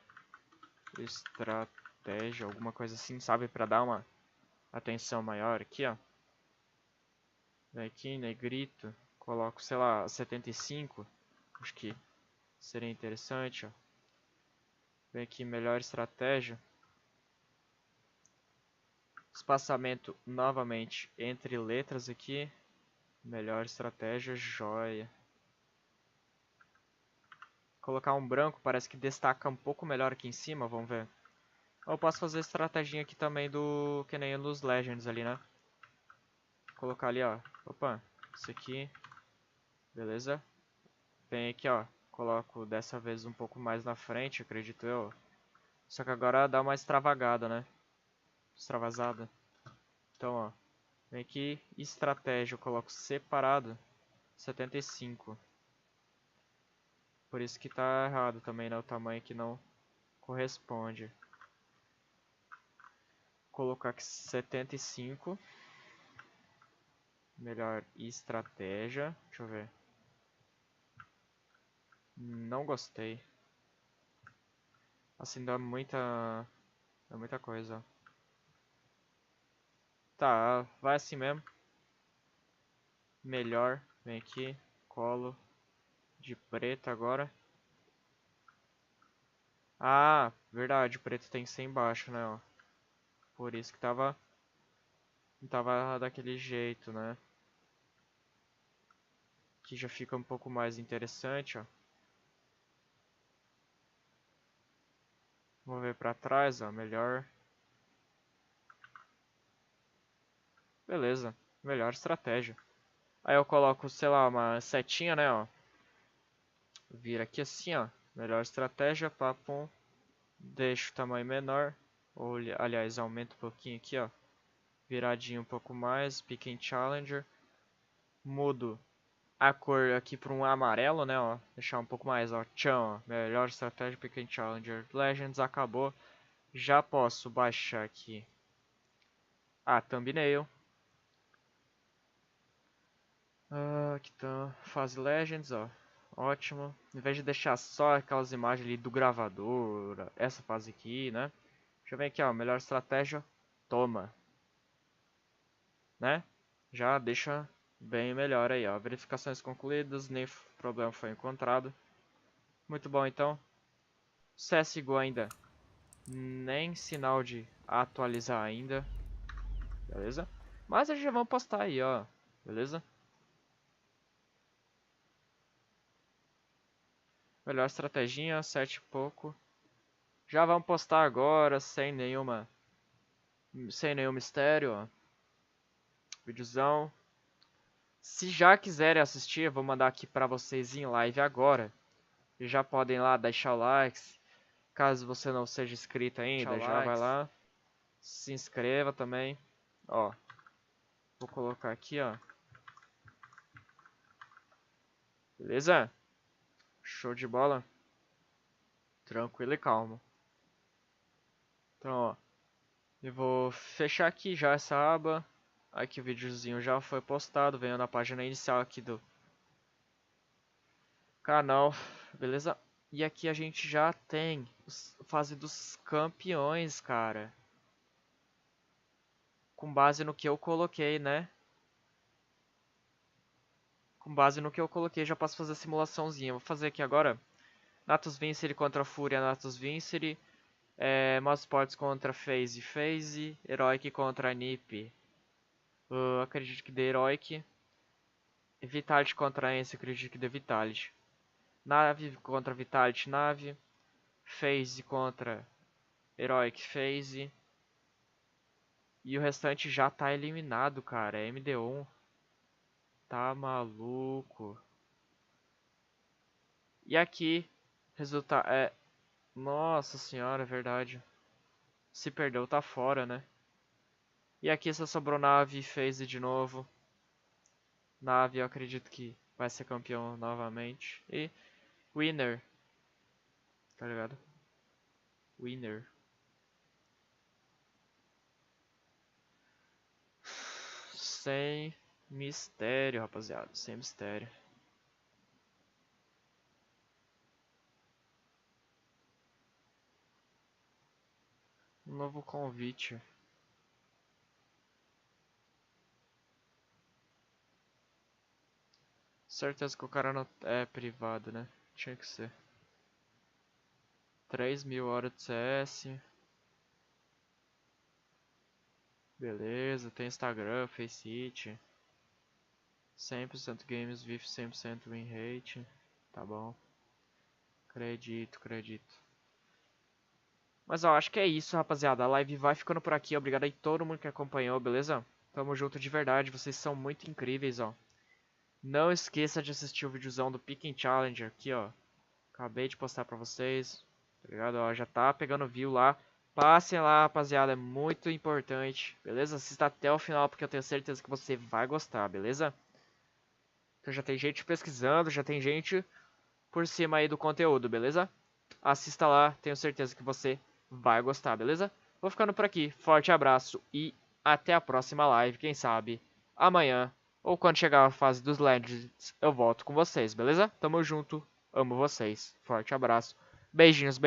estratégia, alguma coisa assim, sabe? Pra dar uma atenção maior aqui, ó. Vem aqui, negrito. Coloco, sei lá, 75. Acho que seria interessante, ó. Vem aqui, melhor estratégia. Espaçamento novamente entre letras aqui. Melhor estratégia, joia. Colocar um branco, parece que destaca um pouco melhor aqui em cima, vamos ver. Eu posso fazer estratégia aqui também do que nem nos Legends ali, né? Colocar ali, ó. Opa, isso aqui. Beleza? Vem aqui, ó. Coloco dessa vez um pouco mais na frente, acredito eu. Só que agora dá uma extravagada, né? Extravasada. Então, ó. Vem aqui, estratégia, eu coloco separado. 75. Por isso que tá errado também, né? O tamanho que não corresponde. Colocar aqui 75. Melhor estratégia. Deixa eu ver. Não gostei. Assim dá muita coisa. Tá, vai assim mesmo. Melhor. Vem aqui. Colo. De preto agora. Ah, verdade. O preto tem que ser embaixo, né? Ó. Por isso que tava... Não tava daquele jeito, né? Aqui já fica um pouco mais interessante, ó. Vou ver pra trás, ó. Melhor. Beleza. Melhor estratégia. Aí eu coloco, sei lá, uma setinha, né, ó. Vira aqui assim, ó. Melhor estratégia, papum. Deixo o tamanho menor. Ou, aliás, aumento um pouquinho aqui, ó. Viradinho um pouco mais. Pick and Challenger. Mudo a cor aqui para um amarelo, né, ó. Deixar um pouco mais, ó. Tchau, ó. Melhor estratégia, Pick and Challenger. Legends acabou. Já posso baixar aqui a thumbnail. Aqui tá. Fase Legends, ó. Ótimo. Em vez de deixar só aquelas imagens ali do gravador, essa fase aqui, né? Deixa eu ver aqui, ó. Melhor estratégia. Toma. Né? Já deixa bem melhor aí, ó. Verificações concluídas. Nem problema foi encontrado. Muito bom, então. CSGO ainda. Nem sinal de atualizar ainda. Beleza? Mas a gente já vamos postar aí, ó. Beleza? Melhor estratégia, 7 e pouco. Já vamos postar agora, sem nenhum mistério, ó. Videozão. Se já quiserem assistir, eu vou mandar aqui pra vocês em live agora. E já podem lá deixar o like. Caso você não seja inscrito ainda, já vai lá. Se inscreva também. Ó. Vou colocar aqui, ó. Beleza? Show de bola. Tranquilo e calmo. Então, ó. Eu vou fechar aqui já essa aba. Aqui o videozinho já foi postado. Venho na página inicial aqui do canal. Beleza? E aqui a gente já tem a fase dos campeões, cara. Com base no que eu coloquei, né? Com base no que eu coloquei, já posso fazer a simulaçãozinha. Vou fazer aqui agora. Natus Vincere contra Fúria, Natus Vincere. Mouse Sports contra FaZe. Heroic contra Nip. Acredito que dê Heroic. Vitality contra Ence, acredito que dê Vitality. Nave contra Vitality, Nave. FaZe contra Heroic, FaZe. E o restante já tá eliminado, cara. É MD1. Tá maluco. E aqui, resultado nossa senhora, é verdade. Se perdeu, tá fora, né? E aqui só sobrou Nave e FaZe de novo. Nave, eu acredito que vai ser campeão novamente. E Winner. Tá ligado? Winner. Sem mistério, rapaziada. Sem mistério. Um novo convite. Certeza que o cara não é privado, né? Tinha que ser. 3.000 horas de CS. Beleza, tem Instagram, Faceit. 100% games with 100% win rate. Tá bom. Acredito. Mas ó, acho que é isso, rapaziada. A live vai ficando por aqui. Obrigado aí todo mundo que acompanhou, beleza? Tamo junto de verdade. Vocês são muito incríveis, ó. Não esqueça de assistir o videozão do Picking Challenger aqui, ó. Acabei de postar pra vocês. Tá ligado? Ó, já tá pegando view lá. Passem lá, rapaziada. É muito importante. Beleza? Assista até o final, porque eu tenho certeza que você vai gostar, beleza? Então já tem gente pesquisando, já tem gente por cima aí do conteúdo, beleza? Assista lá, tenho certeza que você vai gostar, beleza? Vou ficando por aqui. Forte abraço e até a próxima live. Quem sabe amanhã ou quando chegar a fase dos Legends eu volto com vocês, beleza? Tamo junto, amo vocês. Forte abraço. Beijinhos.